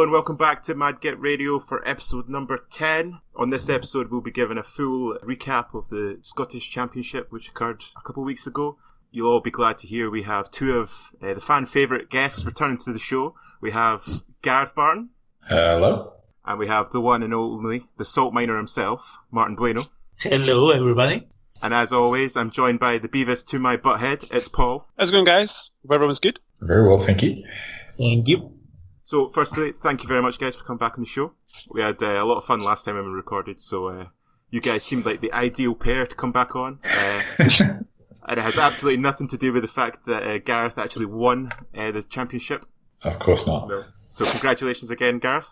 and welcome back to Git Radio for episode number 10. On this episode, we'll be giving a full recap of the Scottish Championship, which occurred a couple of weeks ago. You'll all be glad to hear we have two of the fan favourite guests returning to the show. We have Gareth Martin. Hello. And we have the one and only, the salt miner himself, Martin Bueno. Hello, everybody. And as always, I'm joined by the Beavis to my butthead. It's Paul. How's it going, guys? Hope everyone's good. Very well, thank you. Thank you. So, firstly, thank you very much, guys, for coming back on the show. We had a lot of fun last time when we recorded, so you guys seemed like the ideal pair to come back on. And it has absolutely nothing to do with the fact that Gareth actually won the championship. Of course not. No. So, congratulations again, Gareth.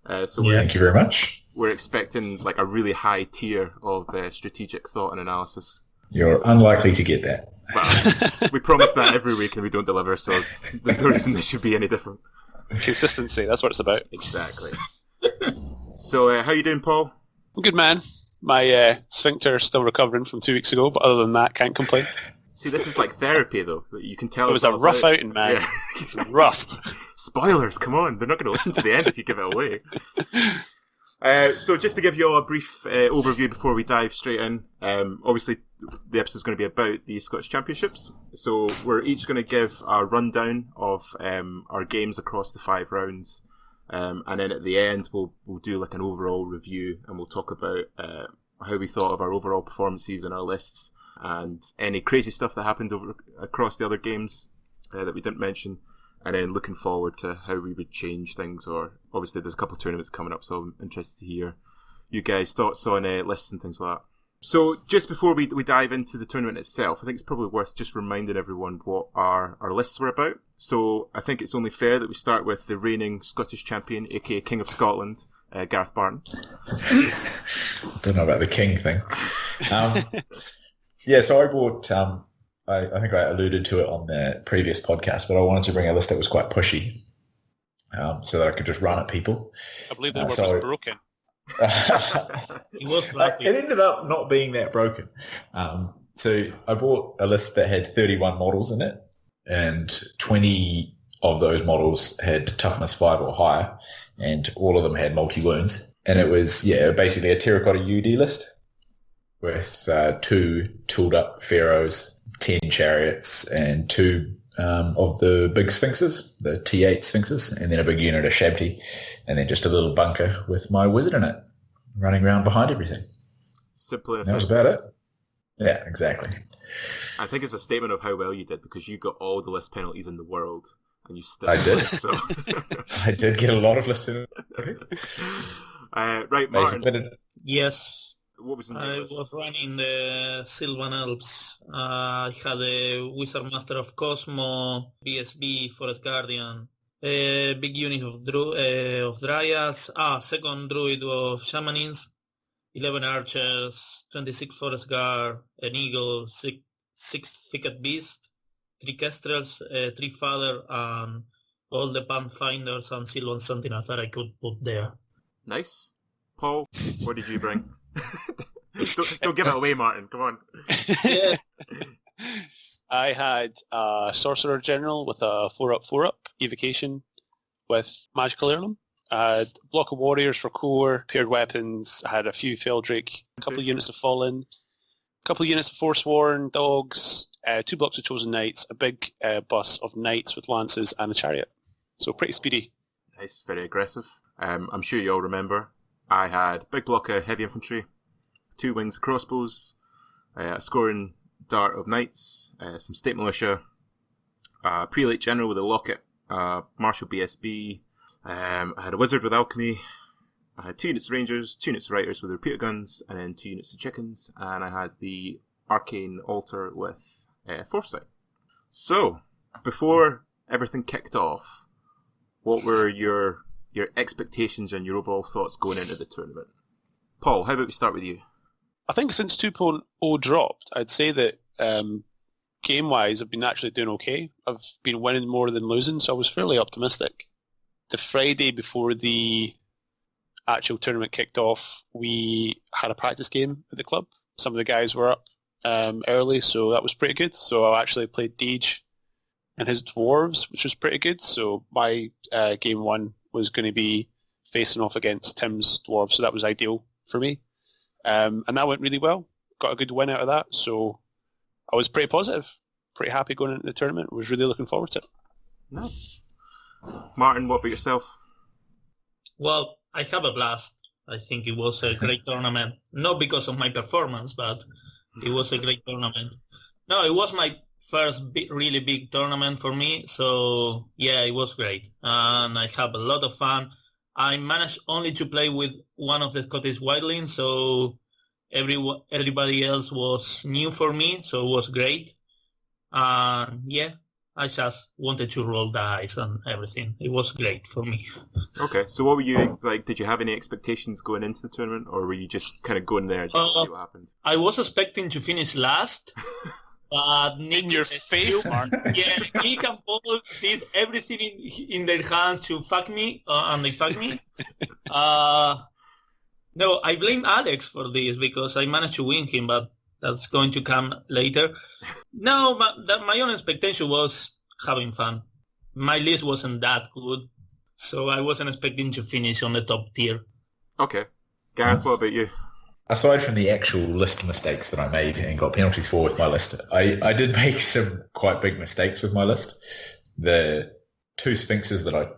Thank you very much. We're expecting like a really high tier of strategic thought and analysis. You're unlikely to get that. Well, we promise that every week and we don't deliver, so there's no reason this should be any different. Consistency, that's what it's about. Exactly. So, how you doing, Paul? I'm good, man. My sphincter is still recovering from 2 weeks ago, but other than that, can't complain. See, this is like therapy, though. You can tell it was a rough outing, man. Yeah. Rough. Spoilers, come on. They're not going to listen to the end if you give it away. So just to give you all a brief overview before we dive straight in, obviously the episode's going to be about the Scottish Championships. So we're each going to give a rundown of our games across the 5 rounds, and then at the end we'll do like an overall review and we'll talk about how we thought of our overall performances and our lists and any crazy stuff that happened across the other games that we didn't mention. And then looking forward to how we would change things, or obviously there's a couple of tournaments coming up, so I'm interested to hear you guys' thoughts on lists and things like that. So just before we dive into the tournament itself, I think it's probably worth just reminding everyone what our lists were about. So I think it's only fair that we start with the reigning Scottish champion, aka King of Scotland, Gareth Martin. Don't know about the king thing. Yeah, so I bought... I think I alluded to it on the previous podcast, but I wanted to bring a list that was quite pushy, so that I could just run at people. I believe the word was broken. It was fluffy. It ended up not being that broken. So I bought a list that had 31 models in it, and 20 of those models had toughness 5 or higher, and all of them had multi-wounds. And it was, basically a terracotta UD list with 2 tooled up pharaohs, 10 chariots, and 2 of the big sphinxes, the T8 sphinxes, and then a big unit of Shabti, and then just a little bunker with my wizard in it, running around behind everything. Simple enough. That was about it. Yeah, exactly. I think it's a statement of how well you did, because you got all the list penalties in the world, and you still I did. So. I did get a lot of list penalties. Right, Martin. Yes. What was I was running the Sylvan Alps. I had a Wizard Master of Cosmo, BSB, Forest Guardian, a big unit of Dryads, second Druid of Shamanins, 11 Archers, 26 Forest Guard, an Eagle, 6 Thicket Beast, 3 Kestrels, 3 Father, and all the Pathfinders and Sylvan Sentinels that I could put there. Nice. Paul, what did you bring? don't give it away, Martin. Come on. Yeah. I had a Sorcerer General with a 4-up, 4-up evocation with Magical Heirloom. I had a block of Warriors for core, paired weapons. I had a few Feldrake, a couple of units of Fallen, a couple of units of Forsworn Dogs, 2 blocks of Chosen Knights, a big bus of Knights with Lances, and a Chariot. So pretty speedy. Nice, very aggressive. I'm sure you all remember. I had a big block of Heavy Infantry, 2 wings of crossbows, a scoring dart of knights, some state militia, a prelate general with a locket, martial BSB. I had a wizard with alchemy. I had 2 units of rangers, 2 units of riders with repeater guns, and then 2 units of chickens. And I had the arcane altar with foresight. So before everything kicked off, what were your expectations and your overall thoughts going into the tournament? Paul, how about we start with you? I think since 2.0 dropped, I'd say that game-wise I've been actually doing okay. I've been winning more than losing, so I was fairly optimistic. The Friday before the actual tournament kicked off, we had a practice game at the club. Some of the guys were up early, so that was pretty good. So I actually played Deej and his dwarves, which was pretty good. So my game one was going to be facing off against Tim's dwarves, so that was ideal for me. And that went really well. Got a good win out of that, so I was pretty positive, pretty happy going into the tournament. Was really looking forward to it. Nice. Martin, what about yourself? Well, I have a blast. I think it was a great tournament. Not because of my performance, but it was a great tournament. No, it was my first really big tournament for me. So, yeah, it was great. And I had a lot of fun. I managed only to play with one of the Scottish Wildlings, so everybody else was new for me, so it was great. Yeah, I just wanted to roll dice and everything. It was great for me. Okay, so what were you, like, did you have any expectations going into the tournament, or were you just kind of going there to see what happened? I was expecting to finish last, but Nick... In your face, Mark. Yeah, Nick and Paul did everything in their hands to fuck me, and they fucked me. No, I blame Alex for this, because I managed to win him, but that's going to come later. No, but my own expectation was having fun. My list wasn't that good, so I wasn't expecting to finish on the top tier. Okay. Gareth, what about you? Aside from the actual list mistakes that I made and got penalties for with my list, I did make some quite big mistakes with my list. The two Sphinxes that I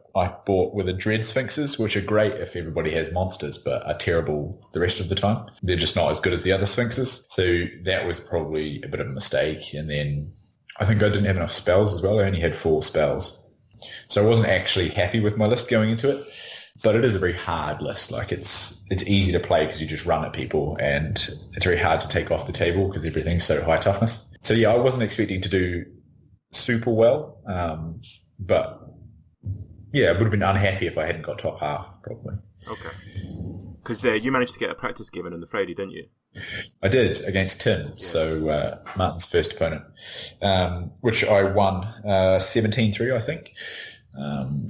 bought were the Dread Sphinxes, which are great if everybody has monsters, but are terrible the rest of the time. They're just not as good as the other Sphinxes. So that was probably a bit of a mistake. And then I think I didn't have enough spells as well. I only had 4 spells. So I wasn't actually happy with my list going into it. But it is a very hard list. Like it's easy to play because you just run at people, and it's very hard to take off the table because everything's so high toughness. So yeah, I wasn't expecting to do super well. But yeah, I would have been unhappy if I hadn't got top half, probably. Okay. Because you managed to get a practice game in on the Friday, didn't you? I did, against Tim, yeah. So Martin's first opponent, which I won 17-3, I think.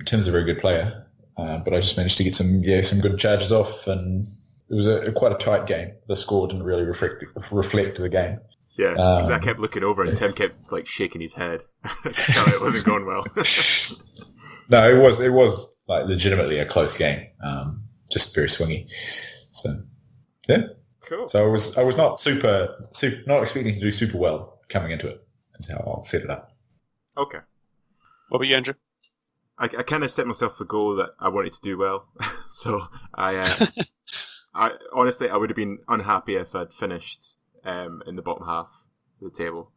Tim's a very good player, but I just managed to get some good charges off, and it was quite a tight game. The score didn't really reflect the game. Yeah, because I kept looking over and Tim kept like shaking his head. It wasn't going well. No, it was like legitimately a close game, just very swingy. So yeah, cool. So I was not not expecting to do super well coming into it. That's how I'll set it up. Okay. What about you, Andrew? I kind of set myself the goal that I wanted to do well, so I honestly I would have been unhappy if I'd finished in the bottom half of the table.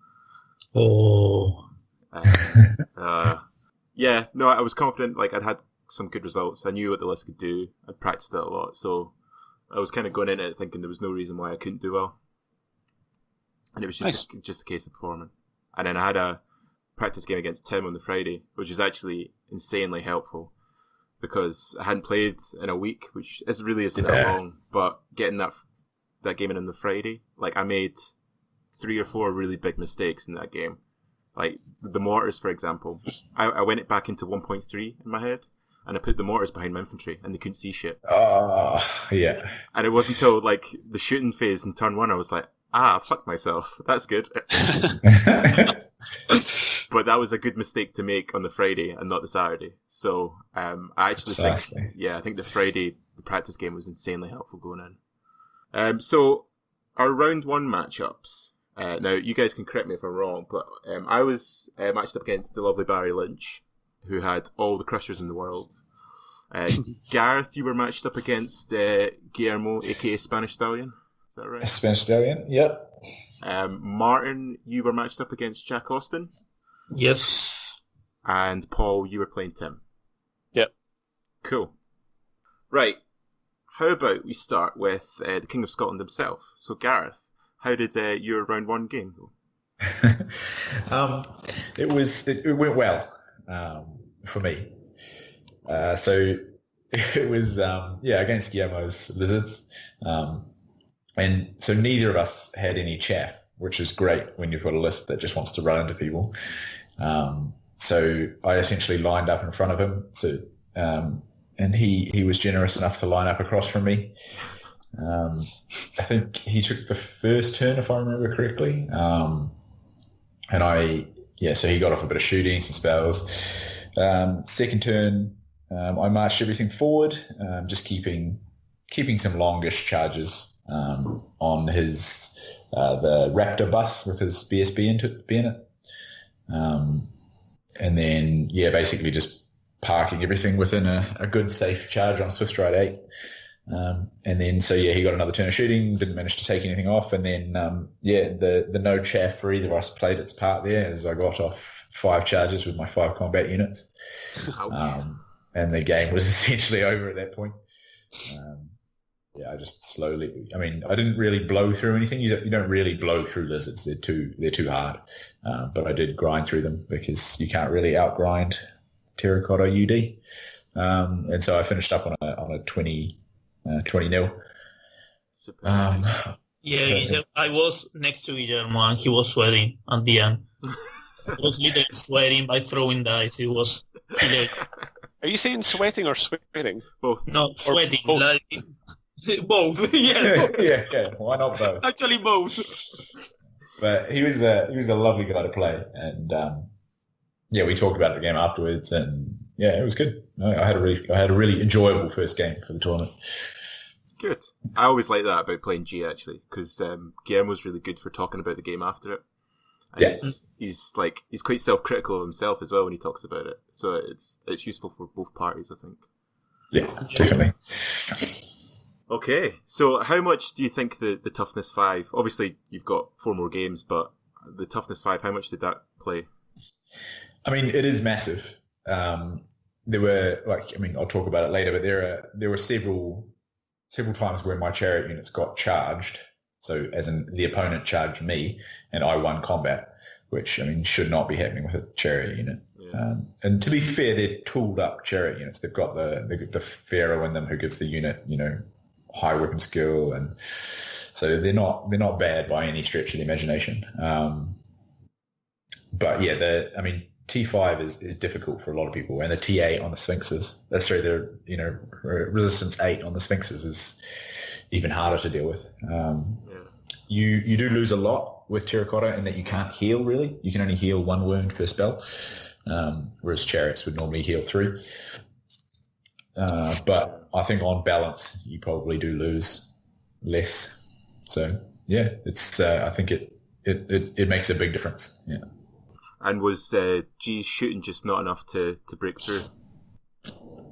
Oh. Yeah, no, I was confident. Like I'd had some good results. I knew what the list could do. I'd practiced it a lot, so I was kind of going into it thinking there was no reason why I couldn't do well. And it was just just a case of performing. And then I had a practice game against Tim on the Friday, which is actually insanely helpful because I hadn't played in a week, which really isn't that long. But getting that game in on the Friday, like I made 3 or 4 really big mistakes in that game. Like the mortars, for example, I went it back into 1.3 in my head, and I put the mortars behind my infantry, and they couldn't see shit. Oh, yeah. And it wasn't until like the shooting phase in turn 1, I was like, I fucked myself. That's good. But that was a good mistake to make on the Friday and not the Saturday. So I actually think the Friday, the practice game was insanely helpful going in. So our round 1 matchups. Now, you guys can correct me if I'm wrong, but I was matched up against the lovely Barry Lynch, who had all the crushers in the world. Gareth, you were matched up against Guillermo, aka Spanish Stallion. Is that right? Spanish Stallion, yep. Martin, you were matched up against Jack Austin. Yes. And Paul, you were playing Tim. Yep. Cool. Right. How about we start with the King of Scotland himself? So, Gareth, how did your round 1 game go? It went well for me. So it was against Guillermo's Lizards, and so neither of us had any chaff, which is great when you've got a list that just wants to run into people. So I essentially lined up in front of him. So and he was generous enough to line up across from me. I think he took the first turn, if I remember correctly, and I so he got off a bit of shooting, some spells. Second turn, I marched everything forward, just keeping some longish charges on his the Raptor bus with his BSB in it. And then, basically just parking everything within a good safe charge on Swift Stride 8. And then, he got another turn of shooting, didn't manage to take anything off. And then, the no chaff for either of us played its part there as I got off 5 charges with my 5 combat units. And the game was essentially over at that point. I just slowly, I didn't really blow through anything. You don't really blow through lizards. They're too hard. But I did grind through them because you can't really outgrind Terracotta UD. And so I finished up on a 20 nil. I was next to Guillermo and he was sweating at the end. I was literally sweating by throwing dice. It was hilarious. Are you saying sweating or sweating? Both. No, sweating. Both. Like, both. Yeah. Yeah. Why not both? Actually, both. But he was a lovely guy to play, and we talked about the game afterwards, and it was good. I had a really enjoyable first game for the tournament. Good. I always like that about playing G actually, because Guillermo's really good for talking about the game after it. And he's quite self-critical of himself as well when he talks about it. So it's useful for both parties, I think. Yeah, definitely. Okay, so how much do you think the Toughness 5, obviously you've got 4 more games, but the Toughness 5, how much did that play? It is massive. There were, I'll talk about it later, but there were several times where my chariot units got charged. So as in the opponent charged me and I won combat, which, should not be happening with a chariot unit. Yeah. And to be fair, they're tooled up chariot units. They've got the Pharaoh in them who gives the unit, high weapon skill, and so they're not bad by any stretch of the imagination. But T5 is difficult for a lot of people, and the T8 on the Sphinxes, resistance 8 on the Sphinxes is even harder to deal with. You do lose a lot with Terracotta in that you can't heal really. You can only heal 1 wound per spell, whereas chariots would normally heal 3. But I think on balance, you probably do lose less. So it's I think it makes a big difference. Yeah. And was G's shooting just not enough to break through?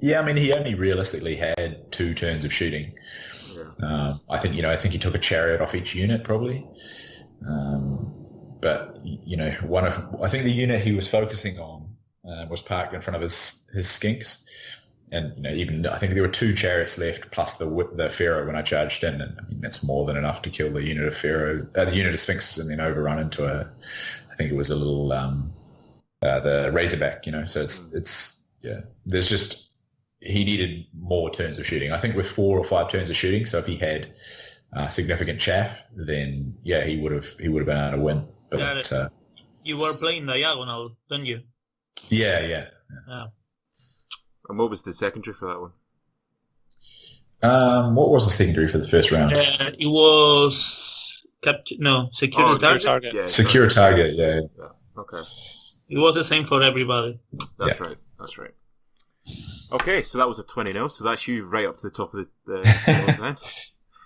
Yeah, he only realistically had 2 turns of shooting. Yeah. I think he took a chariot off each unit probably. But I think the unit he was focusing on was parked in front of his skinks. And even I think there were 2 chariots left plus the Pharaoh when I charged in, and that's more than enough to kill the unit of the unit of Sphinxes, and then overrun into I think it was a little the Razorback, So it's there's just he needed more turns of shooting. I think with 4 or 5 turns of shooting, so if he had significant chaff, then he would have been able to win. But you were playing diagonal, don't you? Yeah. And what was the secondary for that one? What was the secondary for the first round? It was secure target. Yeah, secure target. Yeah. Okay. It was the same for everybody. That's right. Okay, so that was a 20-0. So that's you right up to the top of the then.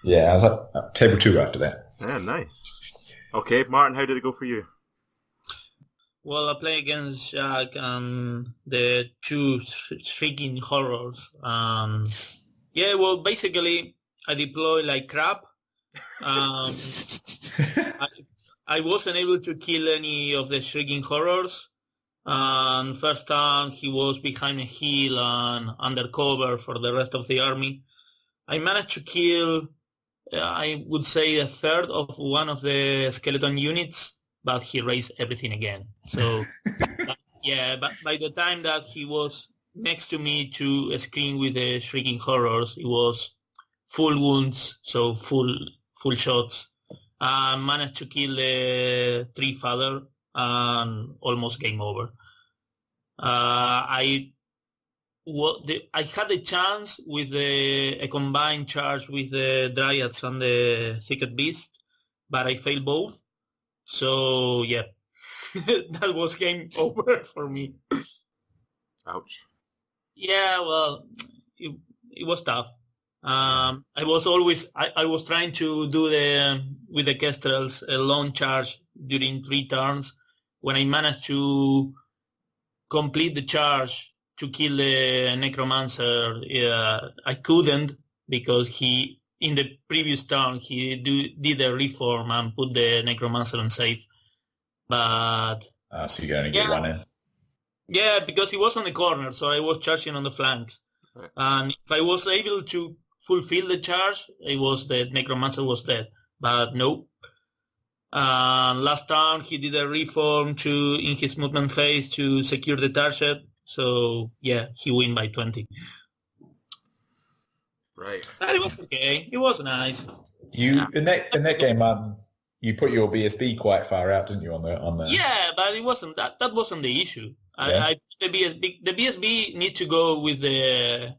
Yeah, I was at table 2 after that. Yeah, nice. Okay, Martin, how did it go for you? Well, I play against Jack and the 2 Shrieking Horrors. Basically, I deploy like crap. I wasn't able to kill any of the Shrieking Horrors. And first time, he was behind a hill and undercover for the rest of the army. I managed to kill, I would say, a third of one of the skeleton units. But he raised everything again. So, but by the time that he was next to me to screen with the Shrieking Horrors, it was full wounds, so full shots. Managed to kill the Tree Father and almost game over. I had a chance with a combined charge with the Dryads and the Thicket Beast, but I failed both. So that was game over for me. Ouch. Yeah, well, it was tough. I was trying to do with the Kestrels a long charge during 3 turns. When I managed to complete the charge to kill the Necromancer, I couldn't because in the previous turn he did a reform and put the Necromancer on safe. But so you're going to get one in. Yeah, because he was on the corner, so I was charging on the flanks. Right. And if I was able to fulfill the charge, the Necromancer was dead. But no. Last turn he did a reform in his movement phase to secure the target. So yeah, he win by 20. Right. But it was okay. It was nice. In that game, Martin, you put your BSB quite far out, didn't you? On the. Yeah, but it wasn't that. That wasn't the issue. Yeah. The BSB need to go with the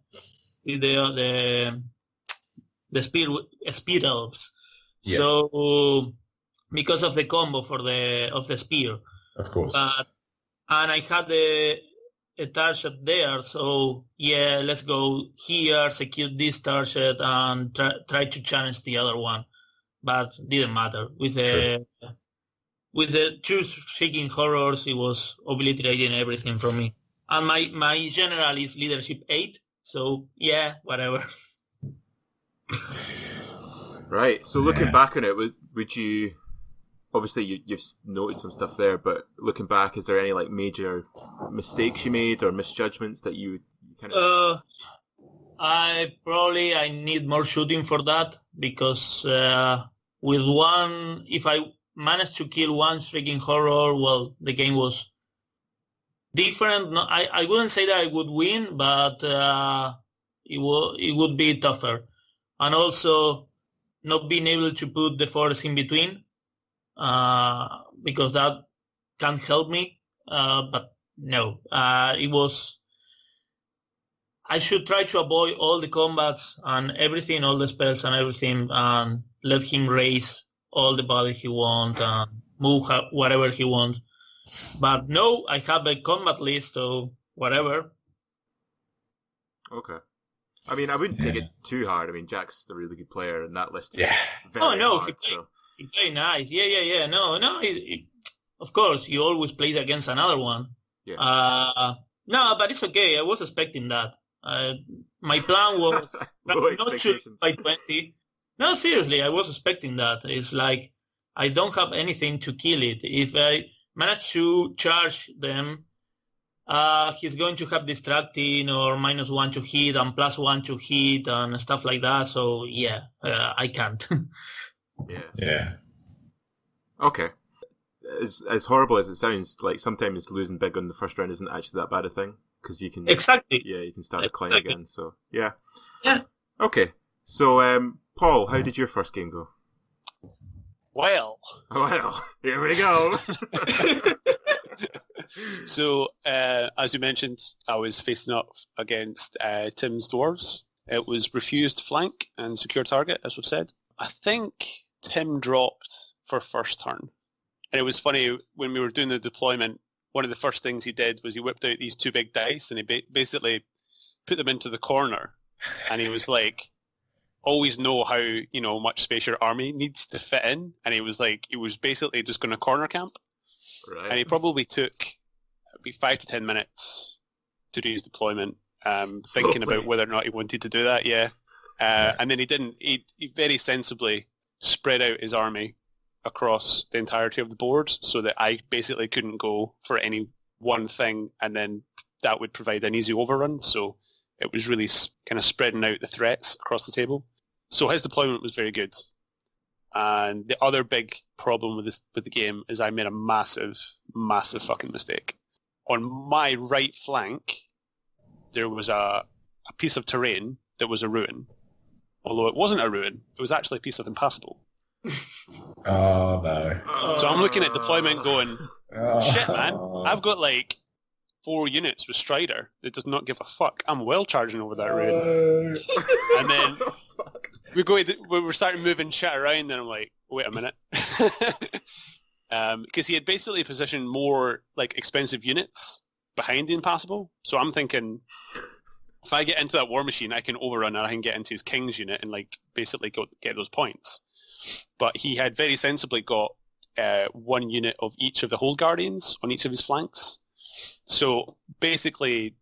spear elves. Yeah. So because of the combo of the spear. Of course. And I had a target there, so yeah, let's go here, secure this target, and try to challenge the other one. But didn't matter. With the 2 shaking horrors, it was obliterating everything from me. And my general is leadership 8, so yeah, whatever. Right. So looking back on it, would you? Obviously, you've noted some stuff there, but looking back, is there any like major mistakes you made or misjudgments that you kind of? I need more shooting for that because with one, if I managed to kill one Shrieking Horror, well, the game was different. No, I wouldn't say that I would win, but it would be tougher. And also not being able to put the forest in between, because that can help me. But no, it was. I should try to avoid all the combats and everything, all the spells and everything, and let him raise all the body he wants and move whatever he wants. But no, I have a combat list, so whatever. Okay. I mean, I wouldn't take it too hard. I mean, Jack's a really good player, and that list is very hard. He's very nice. Yeah. No. Of course, you always play against another one. Yeah. No, but it's okay. I was expecting that. My plan was not to by 20. No, seriously, I was expecting that. It's like I don't have anything to kill it. If I manage to charge them, he's going to have distracting or -1 to hit and +1 to hit and stuff like that. So yeah, I can't. Yeah. Okay. As horrible as it sounds, like sometimes losing big on the first round isn't actually that bad a thing because you can you can start a climb again. So yeah. Okay. So Paul, how did your first game go? Well, here we go. So, as you mentioned, I was facing up against Tim's Dwarves. It was refused flank and secure target, as we've said. I think Tim dropped for first turn. And it was funny, when we were doing the deployment, one of the first things he did was he whipped out these 2 big dice and he basically put them into the corner. And he was like, always know how, much space your army needs to fit in. And he was basically just going to corner camp. Right. And he probably took 5 to 10 minutes to do his deployment, thinking about whether or not he wanted to do that, and then he didn't. He very sensibly spread out his army across the entirety of the board so that I basically couldn't go for any one thing, and then that would provide an easy overrun. So it was really kind of spreading out the threats across the table. So his deployment was very good. And the other big problem with the game is I made a massive fucking mistake. On my right flank, there was a piece of terrain that was a ruin. Although it wasn't a ruin, it was actually a piece of impassable. Oh no. So I'm looking at deployment going, shit man, I've got 4 units with Strider that does not give a fuck. I'm well charging over that ruin. And then we were starting moving shit around, and I'm like, wait a minute. because he had basically positioned more like expensive units behind the Impassable. So I'm thinking, if I get into that War Machine, I can overrun and I can get into his King's unit and like basically get those points. But he had very sensibly got one unit of each of the Hold Guardians on each of his flanks. So basically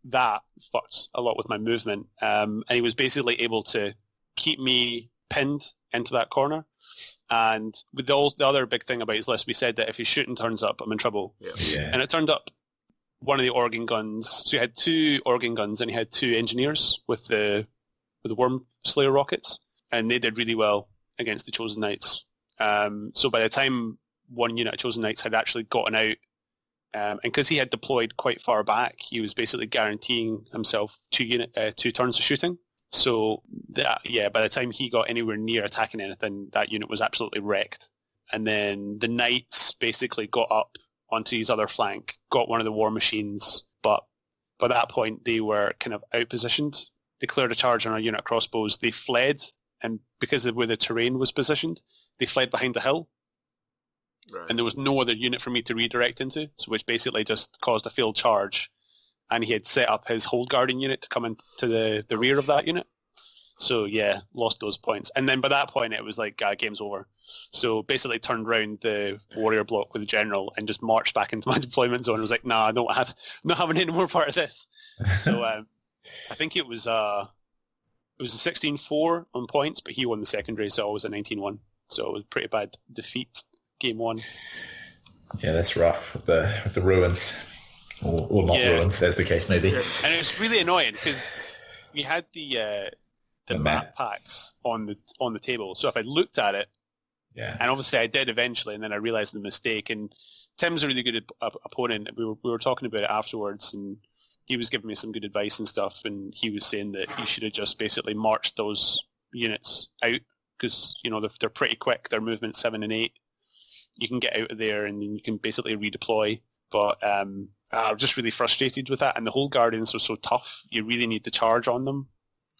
that fucked a lot with my movement. And he was basically able to keep me pinned into that corner. And with the other big thing about his list, we said that if his shooting turns up, I'm in trouble. Yeah. And it turned up. One of the organ guns. So he had 2 organ guns and he had 2 engineers with the Worm Slayer rockets, and they did really well against the Chosen Knights. So by the time one unit of Chosen Knights had actually gotten out, and because he had deployed quite far back, he was basically guaranteeing himself 2 turns of shooting. So by the time he got anywhere near attacking anything, that unit was absolutely wrecked. And then the Knights basically got up onto his other flank, got one of the War Machines, but by that point they were kind of outpositioned, declared a charge on a unit of crossbows. They fled, and because of where the terrain was positioned, they fled behind the hill. Right. And there was no other unit for me to redirect into, so which basically just caused a failed charge. And he had set up his Hold Guardian unit to come into the rear of that unit. So yeah, lost those points. And then by that point it was like, game's over. So basically turned round the warrior block with the general and just marched back into my deployment zone. I was like, nah, I'm not having any more part of this. So I think it was a 16-4 on points, but he won the secondary, so it was a 19-1. So it was a pretty bad defeat, game 1. Yeah, that's rough with the ruins. Or not ruins, as the case may be. And it was really annoying because we had the map packs on the table. So if I looked at it, and obviously I did eventually, and then I realised the mistake. And Tim's a really good opponent. We were talking about it afterwards, and he was giving me some good advice and stuff. And he was saying that he should have just basically marched those units out because they're pretty quick. They're movement 7 and 8. You can get out of there, and then you can basically redeploy. But I was just really frustrated with that. And the Hold Guardians are so tough. You really need to charge on them.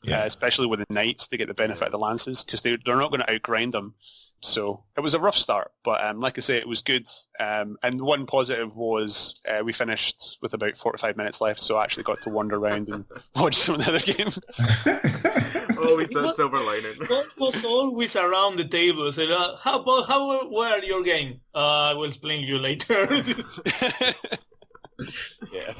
Especially with the Knights, they get the benefit of the Lances because they're not going to outgrind them. So it was a rough start, but like I say, it was good. And one positive was we finished with about 45 minutes left, so I actually got to wander around and watch some of the other games. Always that silver lining. What was always around the table? Said, how were your game? I will explain you later. Yeah.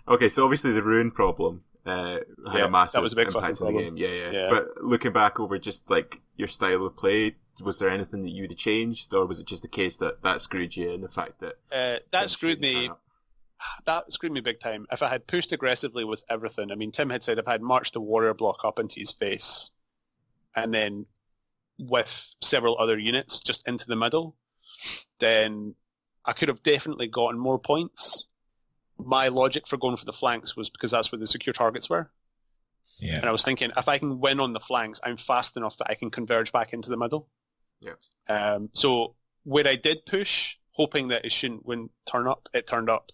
Okay, so obviously the ruin problem had a massive that was a big impact on the problem. game. Yeah. But looking back over just like your style of play, was there anything that you would have changed, or was it just the case that screwed you and the fact that that screwed me? That screwed me big time. If I had pushed aggressively with everything, I mean, Tim had said if I had marched the warrior block up into his face, and then with several other units just into the middle, then I could have definitely gotten more points. My logic for going for the flanks was because that's where the secure targets were. Yeah. And I was thinking, if I can win on the flanks, I'm fast enough that I can converge back into the middle. Yeah. So where I did push, hoping that it wouldn't turn up, it turned up.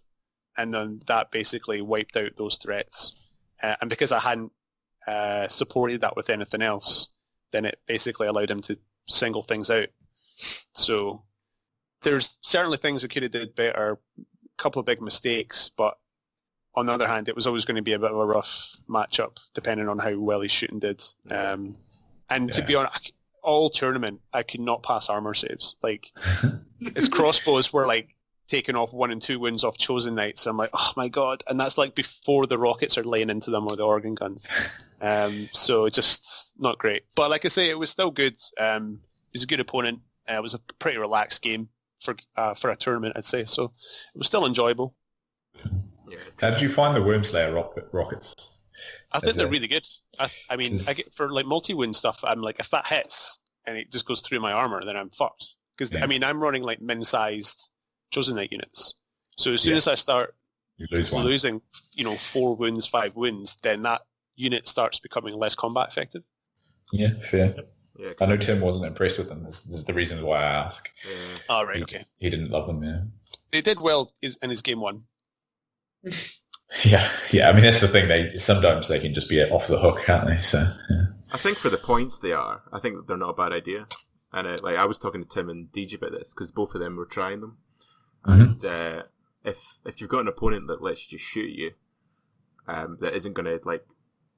And then that basically wiped out those threats. And because I hadn't supported that with anything else, then it basically allowed him to single things out. So there's certainly things I could have did better, a couple of big mistakes, but on the other hand, it was always going to be a bit of a rough matchup, depending on how well his shooting did. To be honest, all tournament, I could not pass armor saves. Like, his crossbows were like taking off 1 and 2 wounds off Chosen Knights. I'm like, oh my god, and that's like before the rockets are laying into them or the organ guns. So it's just not great. But like I say, it was still good. He's a good opponent. It was a pretty relaxed game for a tournament, I'd say. So it was still enjoyable. Yeah. How did you find the Wormslayer rockets? I think they're really good. I mean, I get for like multi-wound stuff, I'm like, if that hits and it just goes through my armor, then I'm fucked. Because I mean, I'm running like min-sized Chosen Knight units. So as soon as I start losing, 4 wounds, 5 wounds, then that unit starts becoming less combat effective. Yeah, fair. Yeah, I know Tim wasn't impressed with them. This is the reason why I ask. Oh, right, okay. He didn't love them, yeah. They did well in his game 1. Yeah. I mean, that's the thing. Sometimes they can just be off the hook, can't they? So, yeah. I think for the points they are. I think that they're not a bad idea. And I was talking to Tim and DJ about this because both of them were trying them. Mm-hmm. And if you've got an opponent that lets you just shoot you, that isn't going to like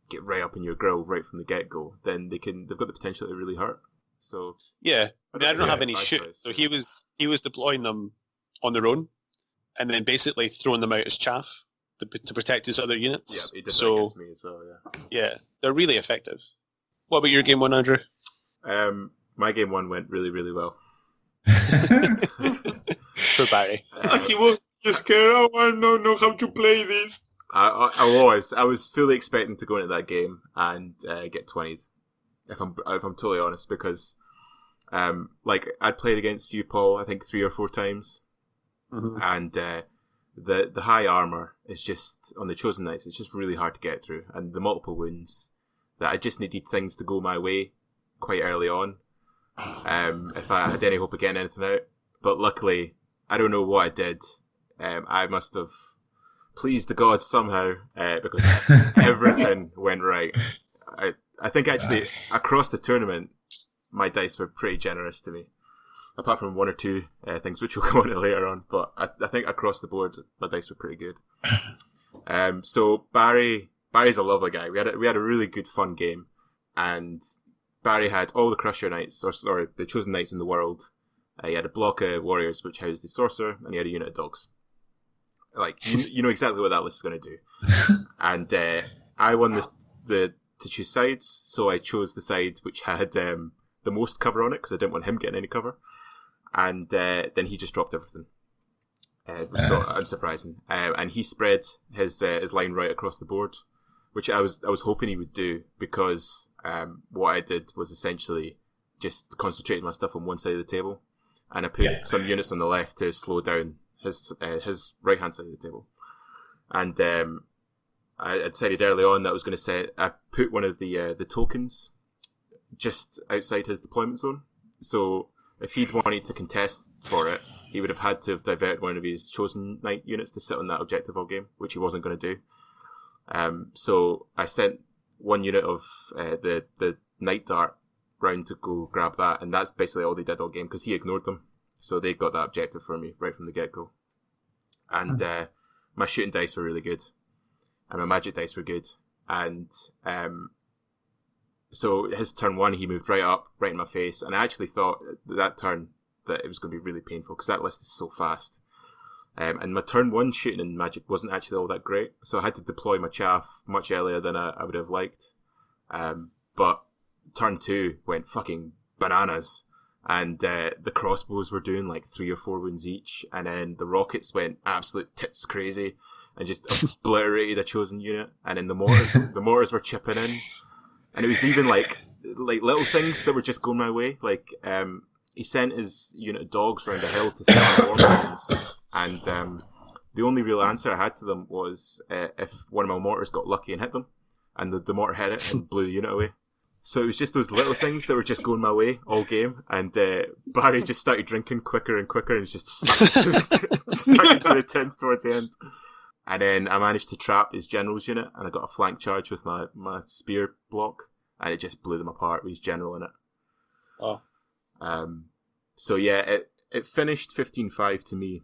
get right up in your grill right from the get go, then they've got the potential to really hurt. So yeah, I don't have any shoot. choice, So he was deploying them on their own, and then basically throwing them out as chaff to protect his other units. Yeah, he did that against me as well. Yeah, they're really effective. What about your game one, Andrew? My game one went really, really well. For Barry. He was scared. I want to know how to play this. I was fully expecting to go into that game and get 20'd, if I'm totally honest, because I'd played against you, Paul, I think 3 or 4 times, and the high armor is just on the Chosen Knights. It's just really hard to get through, and the multiple wounds that I just needed things to go my way quite early on. If I had any hope of getting anything out, but luckily I don't know what I did. I must have pleased the gods somehow because everything went right. I think actually across the tournament my dice were pretty generous to me, apart from 1 or 2 things which we'll come on to later on. But I think across the board my dice were pretty good. So Barry's a lovely guy. We had a really good fun game, and Barry had all the Crusher Knights, or sorry, the Chosen Knights in the world. He had a block of warriors which housed the sorcerer, and he had a unit of dogs. You know exactly what that list is going to do. And I won to choose sides, so I chose the side which had the most cover on it because I didn't want him getting any cover. And then he just dropped everything. It was so unsurprising. And he spread his line right across the board, which I was hoping he would do, because what I did was essentially just concentrating my stuff on one side of the table, and I put some units on the left to slow down his right hand side of the table. And I decided early on that I was going to I put one of the tokens just outside his deployment zone. So if he'd wanted to contest for it, he would have had to have diverted one of his Chosen Knight units to sit on that objective all game, which he wasn't going to do. So I sent one unit of the Night Dart round to go grab that, and that's basically all they did all game because he ignored them. So they got that objective for me right from the get-go. And my shooting dice were really good, and my magic dice were good. And so his turn 1, he moved right up, right in my face, and I actually thought that turn that it was going to be really painful because that list is so fast. And my turn 1 shooting in Magic wasn't actually all that great, so I had to deploy my chaff much earlier than I would have liked. But turn 2 went fucking bananas, and the crossbows were doing like 3 or 4 wounds each, and then the rockets went absolute tits crazy and just obliterated a chosen unit, and then the mortars were chipping in, and it was even like little things that were just going my way. Like he sent his unit of dogs around the hill to throw war mines. And the only real answer I had to them was if one of my mortars got lucky and hit them, and the mortar hit it and blew the unit away. So it was just those little things that were just going my way all game, and Barry just started drinking quicker and quicker and just smacking through the tins towards the end. And then I managed to trap his general's unit, and I got a flank charge with my spear block, and it just blew them apart with his general in it. Oh. So yeah, it finished 15-5 to me,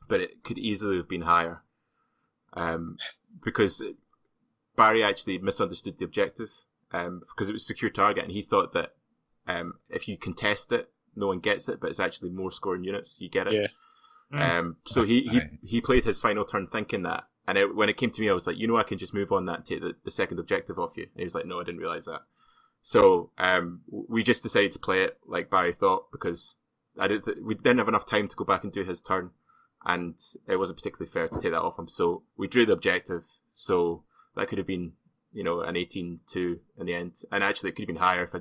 but it could easily have been higher, because Barry actually misunderstood the objective, because it was secure target, and he thought that if you contest it, no one gets it, but it's actually more scoring units, you get it. Yeah. So he played his final turn thinking that, and when it came to me, I was like, I can just move on that and take the second objective off you. And he was like, no, I didn't realise that. So we just decided to play it like Barry thought, because we didn't have enough time to go back and do his turn, and it wasn't particularly fair to take that off him. So we drew the objective, so that could have been, an 18-2 in the end. And actually it could have been higher if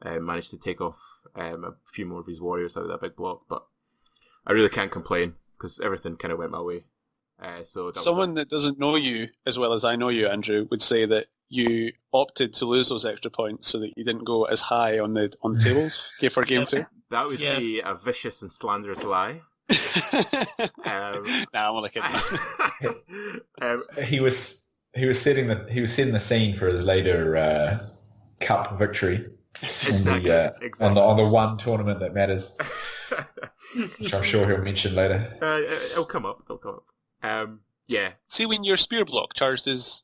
I'd managed to take off a few more of his warriors out of that big block. But I really can't complain, because everything kind of went my way. So someone that doesn't know you as well as I know you, Andrew, would say that you opted to lose those extra points so that you didn't go as high on the tables for game 2. That would be a vicious and slanderous lie. I'm only kidding. He was setting the scene for his later cup victory Exactly. On the one tournament that matters, which I'm sure he'll mention later. It'll come up. Yeah. See, when your spear block charged his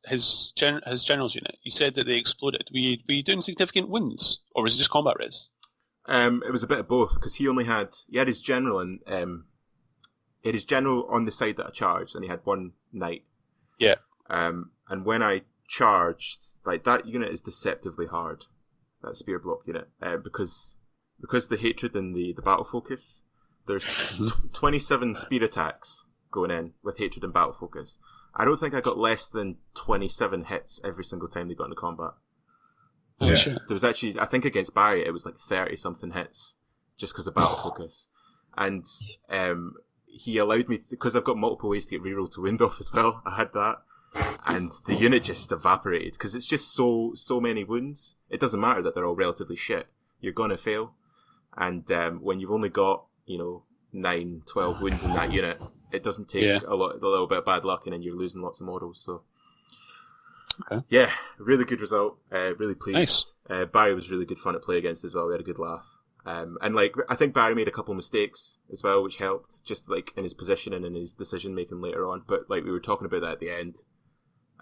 general's unit, you said that they exploded. Were you doing significant wounds, or was it just combat res? It was a bit of both, because he had his general and he had his general on the side that I charged, and he had one knight. Yeah. And when I charged, like, that unit is deceptively hard, that spear block unit, because the hatred and the battle focus, there's 27 spear attacks going in with hatred and battle focus. I don't think I got less than 27 hits every single time they got into combat. Yeah. Sure. There was actually, I think against Barry, it was like 30 something hits just because of battle focus. And he allowed me, because I've got multiple ways to get reroll to wound off as well, I had that. And the unit just evaporated, because it's just so many wounds. It doesn't matter that they're all relatively shit. You're going to fail. And when you've only got, 9, 12 wounds in that unit, it doesn't take a little bit of bad luck, and then you're losing lots of models. So, okay. Yeah, really good result. Really pleased. Nice. Barry was really good fun to play against as well. We had a good laugh. And I think Barry made a couple of mistakes as well, which helped, just like in his position and in his decision making later on. But like we were talking about that at the end,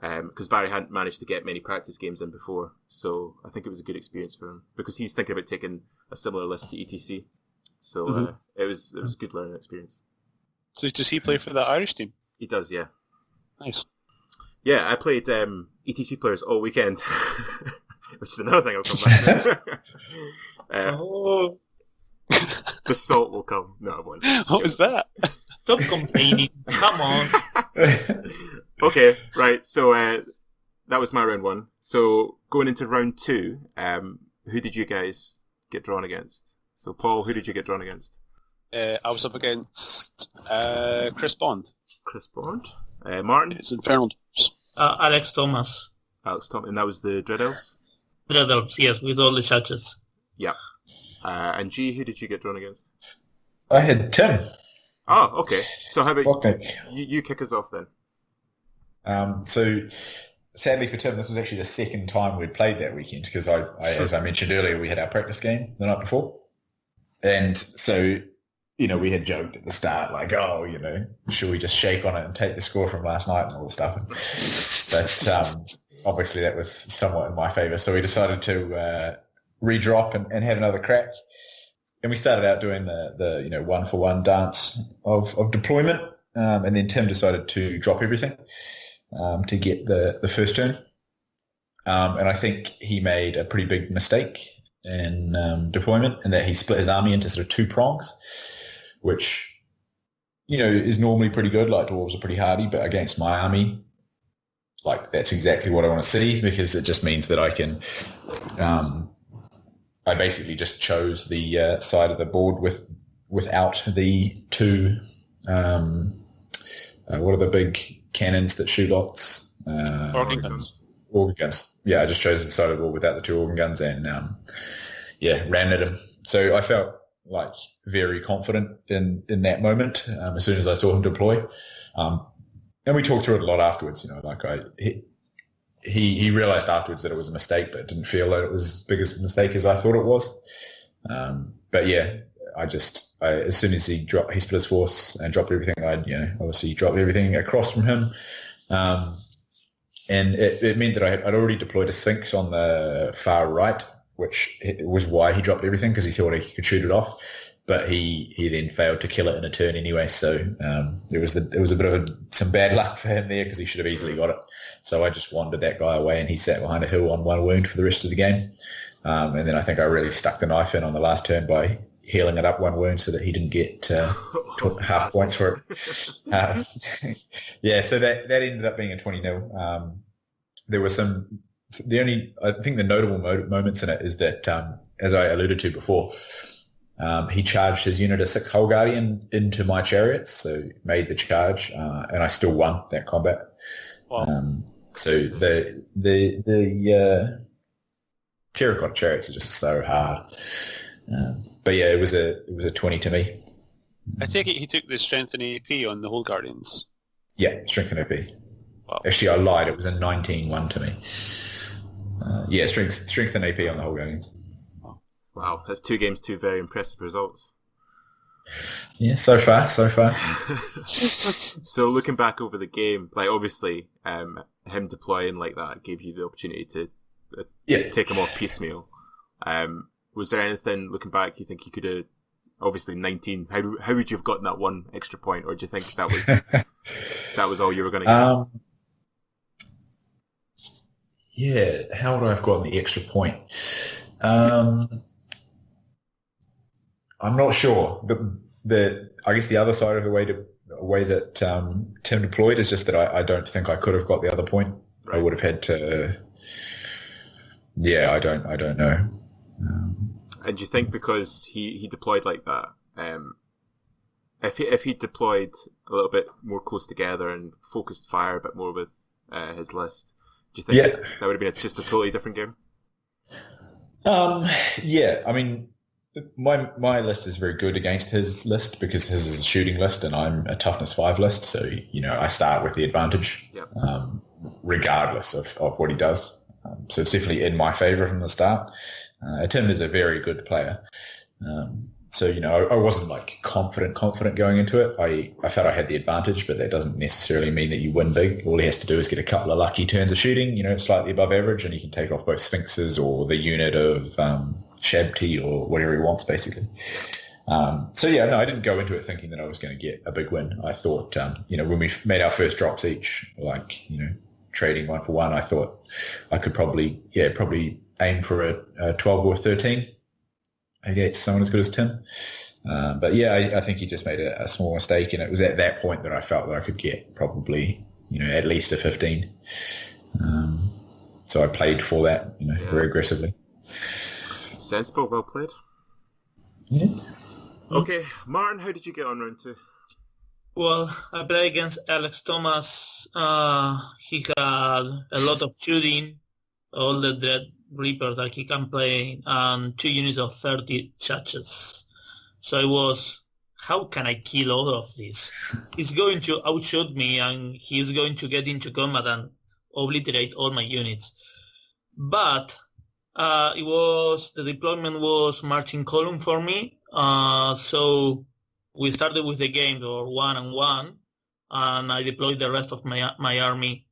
because Barry hadn't managed to get many practice games in before, so I think it was a good experience for him, because he's thinking about taking a similar list to ETC. So it was a good learning experience. So does he play for the Irish team? He does, yeah. Nice. Yeah, I played ETC players all weekend, which is another thing I'll come back to. The salt will come. No, I won't. What was that? Stop complaining. Come on. Okay, right. So that was my round one. So going into round two, who did you guys get drawn against? So Paul, who did you get drawn against? I was up against Chris Bond. Chris Bond. Martin? It's Infernal. Alex Thomas. And that was the Dread Elves? Dread Elves, yes, with all the churches. Yeah. And G, who did you get drawn against? I had Tim. Oh, okay. So how about Okay. you kick us off then? So sadly for Tim, this was actually the second time we'd played that weekend, because I as I mentioned earlier, we had our practice game the night before. And so, we had joked at the start, like, should we just shake on it and take the score from last night and all the stuff? But obviously that was somewhat in my favour, so we decided to redrop and have another crack. And we started out doing the one-for-one dance of deployment, and then Tim decided to drop everything to get the first turn. And I think he made a pretty big mistake in deployment, in that he split his army into sort of two prongs, which, is normally pretty good. Like, dwarves are pretty hardy, but against my army, like, that's exactly what I want to see, because it just means that I can, I basically just chose the side of the board without the two, what are the big cannons that shoot lots? Organ guns. Organ guns. Yeah, I just chose the side of the board without the two organ guns, and ran at him. So I felt like very confident in that moment as soon as I saw him deploy. And we talked through it a lot afterwards. He realised afterwards that it was a mistake, but didn't feel that it was as big a mistake as I thought it was. But yeah, I as soon as he split his force and dropped everything, obviously dropped everything across from him. And it meant that I'd already deployed a Sphinx on the far right, which was why he dropped everything, because he thought he could shoot it off. But he then failed to kill it in a turn anyway, so it was a bit of some bad luck for him there, because he should have easily got it. So I just wandered that guy away, and he sat behind a hill on one wound for the rest of the game. And then I think I really stuck the knife in on the last turn by healing it up one wound so that he didn't get half points for it. So that ended up being a 20-0. There were I think the notable moments in it is that, as I alluded to before, he charged his unit of 6 Hull Guardian into my chariots, so made the charge, and I still won that combat. Wow. So the terracotta chariots are just so hard. But yeah, it was a 20 to me. I take it he took the strength and AP on the Hull Guardians. Yeah, strength and AP. Wow. Actually, I lied. It was a 19-1 to me. Strength and AP on the Hull Guardians. Wow, that's 2 games, 2 very impressive results. Yeah, so far. So looking back over the game, like obviously, him deploying like that gave you the opportunity to take him off piecemeal. Was there anything looking back you think you could have? Obviously, 19. How would you have gotten that 1 extra point, or do you think that was all you were going to get? Yeah, how would I have gotten the extra point? I'm not sure. I guess the other side of the way that Tim deployed is just that I don't think I could have got the other point. Right. I would have had to. Yeah, I don't know. And do you think because he deployed like that, if he deployed a little bit more close together and focused fire a bit more with his list, do you think that would have been just a totally different game? Yeah, I mean, my list is very good against his list because his is a shooting list and I'm a toughness 5 list, so I start with the advantage, regardless of what he does. So it's definitely in my favour from the start. Tim is a very good player. So, I wasn't like confident going into it. I felt I had the advantage, but that doesn't necessarily mean that you win big. All he has to do is get a couple of lucky turns of shooting, slightly above average, and he can take off both Sphinxes or the unit of Shabti or whatever he wants, basically. So, yeah, no, I didn't go into it thinking that I was going to get a big win. I thought, when we made our first drops each, trading 1 for 1, I thought I could probably aim for a 12 or 13 against someone as good as Tim. But yeah, I think he just made a small mistake, and it was at that point that I felt that I could get probably, at least a 15. So I played for that, very aggressively. Sensible, well played. Yeah. Okay, Martin, how did you get on round 2? Well, I played against Alex Thomas. He had a lot of shooting, all the Dread Reapers that he can play, and 2 units of 30 charges. So I was, how can I kill all of this? He's going to outshoot me, and he's going to get into combat and obliterate all my units. But the deployment was marching column for me. So we started with the game, or 1-1, and I deployed the rest of my army.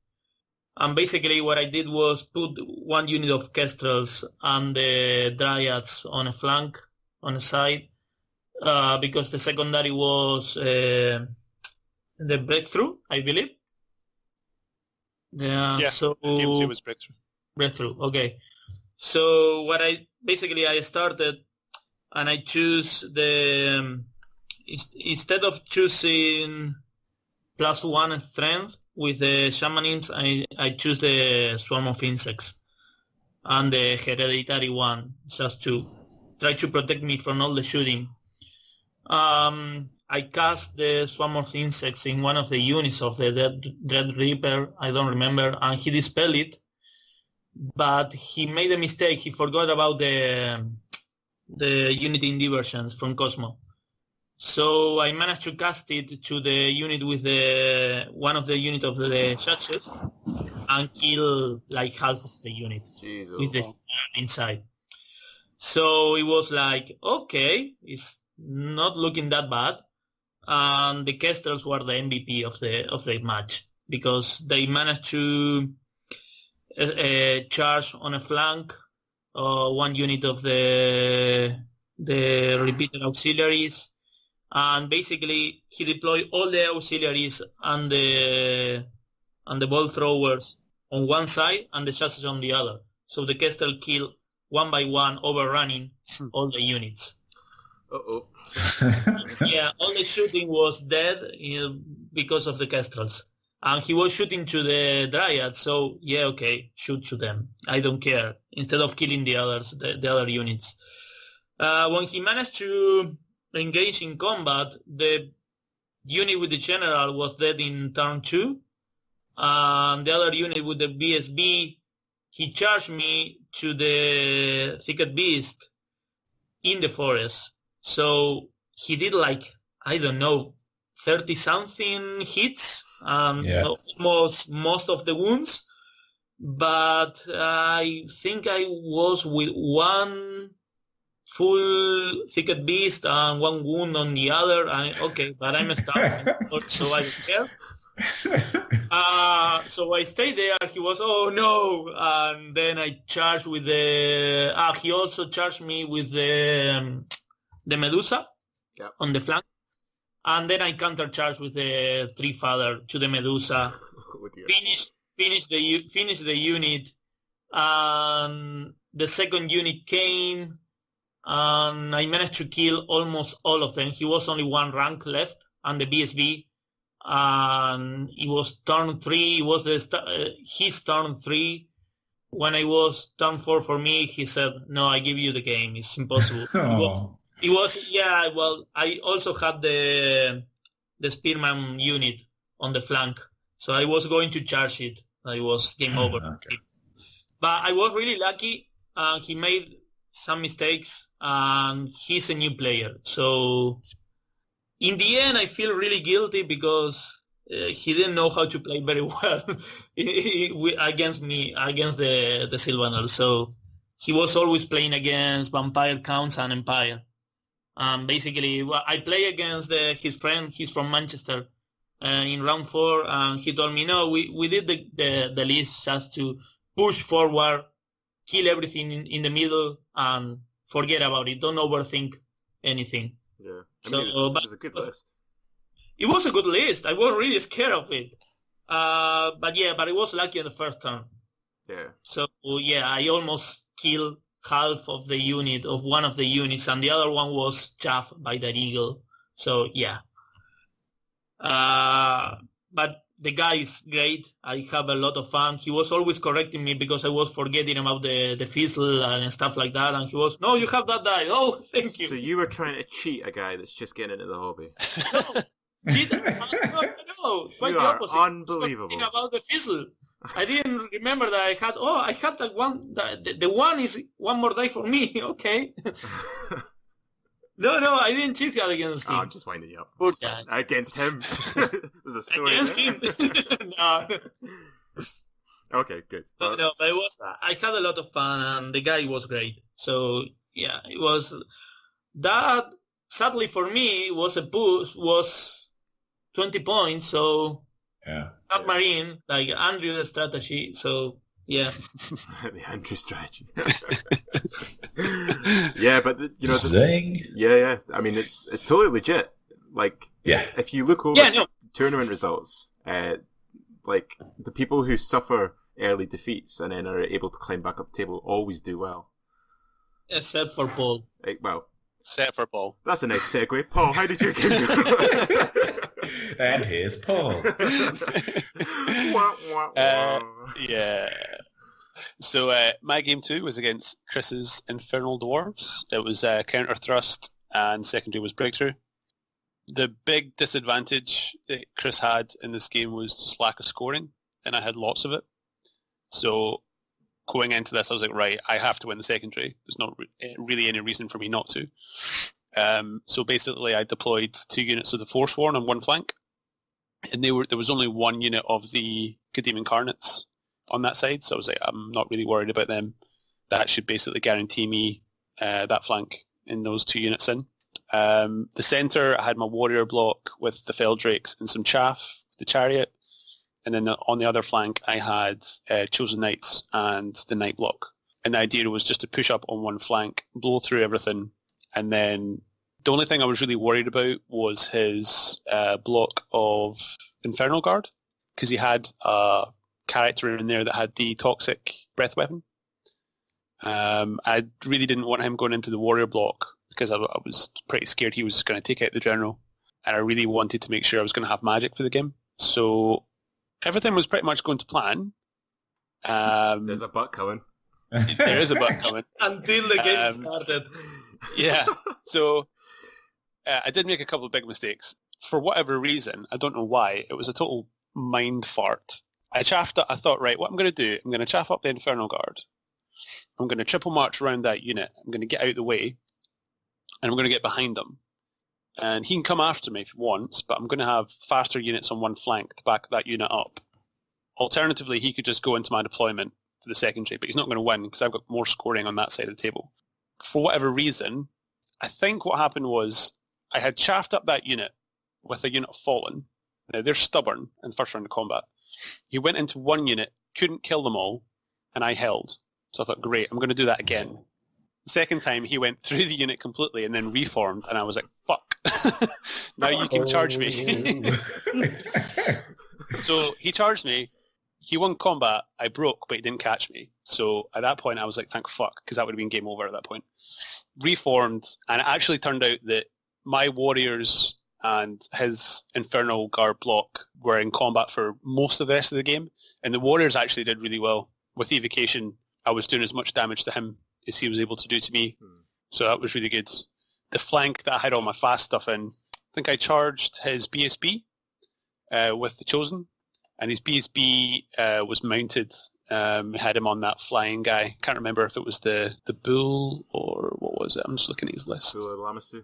And basically what I did was put 1 unit of Kestrels and the Dryads on a flank, on a side, because the secondary was the Breakthrough, I believe. Yeah, so game 2 was Breakthrough. Breakthrough, okay. So what I started, and I choose instead of choosing +1 strength with the Shamanism, I choose the Swarm of Insects and the Hereditary one, just to try to protect me from all the shooting. I cast the Swarm of Insects in one of the units of the Dread Reaper, I don't remember, and he dispelled it, but he made a mistake. He forgot about the Unity in Diversions from Cosmo. So I managed to cast it to the unit with one of the unit of the churches and kill like half of the unit with the inside. So it was like, okay, it's not looking that bad. And the Kestrels were the MVP of the match because they managed to charge on a flank 1 unit of the repeated auxiliaries. And basically, he deployed all the auxiliaries and the ball throwers on one side and the chassis on the other. So the Kestrel killed 1 by 1, overrunning all the units. Uh-oh. Yeah, all the shooting was dead because of the Kestrels. And he was shooting to the Dryads, so yeah, okay, shoot to them. I don't care. Instead of killing the others, the other units. When he managed to engage in combat, the unit with the general was dead in turn 2, and the other unit with the BSB, he charged me to the Thicket Beast in the forest. So he did like, I don't know, 30 something hits, almost most of the wounds, but I think I was with 1 full thicket beast and 1 wound on the other. But I'm starting, so I don't care. So I stayed there. He was, oh no, and then I charged with the. He also charged me with the Medusa on the flank, and then I countercharged with the 3-father to the Medusa. Finish the unit, and the second unit came, and I managed to kill almost all of them. He was only 1 rank left, and the BSB. And it was turn 3. It was his turn 3. When I was turn 4 for me, he said, "No, I give you the game. It's impossible." It was. Yeah. Well, I also had the Spearman unit on the flank, so I was going to charge it. It was game over. Okay. But I was really lucky. He made some mistakes, and he's a new player, so. In the end, I feel really guilty because he didn't know how to play very well against me, against the Sylvanel. So he was always playing against Vampire Counts and Empire. Basically, I play against his friend. He's from Manchester. In round 4, and he told me, no, we did the list just to push forward, kill everything in the middle, and forget about it. Don't overthink anything. Yeah. It was a good list. It was a good list. I was really scared of it. But it was lucky in the first turn. Yeah. So I almost killed half of the unit of one of the units, and the other one was chaffed by that eagle. So yeah. But the guy is great. I have a lot of fun. He was always correcting me because I was forgetting about the fizzle and stuff like that. And he was, no, you have that die. Oh, thank you. So you were trying to cheat a guy that's just getting into the hobby. No, cheat? No, quite you the are opposite. unbelievable. About the fizzle. I I remember that I had that one. The one is one more die for me. Okay. No, I didn't cheat against him. I'm just winding you up. Yeah. Against him. There's a story Against there. him. No. Okay, good. No, but it was. I had a lot of fun, and the guy was great. So yeah, it was that. Sadly for me, was a boost. Was 20 points. So Yeah. submarine, like Andrew's strategy. So yeah. The Andrew strategy. Yeah, but Zing. Yeah. I mean, it's totally legit. Like, Yeah. if you look over tournament results, like the people who suffer early defeats and then are able to climb back up the table always do well. Except for Paul. Well, Except for Paul. that's a nice segue. Paul, how did your game go? And here's Paul. Wah, wah, wah. Yeah. So my game 2 was against Chris's Infernal Dwarves. It was counter thrust and secondary was breakthrough. The big disadvantage that Chris had in this game was just lack of scoring, and I had lots of it. So going into this, I was like, right, I have to win the secondary. There's not really any reason for me not to. So basically, I deployed 2 units of the Forsworn on one flank, and there was only 1 unit of the Kadim Incarnates on that side. So I was like, I'm not really worried about them. That should basically guarantee me that flank in those 2 units in. The centre, I had my warrior block with the Feldrakes and some chaff, the chariot. And then on the other flank, I had Chosen Knights and the Knight block. And the idea was just to push up on one flank, blow through everything, and then the only thing I was really worried about was his block of Infernal Guard, because he had a character in there that had the toxic breath weapon. I really didn't want him going into the warrior block because I was pretty scared he was going to take out the general, and I really wanted to make sure I was going to have magic for the game. So everything was pretty much going to plan. There's a butt coming. There is a butt coming. Until the game started. Yeah. So I did make a couple of big mistakes. For whatever reason, I don't know why, it was a total mind fart. I thought, right, what I'm going to do, I'm going to chaff up the Infernal Guard. I'm going to triple march around that unit. I'm going to get out of the way, and I'm going to get behind him. And he can come after me if he wants, but I'm going to have faster units on one flank to back that unit up. Alternatively, he could just go into my deployment for the secondary, but he's not going to win because I've got more scoring on that side of the table. for whatever reason, I think what happened was I had chaffed up that unit with a unit of Fallen. Now, they're stubborn in first round of combat. He went into one unit, couldn't kill them all, and I held. So I thought, great, I'm going to do that again. The second time, he went through the unit completely and then reformed, and I was like, fuck. Now you can charge me. So he charged me. He won combat. I broke, but he didn't catch me. So at that point, I was like, thank fuck, because that would have been game over at that point. Reformed, and it actually turned out that my warriors and his Infernal Guard block were in combat for most of the rest of the game, and the warriors actually did really well. With Evocation, I was doing as much damage to him as he was able to do to me, so that was really good. The flank that I had all my fast stuff in, I think I charged his BSB with the Chosen, and his BSB was mounted. Had him on that flying guy. Can't remember if it was the bull or what was it. I'm just looking at his list. Bull of Lamasu?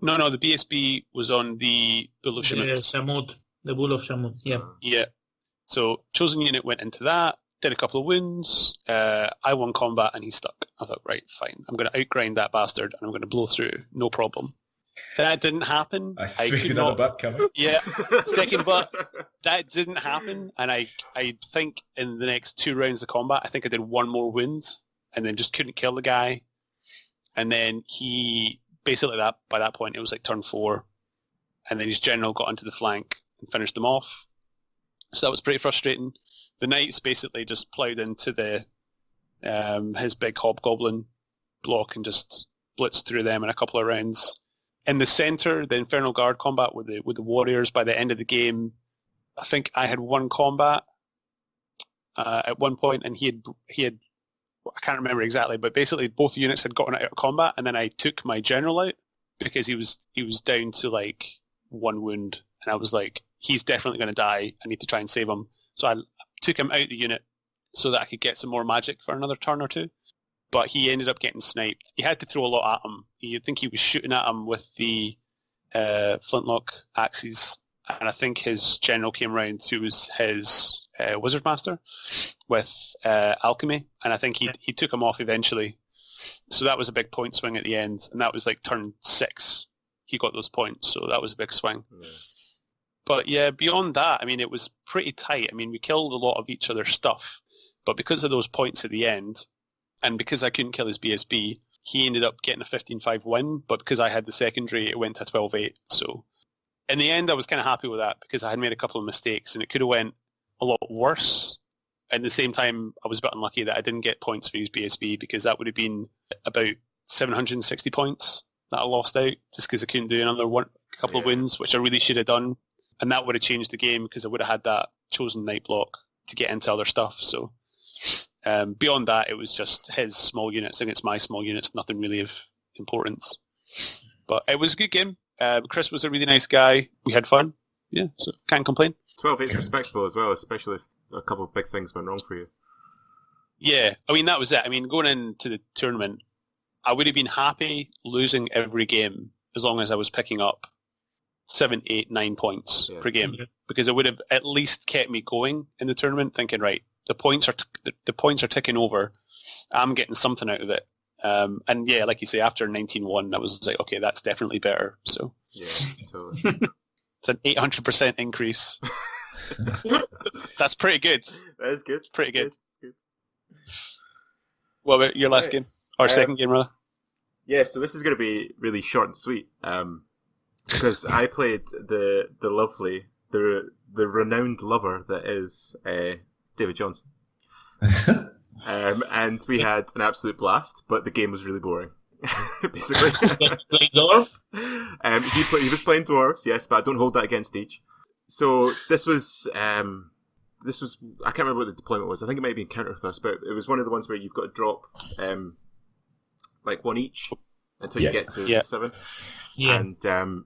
No, the BSB was on the Bull of Shamut. Shamut, the Bull of Shamut, yeah. Yeah. So Chosen unit went into that, did a couple of wounds. I won combat and he stuck. I thought, right, fine. I'm going to outgrind that bastard and I'm going to blow through, no problem. That didn't happen. I see another butt coming. Yeah, second butt. That didn't happen, and I think in the next 2 rounds of combat, I think I did 1 more wound, and then just couldn't kill the guy. And then he basically by that point it was like turn 4, and then his general got onto the flank and finished them off. So that was pretty frustrating. The knights basically just ploughed into the his big hobgoblin block and just blitzed through them in a couple of rounds. In the centre, the Infernal Guard combat with the warriors, by the end of the game, I think I had 1 combat at one point, and he had I can't remember exactly, but basically both units had gotten out of combat, and then I took my general out because he was down to like 1 wound, and I was like, he's definitely going to die. I need to try and save him. So I took him out of the unit so that I could get some more magic for another turn or 2. But he ended up getting sniped. He had to throw a lot at him. You'd think he was shooting at him with the flintlock axes, and I think his general came round, who was his wizard master, with alchemy, and I think he took him off eventually. So that was a big point swing at the end, and that was like turn 6. He got those points, so that was a big swing. Yeah. But yeah, beyond that, I mean, it was pretty tight. I mean, we killed a lot of each other's stuff, but because of those points at the end, and because I couldn't kill his BSB, he ended up getting a 15-5 win, but because I had the secondary, it went to 12-8. So in the end, I was kind of happy with that because I had made a couple of mistakes, and it could have went a lot worse. At the same time, I was a bit unlucky that I didn't get points for his BSB because that would have been about 760 points that I lost out just because I couldn't do another couple of wins, which I really should have done. And that would have changed the game because I would have had that Chosen Knight block to get into other stuff. So beyond that, it was just his small units against my small units, nothing really of importance. But it was a good game. Chris was a really nice guy. We had fun. Yeah, so can't complain. 12-8 is respectable as well, especially if a couple of big things went wrong for you. Yeah, I mean, that was it. I mean, going into the tournament, I would have been happy losing every game as long as I was picking up 7, 8, 9 points per game, because it would have at least kept me going in the tournament, thinking, right, the points are ticking over. I'm getting something out of it. And yeah, like you say, after 19-1, I was like, okay, that's definitely better. So yeah, totally. It's an 800% increase. That's pretty good. That is good. Pretty good. What about your last game? Or second game, rather? Yeah, so this is going to be really short and sweet. Because I played the lovely, the renowned lover that is David Johnson. And we had an absolute blast, but the game was really boring. Basically. Play dwarf? He was playing dwarves, yes, but I don't hold that against Deej. So this was I can't remember what the deployment was. I think it might have been Counter Thrust, but it was one of the ones where you've got to drop like 1 each until you get to 7. Yeah. And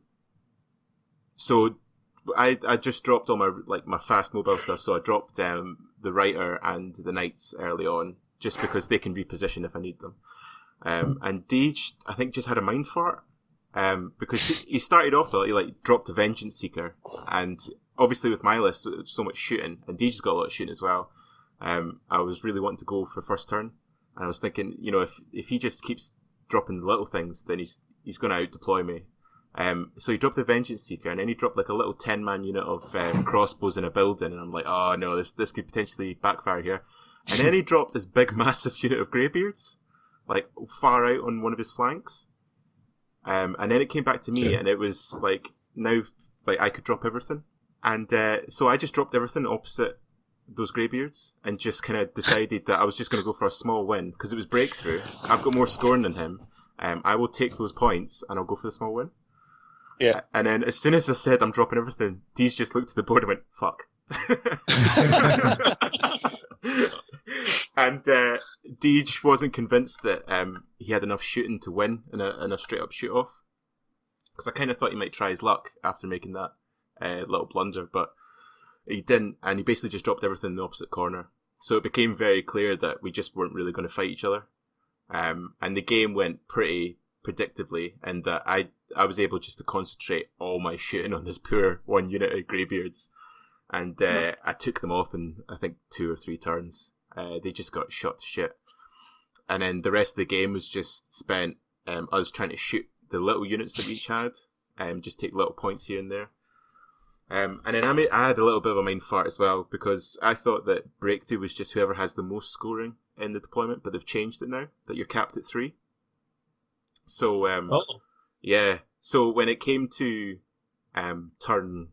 so I just dropped all my fast mobile stuff. So I dropped the Rider and the Knights early on, just because they can reposition if I need them. And Deej, I think, just had a mind fart. Because he started off, he dropped a Vengeance Seeker, and obviously with my list, so much shooting, and Deej's got a lot of shooting as well. I was really wanting to go for first turn, and I was thinking, if he just keeps dropping the little things, then he's going to out-deploy me. So he dropped the Vengeance Seeker, and then he dropped like a little 10-man unit of crossbows in a building, and I'm like, oh no, this could potentially backfire here. And then he dropped this big, massive unit of Greybeards, like far out on one of his flanks. And then it came back to me, and it was like, now like I could drop everything. And so I just dropped everything opposite those Greybeards, and just kind of decided that I was just going to go for a small win, because it was breakthrough. I've got more scoring than him. I will take those points, and I'll go for the small win. Yeah. And then as soon as I said I'm dropping everything, Deej just looked at the board and went, fuck. And Deej wasn't convinced that he had enough shooting to win in a straight up shoot off. Because I kind of thought he might try his luck after making that little blunder, but he didn't, and he basically just dropped everything in the opposite corner. So it became very clear that we just weren't really going to fight each other. And the game went pretty predictably, and that I was able just to concentrate all my shooting on this poor one unit of Greybeards, and I took them off in I think 2 or 3 turns. They just got shot to shit, and then the rest of the game was just spent us trying to shoot the little units that we each had, just take little points here and there. And then I had a little bit of a mind fart as well, because I thought that breakthrough was just whoever has the most scoring in the deployment, but they've changed it now, that you're capped at 3. So, yeah. So when it came to turn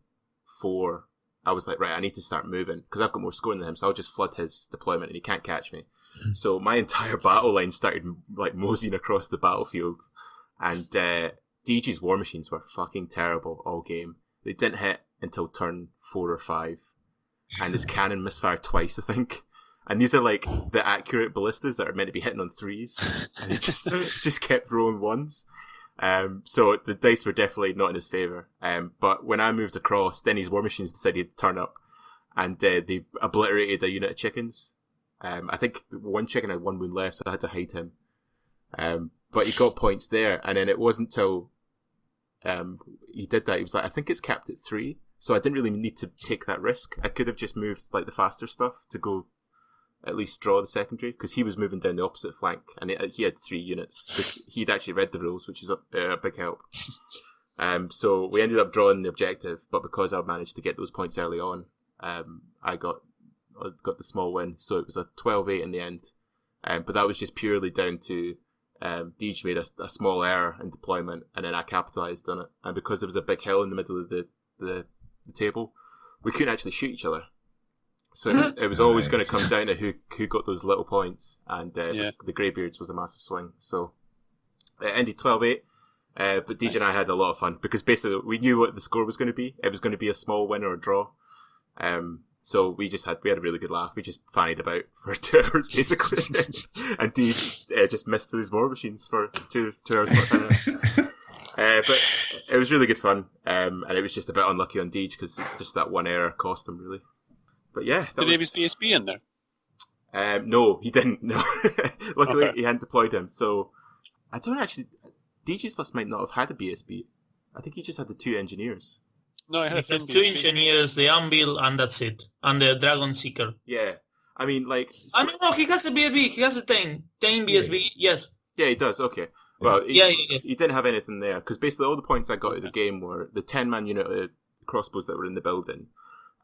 4, I was like, right, I need to start moving, because I've got more scoring than him, so I'll just flood his deployment and he can't catch me. So my entire battle line started like moseying across the battlefield, and DG's war machines were fucking terrible all game. They didn't hit until turn 4 or 5, and his cannon misfired twice, I think. And these are like the accurate ballistas that are meant to be hitting on 3s, and he just kept rolling 1s. So the dice were definitely not in his favour. But when I moved across, then his war machines decided to turn up, and they obliterated a unit of chickens. I think one chicken had 1 wound left, so I had to hide him. But he got points there, and then it wasn't till he did that, he was like, I think it's capped at 3, so I didn't really need to take that risk. I could have just moved like the faster stuff to go at least draw the secondary, because he was moving down the opposite flank, and he had 3 units, because he'd actually read the rules, which is a big help. So we ended up drawing the objective, but because I managed to get those points early on, I got the small win, so it was a 12-8 in the end. But that was just purely down to Deej made a small error in deployment, and then I capitalised on it. And because there was a big hill in the middle of the table, we couldn't actually shoot each other. So it was always going to come down to who got those little points, and the Greybeards was a massive swing. So it ended 12-8, but Deej and I had a lot of fun, because basically we knew what the score was going to be. It was going to be a small win or a draw. So we had a really good laugh. We just fannied about for 2 hours basically, and Deej just missed with his war machines for 2 hours. But it was really good fun, and it was just a bit unlucky on Deej, because just that one error cost him really. But yeah, did he have his BSB in there? No, he didn't. No, luckily he hadn't deployed him. So I don't actually. Deej's list might not have had a BSB. I think he just had the 2 engineers. No, I had he has 2 engineers, the Anvil, and that's it, and the Dragon Seeker. Yeah, I mean, like. No, he has a BSB. He has a 10 BSB. Yes. Yeah, he does. Okay. Well, he didn't have anything there, because basically all the points I got at the game were the 10-man unit of crossbows that were in the building,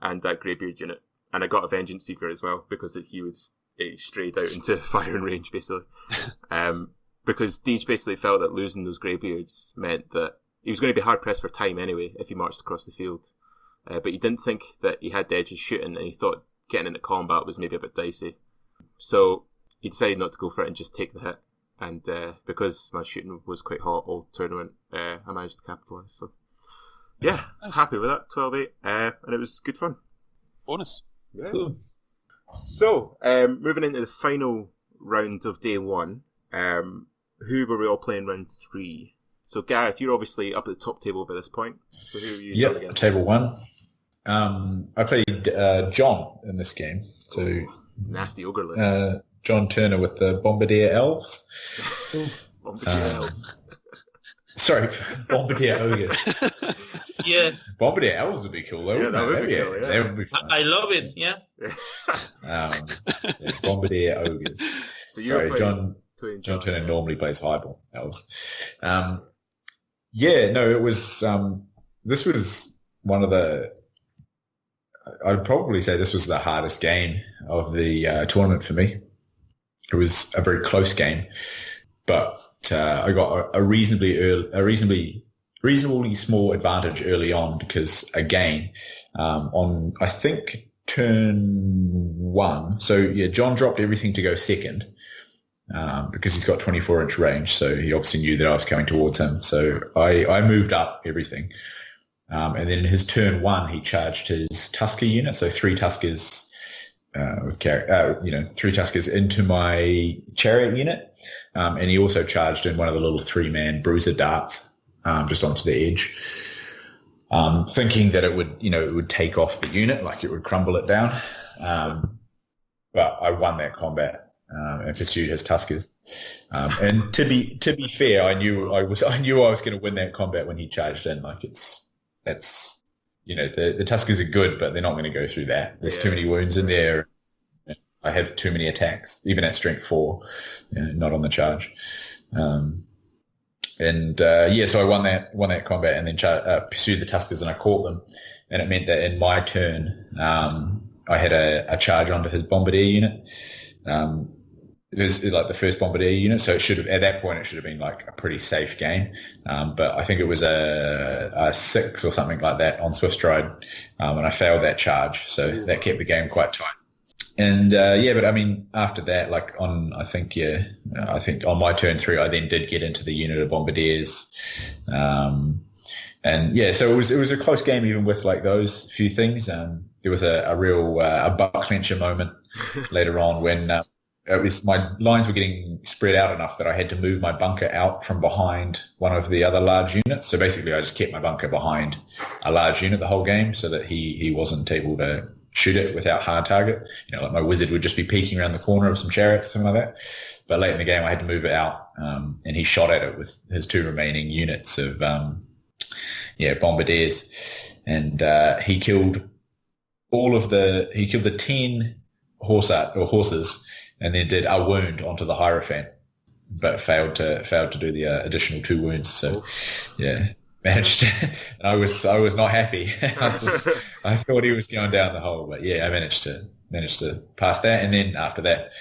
and that Greybeard unit. And I got a Vengeance Seeker as well, because he strayed out into firing range, basically. Because Deej basically felt that losing those Greybeards meant that he was going to be hard pressed for time anyway if he marched across the field. But he didn't think that he had the edges shooting, and he thought getting into combat was maybe a bit dicey. So he decided not to go for it and just take the hit. And because my shooting was quite hot all tournament, I managed to capitalise. So yeah, nice. Happy with that, 12-8, and it was good fun. Bonus. Yeah. Cool. So, moving into the final round of day 1, who were we all playing round 3? So, Gareth, you're obviously up at the top table by this point. So, who are you? Yep, table 1. I played John in this game. So nasty ogre list. John Turner with the Bombardier Elves. Bombardier Elves. Sorry, Bombardier Ogres. Yeah. Bombardier Elves would be cool, though. Yeah, that would be cool, yeah. That would be fun. I love it, yeah. Yes, Bombardier Ogres. So you're playing John Turner normally plays highball elves. It was. This was one of the. I'd probably say this was the hardest game of the tournament for me. It was a very close game, but I got a reasonably small advantage early on because again, on I think turn 1. So yeah, John dropped everything to go second. Because he's got 24-inch range, so he obviously knew that I was coming towards him. So I moved up everything. And then in his turn 1, he charged his Tusker unit, so 3 Tuskers with 3 Tuskers into my chariot unit. And he also charged in one of the little 3-man bruiser darts just onto the edge, thinking that it would take off the unit, like it would crumble it down. But I won that combat. And pursued his Tuskers. And to be fair, I knew I was going to win that combat when he charged in. Like the Tuskers are good, but they're not going to go through that. There's too many wounds in there. I have too many attacks, even at strength 4, not on the charge. So I won that combat and then pursued the Tuskers and I caught them. And it meant that in my turn, I had a charge onto his bombardier unit. It was like the first bombardier unit, so at that point it should have been like a pretty safe game. But I think it was a 6 or something like that on Swift Stride, and I failed that charge, so that kept the game quite tight. And but I mean after that, I think on my turn 3 I then did get into the unit of bombardiers, so it was a close game even with like those few things. There was a real butt clencher moment later on when. My lines were getting spread out enough that I had to move my bunker out from behind one of the other large units. So basically I just kept my bunker behind a large unit the whole game so that he wasn't able to shoot it without hard target. Like my wizard would just be peeking around the corner of some chariots, something like that. But late in the game I had to move it out, and he shot at it with his 2 remaining units of bombardiers. And he killed the 10 horses, and then did a wound onto the Hierophant, but failed to do the additional 2 wounds. So, managed to. I was not happy. I thought he was going down the hole, but I managed to pass that. And then after that,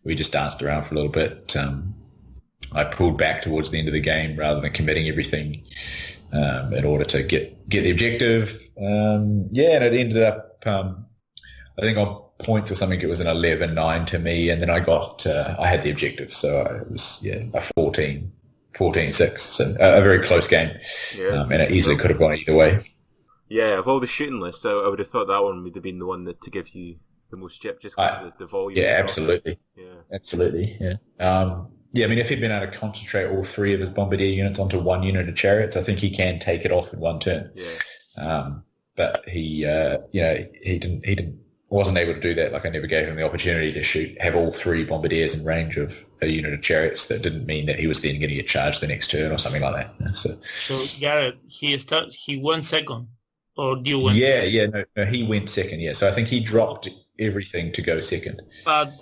we just danced around for a little bit. I pulled back towards the end of the game rather than committing everything in order to get the objective. And it ended up. I think on points or something, it was an 11-9 to me, and then I had the objective, so it was a 14-6, so a very close game, and it easily could have gone either way. Yeah, of all the shooting lists, I would have thought that one would have been the one to give you the most chip, just because of the volume. Yeah, absolutely. Absolutely. Yeah. I mean, if he'd been able to concentrate all 3 of his bombardier units onto 1 unit of chariots, I think he can take it off in 1 turn. But he wasn't able to do that. Like I never gave him the opportunity to have all 3 bombardiers in range of a unit of chariots. That didn't mean that he was then going to get charged the next turn or something like that. So Gareth, he went second, or do you went? No, he went second. Yeah, so I think he dropped everything to go second. But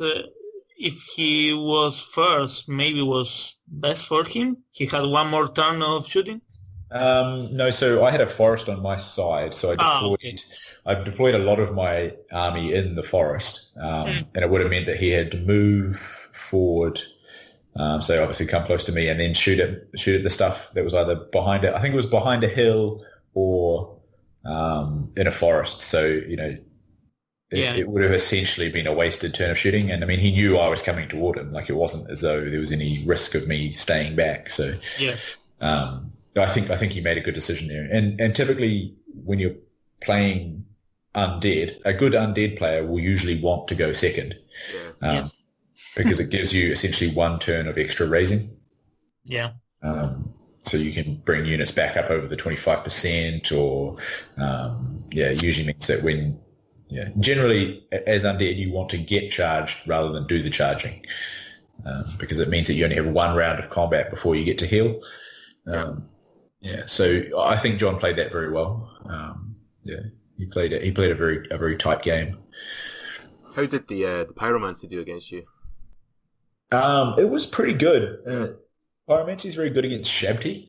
if he was first, maybe it was best for him. He had 1 more turn of shooting. No, so I had a forest on my side, so I deployed a lot of my army in the forest, and it would have meant that he had to move forward, so obviously come close to me and then shoot at the stuff that was either behind it. I think it was behind a hill or in a forest, so it would have essentially been a wasted turn of shooting. And I mean, he knew I was coming toward him, like it wasn't as though there was any risk of me staying back. So I think he made a good decision there. And typically when you're playing undead, a good undead player will usually want to go second, because it gives you essentially 1 turn of extra raising. So you can bring units back up over the 25%, or usually means that when generally as undead you want to get charged rather than do the charging, because it means that you only have 1 round of combat before you get to heal. So I think John played that very well. He played a very tight game. How did the Pyromancy do against you? It was pretty good. Pyromancy's very good against Shabti,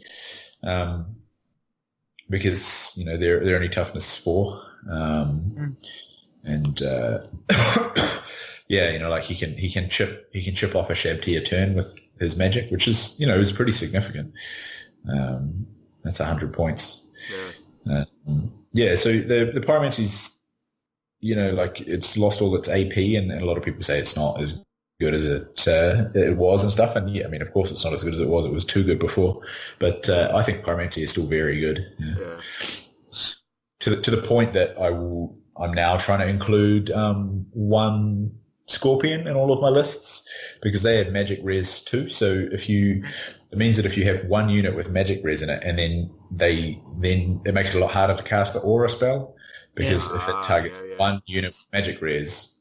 because they're only toughness 4, and yeah, like he can chip off a Shabti a turn with his magic, which is pretty significant. That's 100 points. Yeah. So the Pyromancy's, like it's lost all its AP, and a lot of people say it's not as good as it was and stuff. And yeah, I mean, of course, it's not as good as it was. It was too good before. But I think Pyromancy is still very good. Yeah. To the point that I'm now trying to include one Scorpion in all of my lists, because they have magic res too. So it means that if you have one unit with magic res in it, and then it makes it a lot harder to cast the aura spell, because if it targets one unit with magic res,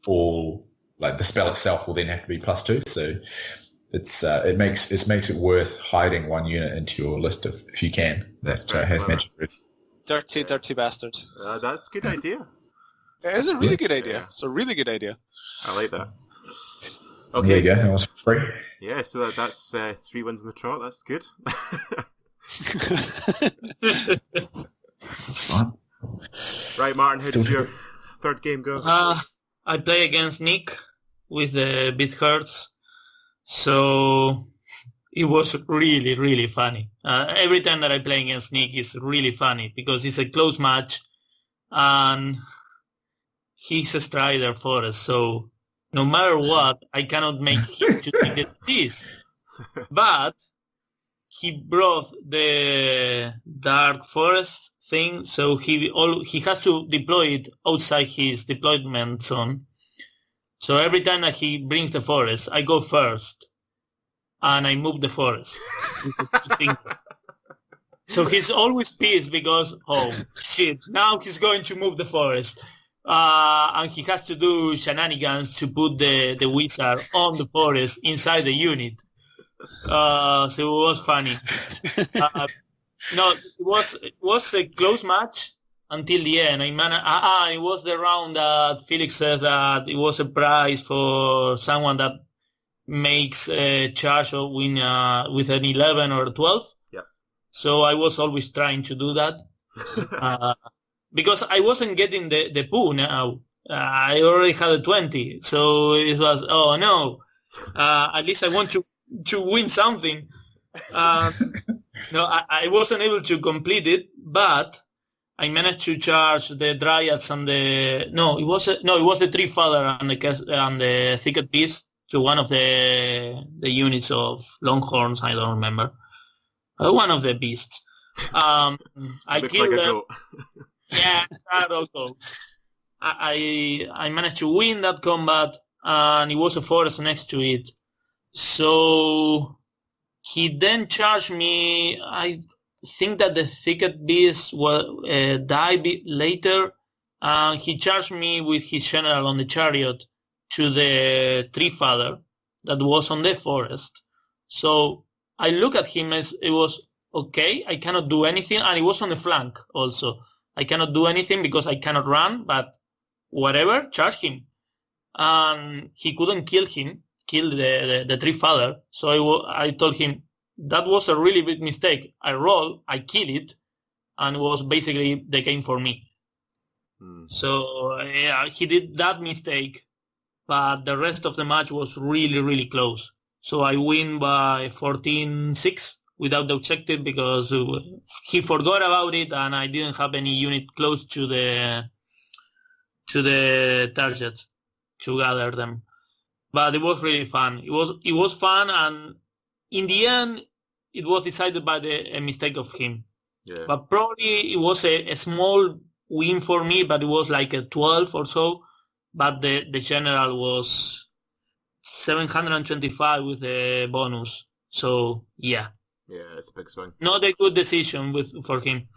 like the spell itself will then have to be +2. So it makes it worth hiding one unit into your list if you can that has magic res. Dirty bastard. That's a good idea. It is a really good idea. Yeah. It's a really good idea. I like that. Okay. There you go. That was free. Yeah, so that's 3 wins in the trot. That's good. Fine. Right, Martin, how did your third game go? I play against Nick with the Beat Hearts, so it was really, really funny. Every time that I play against Nick, it's really funny because it's a close match, and he's a Strider Forest, so no matter what, I cannot make him to take this. But he brought the Dark Forest thing, so he has to deploy it outside his deployment zone. So every time that he brings the forest, I go first, and I move the forest. So he's always pissed because, oh shit, now he's going to move the forest. And he has to do shenanigans to put the wizard on the forest inside the unit. So it was funny. No, it was a close match until the end. It was the round that Felix said that it was a prize for someone that makes a charge or win with an 11 or 12. Yeah. So I was always trying to do that. Because I wasn't getting the poo now. I already had a 20. So it was, oh no, at least I want to win something. No, I wasn't able to complete it, but I managed to charge the Dryads and it was the Tree Father and the Thicket Beast to one of the units of Longhorns, I don't remember. One of the beasts. I killed them. Yeah, that all goes. I managed to win that combat, and it was a forest next to it. So he then charged me. I think that the Thicket Beast will die later. He charged me with his general on the chariot to the Tree Father that was on the forest. So I look at him as it was okay. I cannot do anything, and it was on the flank also. I cannot do anything because I cannot run, but whatever, charge him. And he couldn't kill the Tree Father. So I told him that was a really big mistake. I rolled, I killed it, and it was basically the game for me. So yeah, he did that mistake, but the rest of the match was really, really close. So I win by 14-6. Without the objective because he forgot about it and I didn't have any unit close to the targets to gather them. But it was really fun. It was fun, and in the end it was decided by a mistake of him. Yeah. But probably it was a small win for me, but it was like a 12 or so. But the general was 725 with the bonus. So yeah. Yeah, it's a big swing. Not a good decision for him.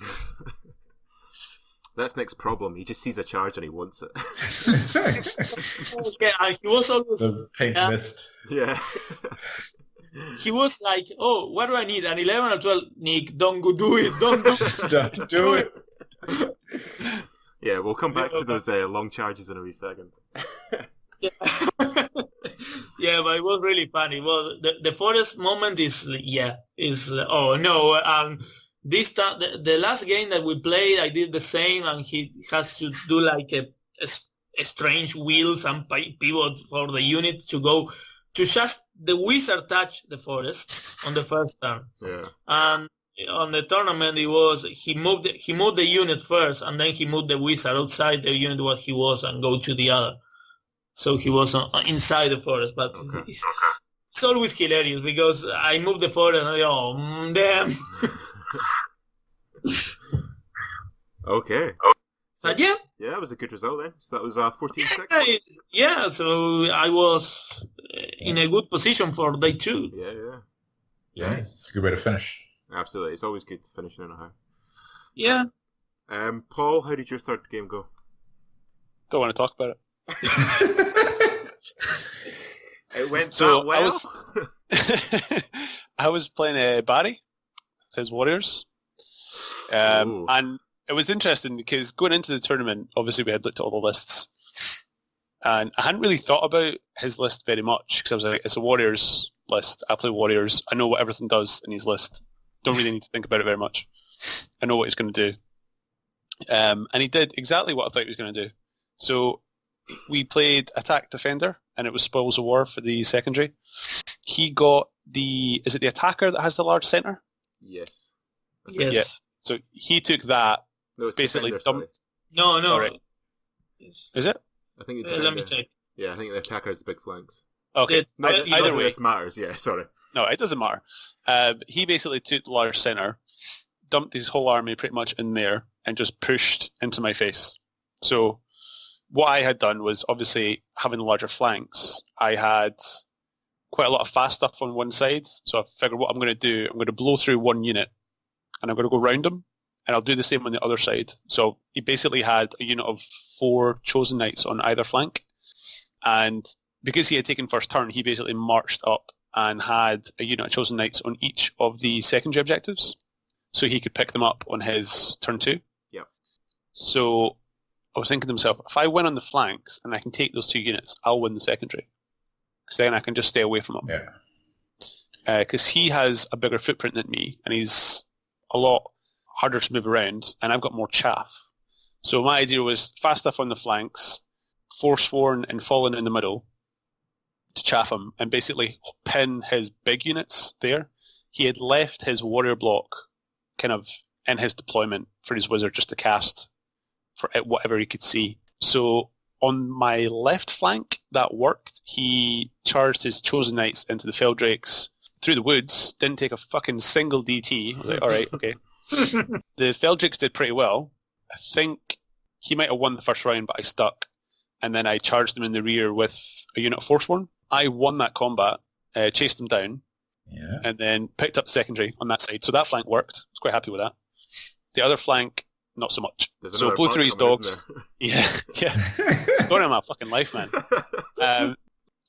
That's Nick's problem. He just sees a charge and he wants it. Okay, he was always the pink mist. Yeah. He was like, "Oh, what do I need? An 11 or 12? Nick, don't go do it. Don't do it. Don't do it." Yeah, we'll come back to those long charges in a wee second. Yeah. Yeah, but it was really funny. Well, the forest moment is oh no. This time, the last game that we played, I did the same, and he has to do like a strange wheels and pivot for the unit to go to just the wizard touch the forest on the first turn. Yeah. And on the tournament, it was he moved the unit first, and then he moved the wizard outside the unit where he was and go to the other. So he was inside the forest, but it's always hilarious because I moved the forest and I go, damn. Okay. But yeah. Yeah, that was a good result then. So that was 14-6. Yeah, so I was in a good position for day 2. Yeah. Nice. It's a good way to finish. Absolutely. It's always good to finish in a high. Yeah. Paul, how did your third game go? Don't want to talk about it. It went so well. I was playing Barry, his Warriors, and it was interesting because going into the tournament, obviously we had looked at all the lists, and I hadn't really thought about his list very much because I was like, it's a Warriors list. I play Warriors. I know what everything does in his list. Don't really need to think about it very much. I know what he's going to do, and he did exactly what I thought he was going to do. So we played Attack Defender, and it was Spoils of War for the secondary. He got is it the attacker that has the large center? Yes. Yes. Yeah. So he took that, No, it's basically defender, dumped. No. Sorry. Is it? I think Let me check. Yeah, I think the attacker has the big flanks. Okay. Either way. This matters, yeah, sorry. No, it doesn't matter. He basically took the large center, dumped his whole army pretty much in there, and just pushed into my face. So what I had done was obviously having larger flanks. I had quite a lot of fast stuff on one side, so I figured what I'm going to do, I'm going to blow through one unit, and I'm going to go round him, and I'll do the same on the other side. So he basically had a unit of 4 Chosen Knights on either flank, and because he had taken first turn, he basically marched up and had a unit of Chosen Knights on each of the secondary objectives, so he could pick them up on his turn 2. Yeah. So I was thinking to myself, if I win on the flanks and I can take those 2 units, I'll win the secondary. Because then I can just stay away from him. Yeah. Because he has a bigger footprint than me, and he's a lot harder to move around, and I've got more chaff. So my idea was fast stuff on the flanks, Forsworn and Fallen in the middle to chaff him, and basically pin his big units there. He had left his warrior block kind of in his deployment for his wizard just to cast for whatever he could see. So on my left flank, that worked. He charged his Chosen Knights into the Feldrakes through the woods, didn't take a fucking single DT. I was like, alright, okay. The Feldrakes did pretty well. I think he might have won the first round, but I stuck. And then I charged him in the rear with a unit of Forsworn. I won that combat, chased him down, and then picked up secondary on that side. So that flank worked. I was quite happy with that. The other flank, not so much. So blew through his dogs. Yeah. Story of my fucking life, man.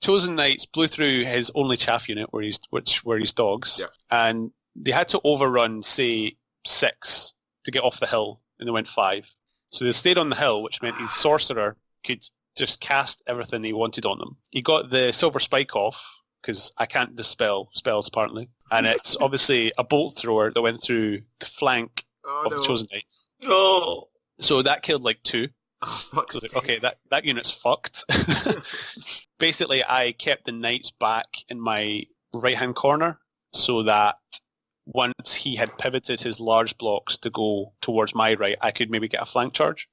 Chosen Knights blew through his only chaff unit, where his dogs, and they had to overrun, say, 6 to get off the hill, and they went 5. So they stayed on the hill, which meant his sorcerer could just cast everything he wanted on them. He got the silver spike off, because I can't dispel spells apparently, and it's obviously a bolt thrower that went through the flank of the Chosen Knights. Oh. So that killed like 2. Oh, fuck's So sake. okay, that unit's fucked. Basically, I kept the knights back in my right-hand corner so that once he had pivoted his large blocks to go towards my right, I could maybe get a flank charge.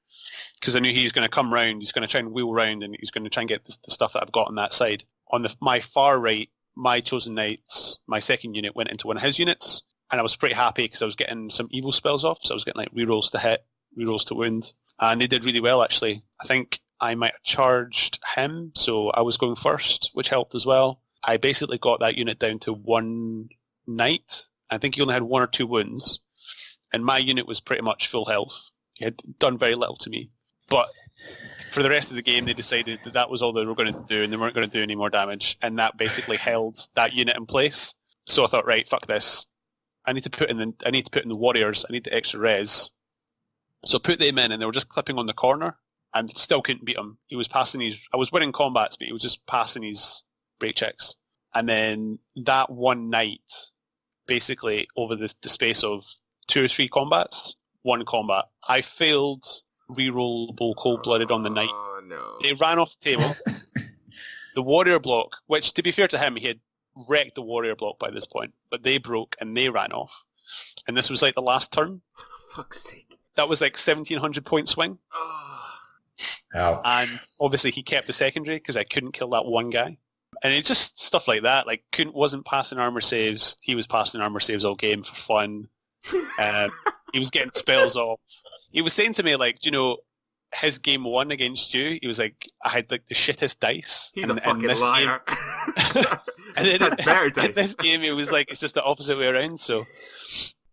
Because I knew he was going to come round, he's going to try and wheel round, and he's going to try and get the stuff that I've got on that side. On my far right, my Chosen Knights, my second unit, went into one of his units, and I was pretty happy because I was getting some evil spells off, so I was getting like rerolls to hit, rerolls to wound, and they did really well actually. I think I might have charged him, so I was going first, which helped as well. I basically got that unit down to 1 knight. I think he only had 1 or 2 wounds, and my unit was pretty much full health. He had done very little to me, but for the rest of the game they decided that was all they were going to do, and they weren't going to do any more damage, and that basically held that unit in place. So I thought, right, fuck this. I need to put in the warriors. I need the extra res. So I put them in, and they were just clipping on the corner, and still couldn't beat him. He was passing I was winning combats, but he was just passing his break checks. And then that one night, basically over the space of 2 or 3 combats, one combat, I failed rerollable cold-blooded on the night. Oh, no. They ran off the table. The warrior block, which, to be fair to him, he had wrecked the warrior block by this point, but they broke and they ran off. And this was like the last turn. Fuck's sake. That was like 1,700 point swing. Oh. Ouch. And obviously he kept the secondary because I couldn't kill that one guy. And it's just stuff like that. Like, wasn't passing armor saves. He was passing armor saves all game for fun. He was getting spells off. He was saying to me, like, do you know, his game 1 against you, he was like, I had like the shittest dice. He's a fucking liar. And then That's better dice. in this game, it was like, it's just the opposite way around. So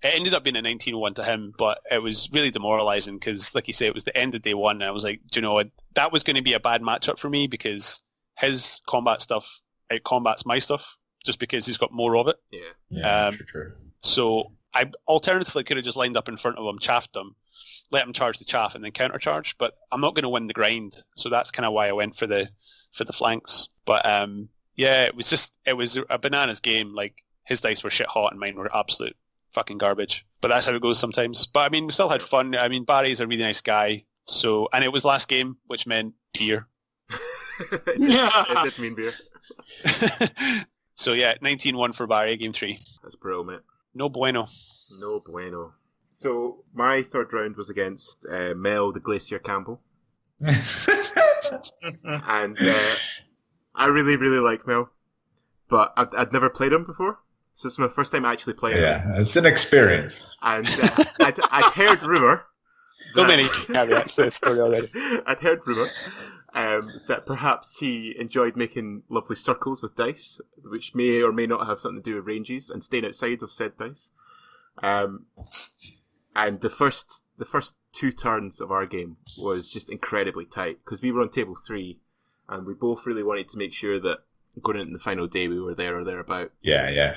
it ended up being a 19-1 to him, but it was really demoralising because, like you say, it was the end of day 1, and I was like, do you know, that was going to be a bad matchup for me because his combat stuff outcombats my stuff just because he's got more of it. Yeah, true. So I alternatively could have just lined up in front of him, chaffed him, let him charge the chaff, and then countercharge. But I'm not going to win the grind, so that's kind of why I went for the flanks. But yeah, it was a bananas game. Like, his dice were shit hot and mine were absolute fucking garbage. But that's how it goes sometimes. But I mean, we still had fun. I mean, Barry's a really nice guy. So, and it was last game, which meant beer. It did mean beer. So yeah, 19-1 for Barry, game 3. That's brutal, mate. No bueno. No bueno. So, my third round was against Mel the Glacier Campbell. And I really, really like Mel. But I'd never played him before. So it's my first time actually playing him. Yeah, it's an experience. And I'd heard rumour. So many caveats to the story already. I'd heard rumour that perhaps he enjoyed making lovely circles with dice, which may or may not have something to do with ranges and staying outside of said dice. And the first 2 turns of our game was just incredibly tight because we were on table 3, and we both really wanted to make sure that going into the final day we were there or thereabout. Yeah.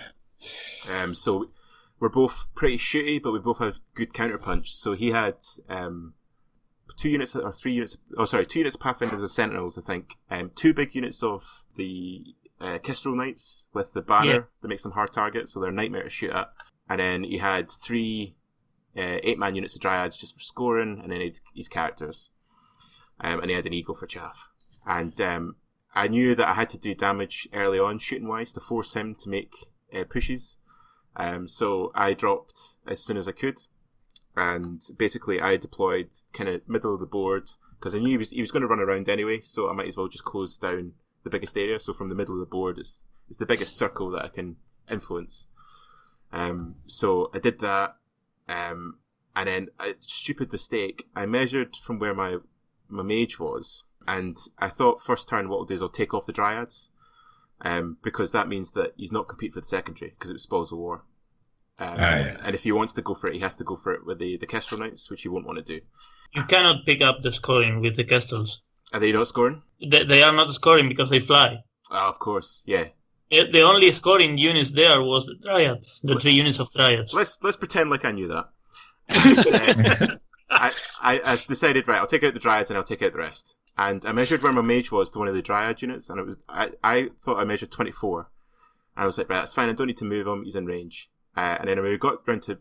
So we're both pretty shooty, but we both have good counterpunch. So he had 2 units of Pathfinders and Sentinels, I think. 2 big units of the Kestrel Knights with the banner that makes them hard target, so they're a nightmare to shoot at. And then he had 3 8-man units of Dryads just for scoring, and then he had his characters. And he had an Eagle for chaff. And I knew that I had to do damage early on, shooting-wise, to force him to make pushes. So I dropped as soon as I could. And basically I deployed kind of middle of the board, because I knew he was going to run around anyway, so I might as well just close down the biggest area. So from the middle of the board is the biggest circle that I can influence. So I did that. And then a stupid mistake. I measured from where my mage was, and I thought first turn what I'll do is I'll take off the Dryads, because that means that he's not compete for the secondary because it was Spoils of War. And if he wants to go for it, he has to go for it with the Kestrel Knights, which he won't want to do. You cannot pick up the scoring with the Kestrels. Are they not scoring? They are not scoring because they fly. Oh, of course, yeah. The only scoring units there was the Dryads, the 3 units of Dryads. Let's pretend like I knew that. And, I decided, right, I'll take out the Dryads and I'll take out the rest. And I measured where my mage was to one of the Dryad units, and I thought I measured 24. And I was like, right, that's fine, I don't need to move him, he's in range. And then when we got round to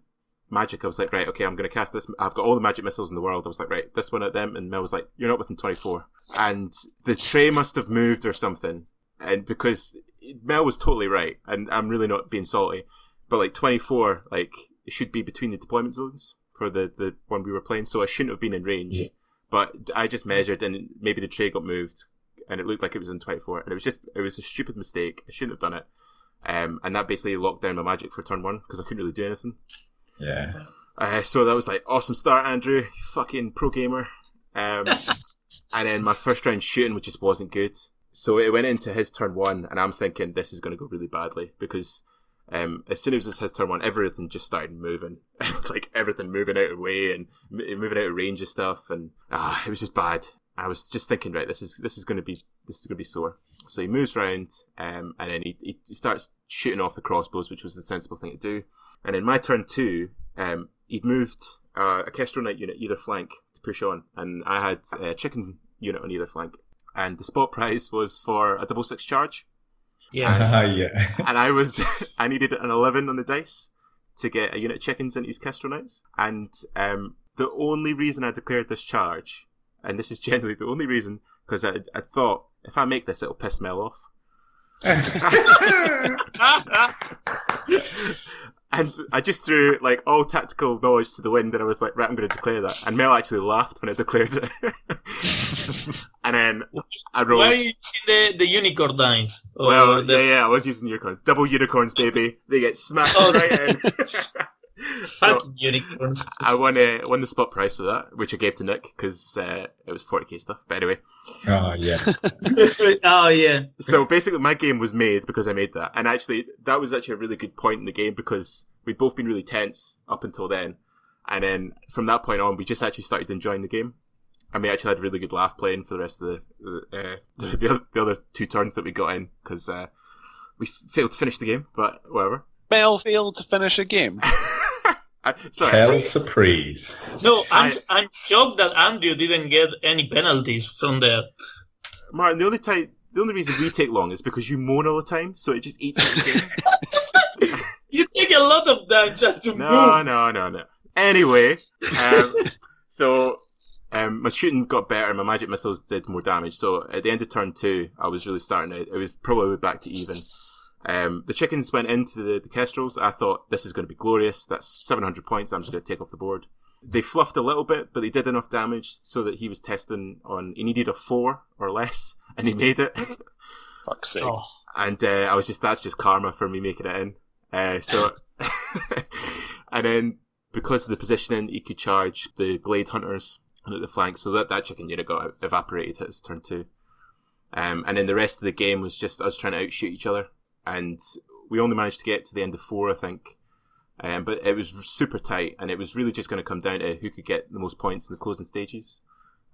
magic, I was like, right, okay, I'm going to cast this. I've got all the magic missiles in the world. I was like, right, this one at them. And Mel was like, you're not within 24. And the tray must have moved or something. And because Mel was totally right, and I'm really not being salty, but like 24, like, it should be between the deployment zones for the one we were playing. So I shouldn't have been in range. Yeah. But I just measured, and maybe the tray got moved, and it looked like it was in 24. And it was a stupid mistake. I shouldn't have done it. And that basically locked down my magic for turn 1 because I couldn't really do anything. Yeah. So that was like, awesome start, Andrew. You fucking pro gamer. And then my first round shooting, which just wasn't good. So it went into his turn 1, and I'm thinking this is going to go really badly because as soon as it was his turn 1, everything just started moving. Like everything moving out of the way and moving out of range of stuff, and it was just bad. I was just thinking, right, this is going to be sore. So he moves round, and then he starts shooting off the crossbows, which was the sensible thing to do. And in my turn 2, he'd moved a Kestrel Knight unit either flank to push on, and I had a chicken unit on either flank. And the spot prize was for a 6/6 charge. Yeah. Yeah. And I needed an 11 on the dice to get a unit of chickens into his Kestrel Knights. And the only reason I declared this charge, and this is generally the only reason, because I thought, if I make this, it'll piss Mel off. And I just threw like all tactical knowledge to the wind, and I was like, right, I'm going to declare that. And Mel actually laughed when I declared it. And then I rolled. Why are you using the unicorn dice? Well, yeah, I was using unicorn. Double unicorns, baby. They get smacked right in. Fucking unicorns. I won the spot prize for that, which I gave to Nick because it was 40k stuff. But anyway. Oh, yeah. Oh, yeah. So basically, my game was made because I made that, and actually, that was actually a really good point in the game because we'd both been really tense up until then, and then from that point on, we just actually started enjoying the game, and we actually had a really good laugh playing for the rest of the other 2 turns that we got in because we failed to finish the game, but whatever. Mel failed to finish a game. Hell surprise. No, I'm shocked that Andrew didn't get any penalties from there. Martin, the only reason we take long is because you moan all the time, so it just eats up the game. You take a lot of that just to move. No. Anyway, so my shooting got better and my magic missiles did more damage, so at the end of turn 2, I was really starting it. It was probably back to even. The chickens went into the Kestrels. I thought, this is going to be glorious. That's 700 points. I'm just going to take off the board. They fluffed a little bit, but they did enough damage so that he was testing on. He needed a 4 or less, and he made it. Fuck's sake. Oh. And I was that's just karma for me making it in. And then because of the positioning, he could charge the Glade Hunters at the flank, so that chicken unit got evaporated at his turn 2. And then the rest of the game was just us trying to outshoot each other. And we only managed to get to the end of 4, I think. But it was super tight, and it was really just going to come down to who could get the most points in the closing stages.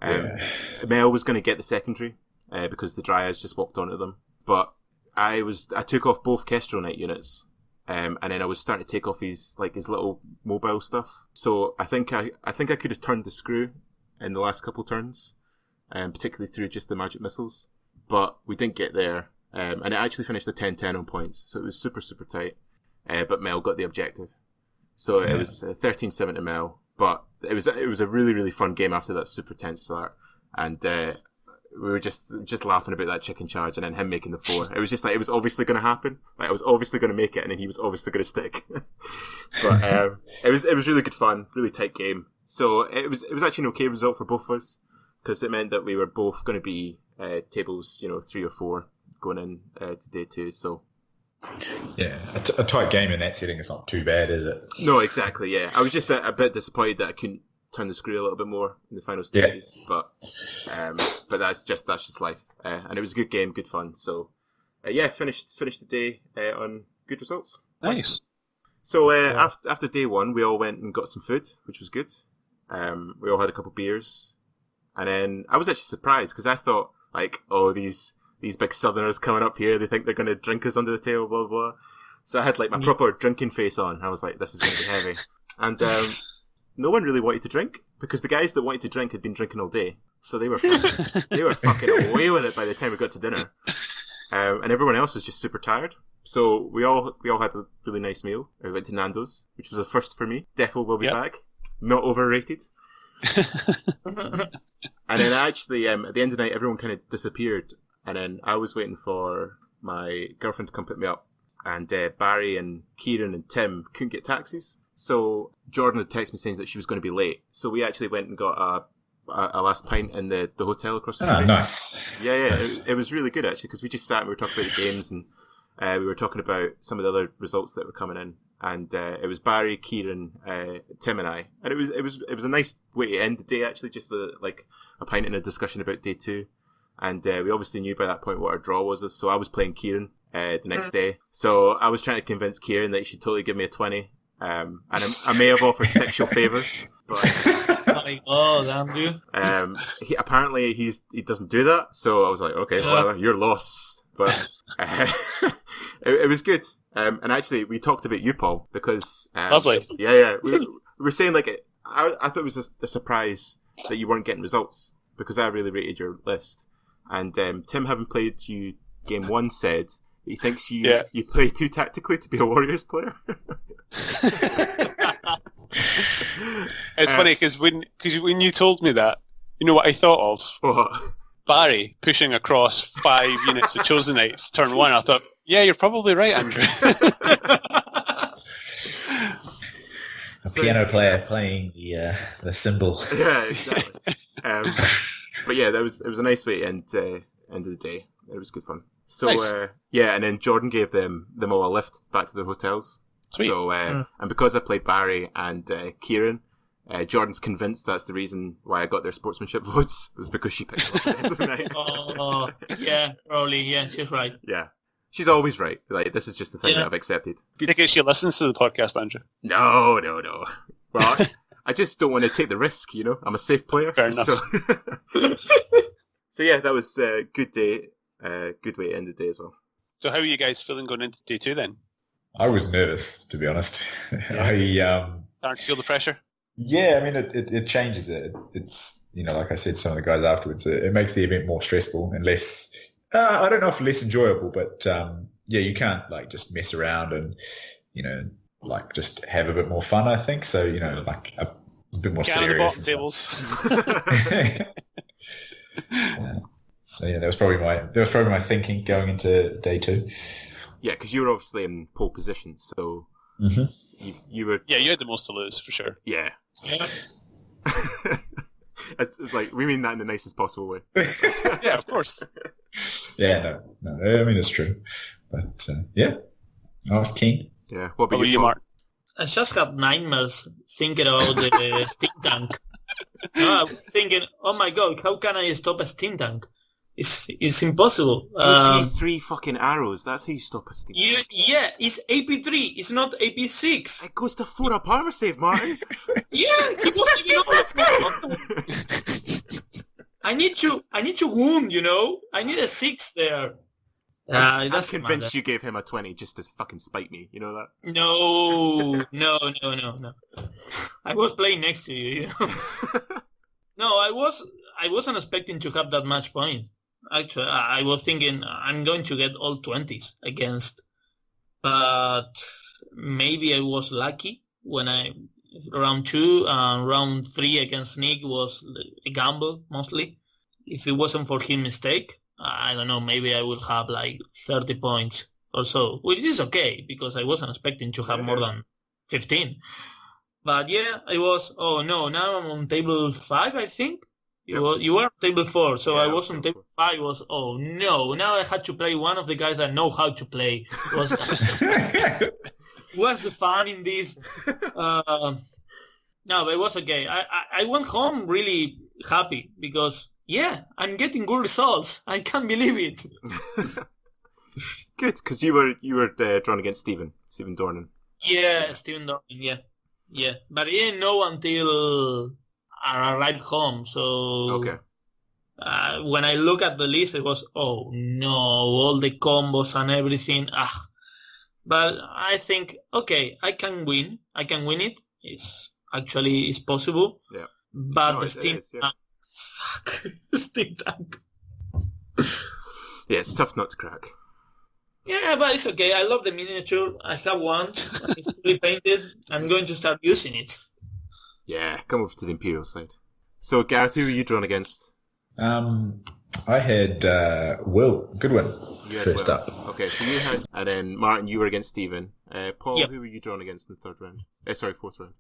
Mel was going to get the secondary, because the Dryads just walked onto them. But I took off both Kestrel Knight units, and then I was starting to take off his little mobile stuff. So I think I could have turned the screw in the last couple turns, particularly through just the magic missiles. But we didn't get there. And it actually finished a 10-10 on points, so it was super, super tight. But Mel got the objective. So it was 13-7 to Mel. But it was a really, really fun game after that super tense start. And we were just laughing about that chicken charge and then him making the 4. It was just like, it was obviously going to happen. Like, I was obviously going to make it, and then he was obviously going to stick. But it was really good fun, really tight game. So it was actually an okay result for both of us, because it meant that we were both going to be tables, 3 or 4. Going in to day 2, so yeah, a tight game in that setting is not too bad, is it? No, exactly. Yeah, I was just a bit disappointed that I couldn't turn the screw a little bit more in the final stages, but that's just life. And it was a good game, good fun. So finished the day on good results. Nice. So after day 1, we all went and got some food, which was good. We all had a couple beers, and then I was actually surprised because I thought these big Southerners coming up here, they think they're going to drink us under the table, blah, blah. So I had my proper drinking face on. I was like, this is going to be heavy. And no one really wanted to drink, because the guys that wanted to drink had been drinking all day. So they were fucking away with it by the time we got to dinner. And everyone else was just super tired. So we all had a really nice meal. We went to Nando's, which was a first for me. Defo will be back. Not overrated. And then actually, at the end of the night, everyone kind of disappeared. And then I was waiting for my girlfriend to come pick me up, and Barry and Kieran and Tim couldn't get taxis. So Jordan had texted me saying that she was going to be late. So we actually went and got a last pint in the hotel across the street. Nice. Yeah. Nice. It was really good actually, because we just sat and we were talking about the games, and we were talking about some of the other results that were coming in. And it was Barry, Kieran, Tim, and I. And it was a nice way to end the day actually, just a pint and a discussion about day 2. And we obviously knew by that point what our draw was, so I was playing Kieran the next day. So I was trying to convince Kieran that he should totally give me a 20. And I may have offered sexual favours, but Andrew. Apparently he doesn't do that. So I was like, okay, well, you're lost. But it was good. And actually, we talked about you, Paul, because lovely. Yeah. We were saying I thought it was a surprise that you weren't getting results, because I really rated your list. And Tim, having played you game 1, said He thinks you play too tactically to be a Warriors player. It's funny because when you told me that, you know what I thought of? What? Barry pushing across 5 units of Chosen Knights turn 1. I thought, yeah, you're probably right, Andrew. A piano player playing the cymbal. Yeah, exactly. But yeah, it was a nice way to end of the day. It was good fun. So nice. And then Jordan gave them all a lift back to their hotels. Sweet. So and because I played Barry and Kieran, Jordan's convinced that's the reason why I got their sportsmanship votes, was because she picked them up at the end of the night. Oh, yeah, probably, yeah, she's right. Yeah. She's always right. Like, this is just the thing that I've accepted. I think she listens to the podcast, Andrew. No. Well, I just don't want to take the risk, you know? I'm a safe player. Fair enough. So yeah, that was a good day. Good way to end the day as well. So how are you guys feeling going into day 2 then? I was nervous, to be honest. Yeah. Starting to feel the pressure? Yeah, I mean, it changes it. It's, you know, like I said to some of the guys afterwards, it makes the event more stressful and less, I don't know if less enjoyable, but yeah, you can't like just mess around and, you know, like just have a bit more fun, I think. So, you know, like a bit more serious. The bottom tables. Yeah. So yeah, that was probably my thinking going into day 2. Yeah, because you were obviously in pole position, so you were. Yeah, you had the most to lose for sure. Yeah. It's like, we mean that in the nicest possible way. Yeah, of course. Yeah, no, I mean it's true, but yeah, I was keen. Yeah. What about you, Mark? I just had nightmares thinking about the steam tank. I was thinking, oh my god, how can I stop a steam tank? It's impossible. AP3 fucking arrows, that's how you stop a steam tank. Yeah, it's AP3, it's not AP6. It goes to 4 up armor save, Martin. Yeah, he wasn't even I need to wound, you know? I need a 6 there. I'm convinced you gave him a 20 just to fucking spite me, you know that? No. I was playing next to you, you know? No, I wasn't expecting to have that much point. Actually, I was thinking I'm going to get all 20s against, but maybe I was lucky when round 2 and round 3 against Nick was a gamble mostly. If it wasn't for his mistake, I don't know, maybe I would have like 30 points or so, which is okay because I wasn't expecting to have more than 15. But yeah, I was, oh no, now I'm on table 5, I think. You were on table 4, so I was on table 5. Was, oh no, now I had to play one of the guys that know how to play. What's the fun in this? No, but it was okay. I went home really happy because, yeah, I'm getting good results. I can't believe it. Good, because you were drawn against Stephen Dornan. Yeah, Stephen Dornan, yeah. But I didn't know until I arrived home, so okay. When I look at the list, it was, oh no, all the combos and everything. But I think, okay, I can win it. It's possible. Yeah. But the Steam Tank, fuck, Steam Tank. Yeah, it's tough not to crack. Yeah, but it's okay. I love the miniature. I have one. It's fully painted. I'm going to start using it. Yeah, come over to the Imperial side. So, Gareth, who were you drawn against? I had Will Goodwin first up. Okay, so you had, and then Martin, you were against Stephen. Paul, Yep. who were you drawn against in the 3rd round? Fourth round.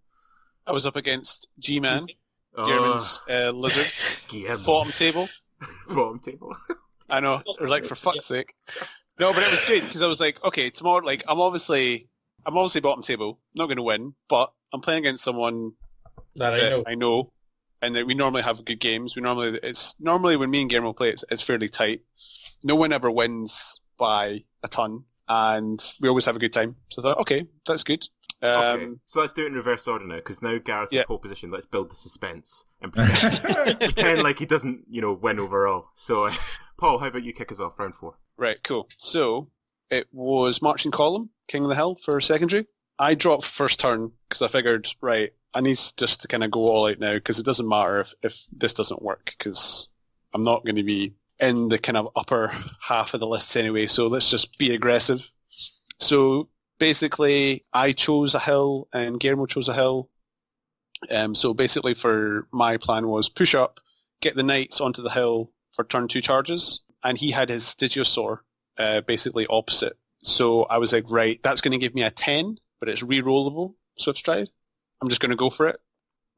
I was up against G-Man, Gearman's Lizard, Gearman. bottom table. Bottom table. I know, or like for fuck's sake. No, but it was good because I was like, okay, tomorrow, like I'm obviously bottom table, not going to win, but I'm playing against someone That I know, and that we normally have good games. It's normally when me and Guillermo play, it's fairly tight. No one ever wins by a ton, and we always have a good time. So I thought, okay, that's good. Okay, so let's do it in reverse order now, because now Gareth's in pole position. Let's build the suspense and pretend like he doesn't, win overall. So, Paul, how about you kick us off round 4? Right, cool. So it was Marching Column, King of the Hill for secondary. I dropped first turn because I figured, right, I need just to kind of go all out now because it doesn't matter if this doesn't work because I'm not going to be in the kind of upper half of the lists anyway, so let's just be aggressive. So basically, I chose a hill and Guillermo chose a hill. So basically for my plan was push up, get the knights onto the hill for turn 2 charges, and he had his Stygiosaur basically opposite. So I was like, right, that's going to give me a 10, but it's re-rollable, Swift Stride. I'm just going to go for it.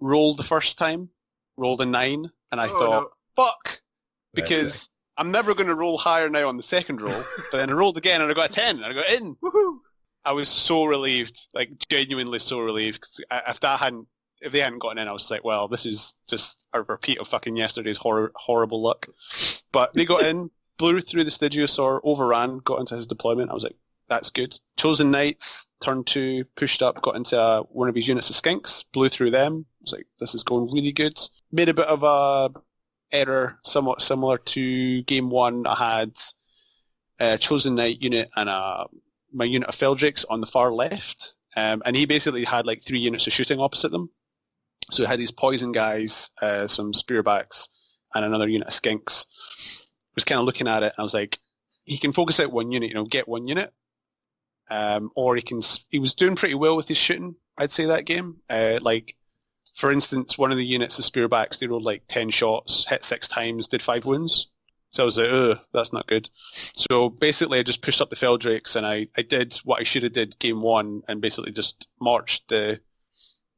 Rolled the first time, rolled a 9, and I thought, fuck, because I'm never going to roll higher now on the second roll. But then I rolled again and I got a 10, and I got in. Woohoo! I was so relieved, like genuinely so relieved. Cause if they hadn't gotten in, I was like, well, this is just a repeat of fucking yesterday's horrible luck. But they got in, blew through the Stygiosaur, overran, got into his deployment. I was like, that's good. Chosen Knights, turn 2, pushed up, got into one of his units of Skinks, blew through them. I was like, this is going really good. Made a bit of a error, somewhat similar to game 1. I had a Chosen Knight unit and my unit of Feldrakes on the far left. And he basically had like 3 units of shooting opposite them. So he had these poison guys, some spearbacks, and another unit of Skinks. I was kind of looking at it, and I was like, he can focus out one unit, get one unit. Or he was doing pretty well with his shooting, I'd say, that game. Like, for instance, one of the units of spearbacks, they rolled like 10 shots, hit 6 times, did 5 wounds. So I was like, ugh, that's not good. So basically I just pushed up the Feldrakes, and I did what I should have did game 1, and basically just marched the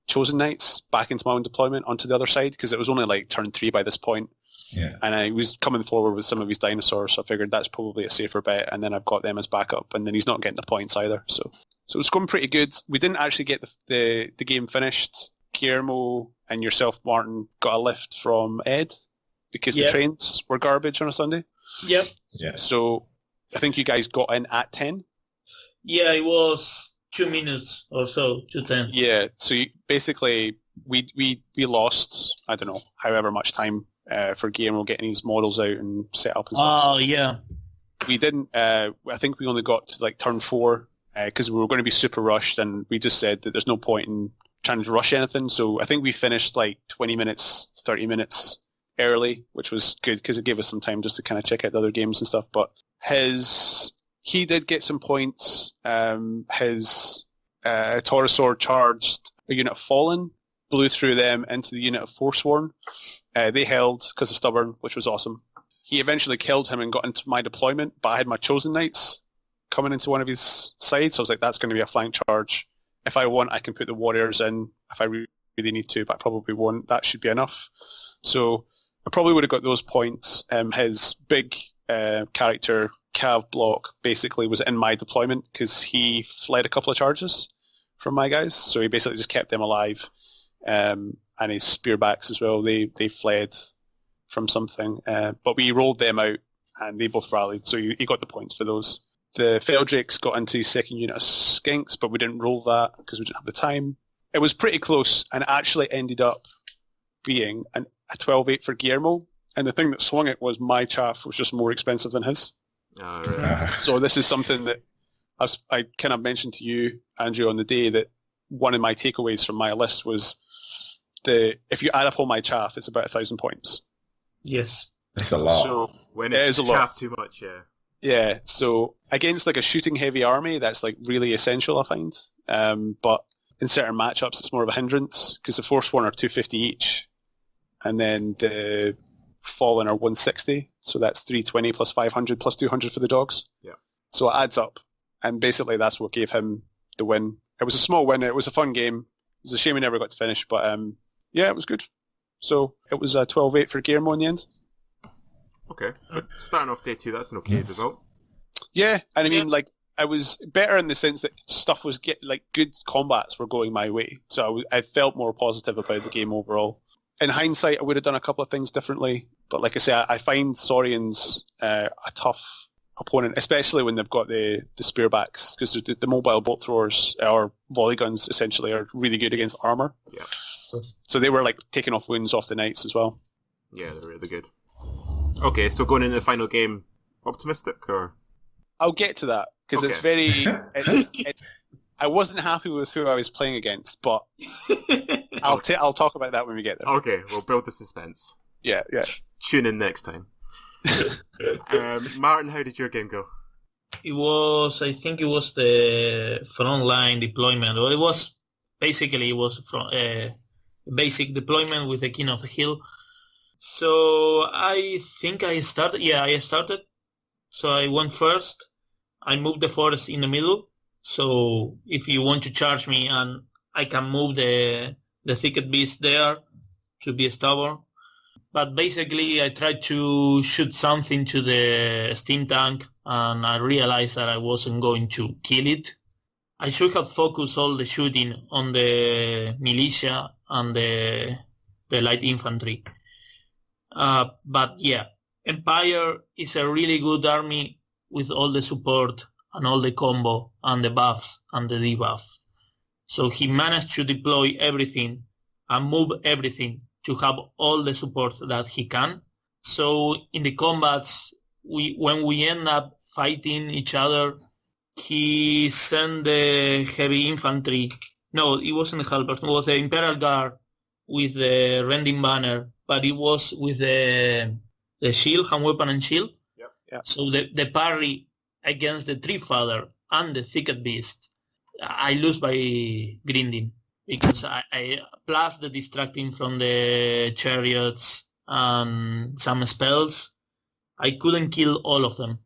Chosen Knights back into my own deployment onto the other side, because it was only like turn 3 by this point. Yeah. And I was coming forward with some of his dinosaurs, so I figured that's probably a safer bet, and then I've got them as backup, and then he's not getting the points either. So it was going pretty good. We didn't actually get the game finished. Guillermo and yourself, Martin, got a lift from Ed because the trains were garbage on a Sunday. Yep. Yeah. So I think you guys got in at 10. Yeah, it was 2 minutes or so to 10. Yeah, so basically we lost, I don't know, however much time for Guillermo getting his models out and set up and stuff. Oh, yeah. We didn't, I think we only got to like turn 4 because we were going to be super rushed, and we just said that there's no point in trying to rush anything. So I think we finished like 20 minutes, 30 minutes early, which was good because it gave us some time just to kind of check out the other games and stuff. But he did get some points. His Taurosaur charged a unit of Fallen, blew through them into the unit of Forsworn. They held because of Stubborn, which was awesome. He eventually killed him and got into my deployment, but I had my Chosen Knights coming into one of his sides, so I was like, that's going to be a flank charge. If I want, I can put the Warriors in if I really need to, but I probably won't. That should be enough. So I probably would have got those points. His big character, Cav Block, basically was in my deployment because he fled a couple of charges from my guys, so he basically just kept them alive. And his spearbacks as well, they fled from something. But we rolled them out, and they both rallied, so he got the points for those. The Feldrakes got into his second unit of Skinks, but we didn't roll that because we didn't have the time. It was pretty close, and it actually ended up being a 12-8 for Guillermo. And the thing that swung it was my chaff was just more expensive than his. Oh, right. So this is something that I kind of mentioned to you, Andrew, on the day that one of my takeaways from my list was if you add up all my chaff, it's about 1,000 points. Yes. That's a lot. So When it's a lot. chaff too much, yeah. Yeah, so against like a shooting heavy army, that's like really essential, I find. But in certain matchups, it's more of a hindrance because the Forsworn are 250 each, and then the Fallen are 160, so that's 320 plus 500 plus 200 for the dogs. Yeah. So it adds up, and basically that's what gave him the win. It was a small win. It was a fun game. It was a shame we never got to finish, but yeah, it was good. So it was a 12-8 for Guillermo in the end. Okay, but starting off day 2, that's an okay result. Yeah, and I mean, like, I was better in the sense that stuff was good combats were going my way, so I felt more positive about the game overall. In hindsight, I would have done a couple of things differently, but like I say, I find Saurians a tough opponent, especially when they've got the spearbacks, because the mobile bolt throwers, or volley guns essentially, are really good against armor. Yeah. So they were like taking off wounds off the knights as well. Yeah, they're really good. Okay, so going into the final game, optimistic or? I'll get to that because it's very. I wasn't happy with who I was playing against, but I'll talk about that when we get there. Okay, we'll build the suspense. Yeah. Tune in next time. Martin, how did your game go? I think it was the frontline deployment. Well, it was from basic deployment with the King of the Hill. So I think I started. Yeah, I started. So I went first. I moved the forest in the middle. So if you want to charge me, and I can move the thicket beast there to be stubborn. But basically, I tried to shoot something to the steam tank, and I realized that I wasn't going to kill it. I should have focused all the shooting on the militia and the light infantry. But yeah, Empire is a really good army with all the support and all the combo and the buffs and the debuff. So he managed to deploy everything and move everything to have all the support that he can. So in the combats, when we end up fighting each other, he sent the heavy infantry. No, it wasn't the halberd. It was the Imperial Guard with the rending banner, but it was with the shield, hand weapon and shield. Yep. So the parry against the Tree Father and the Thicket Beast, I lose by grinding because I plus the distracting from the chariots and some spells. I couldn't kill all of them.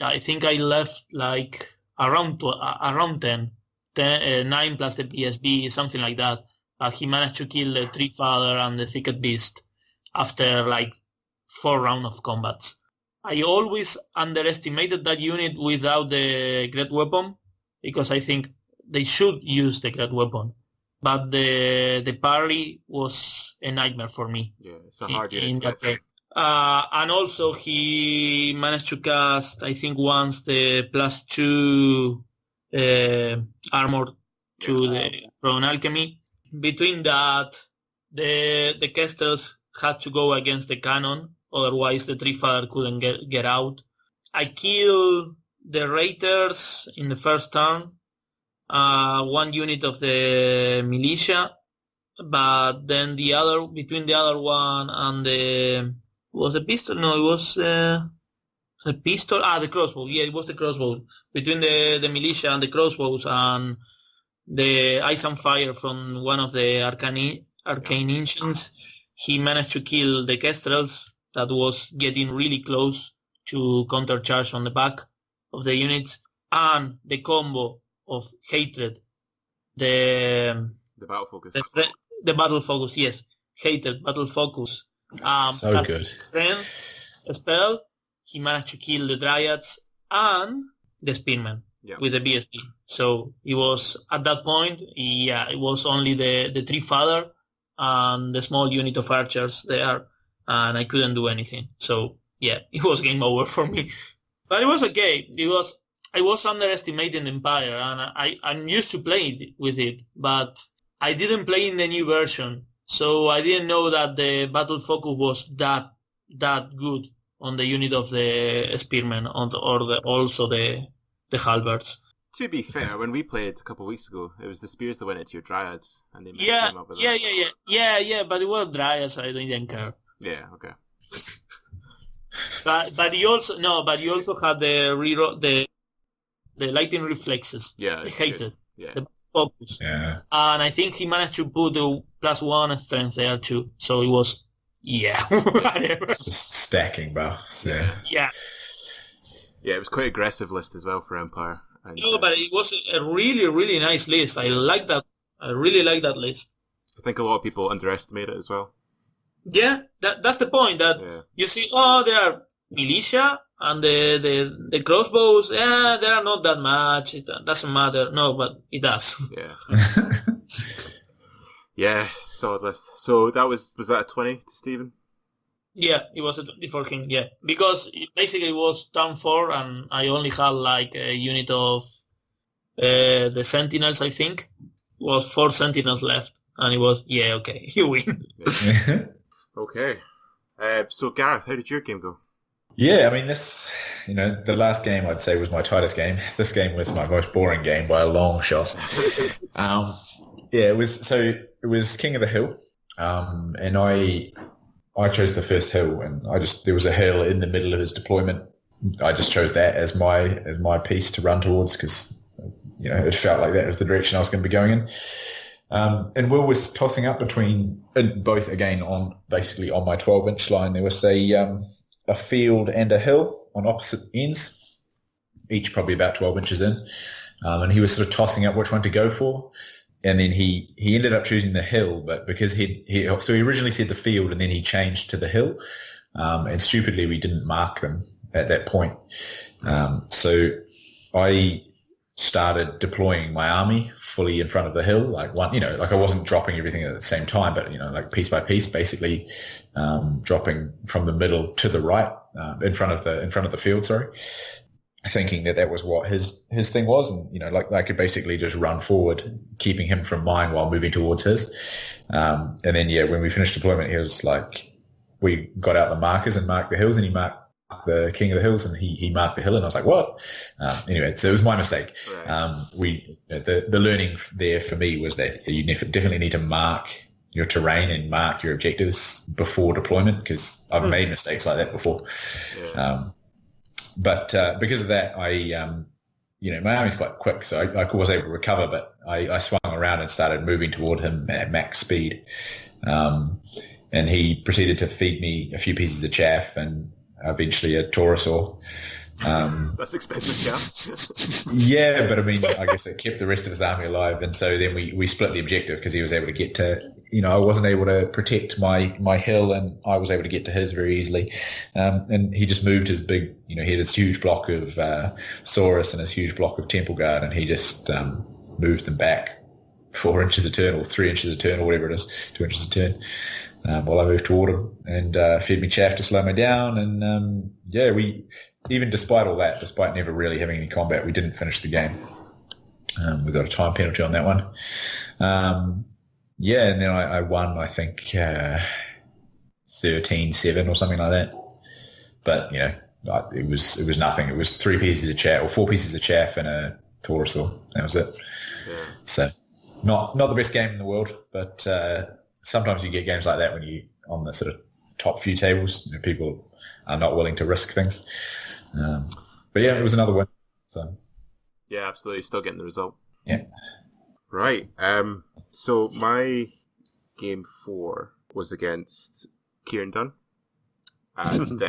I think I left like around 10, 9 plus the PSB, something like that. But he managed to kill the Tree Father and the Thicket Beast after like 4 rounds of combats. I always underestimated that unit without the great weapon because I think they should use the great weapon. But the parry was a nightmare for me. Yeah, it's a hard unit in to that game. And also he managed to cast, I think once, the +2 armor to the prone alchemy. Between that, the casters had to go against the cannon, otherwise the Tree Father couldn't get out. I killed the Raiders in the first turn, 1 unit of the militia, but then between the other one and the pistol? No, it was the pistol. The crossbow. Yeah, it was the crossbow. Between the militia and the crossbows and the ice and fire from one of the arcane engines, he managed to kill the kestrels that was getting really close to countercharge on the back of the units, and the combo of hatred, the battle focus. The battle focus, yes, hatred, battle focus. So good. Strength spell. He managed to kill the dryads and the spearmen with the BSB. So it was at that point, it was only the Tree Father and the small unit of archers there, and I couldn't do anything. So yeah, it was game over for me. But it was okay. I was underestimating the Empire, and I'm used to playing with it, but I didn't play in the new version, so I didn't know that the battle focus was that good on the unit of the spearmen also the halberds. To be fair, when we played a couple of weeks ago, it was the spears that went into your dryads, and they came up with that. Yeah, but it was dryads, I didn't care. Yeah, okay. but you also had the reroll, the lightning reflexes. Yeah, the hatred. Yeah. The focus. Yeah. And I think he managed to put the +1 strength there too. So it was whatever. Just stacking buffs. Yeah. Yeah. Yeah, it was quite aggressive list as well for Empire. And, but it was a really, really nice list. I like that. I really like that list. I think a lot of people underestimate it as well. Yeah, that's the point. That you see, they are militia and the crossbows. Yeah, they are not that much. It doesn't matter. No, but it does. Yeah. Yeah, solid list. So that was that a 20 to Stephen? Yeah, it was a 20 for him. Yeah, because it basically was turn 4, and I only had like a unit of the Sentinels. I think it was 4 Sentinels left, and it was okay, you win. Yeah. Okay. So Gareth, how did your game go? Yeah, I mean, the last game I'd say was my tightest game. This game was my most boring game by a long shot. It was King of the Hill, and I I chose the first hill, and there was a hill in the middle of his deployment. I just chose that as my piece to run towards because it felt like that was the direction I was going to be going in. And Will was tossing up between both again on my 12-inch line. There was a field and a hill on opposite ends, each probably about 12 inches in, and he was sort of tossing up which one to go for. And then he ended up choosing the hill, but because he originally said the field and then he changed to the hill, and stupidly we didn't mark them at that point. So I started deploying my army fully in front of the hill, like I wasn't dropping everything at the same time, but like piece by piece, basically dropping from the middle to the right, in front of the field. Sorry. Thinking that was what his thing was, and I could basically just run forward, keeping him from mine while moving towards his. And then when we finished deployment, he was like, we got out the markers and marked the hills, and he marked the king of the hills, and he marked the hill, and I was like, what? Anyway, so it was my mistake. Right. The learning there for me was that you definitely need to mark your terrain and mark your objectives before deployment, because I've made mistakes like that before. Yeah. But because of that, my army's quite quick, so I was able to recover, but I swung around and started moving toward him at max speed. And he proceeded to feed me a few pieces of chaff and eventually a Taurosaur. That's expensive, yeah. Yeah, but I guess it kept the rest of his army alive, and so then we split the objective because he was able to get to, I wasn't able to protect my hill, and I was able to get to his very easily. And he just moved his big, he had this huge block of Saurus and his huge block of Temple Guard, and he just moved them back 4 inches a turn or 3 inches a turn or whatever it is, 2 inches a turn. While I moved toward him and fed me chaff to slow me down, and we. Even despite all that, despite never really having any combat, we didn't finish the game. We got a time penalty on that one. And then I won, I think, 13-7 or something like that. But, it was nothing. It was 4 pieces of chaff and a Taurosaur. That was it. Yeah. So, not the best game in the world, but sometimes you get games like that when you on the sort of top few tables. People are not willing to risk things. But it was another win. So yeah, absolutely, still getting the result. Yeah. Right. So my game 4 was against Kieran Dunn, and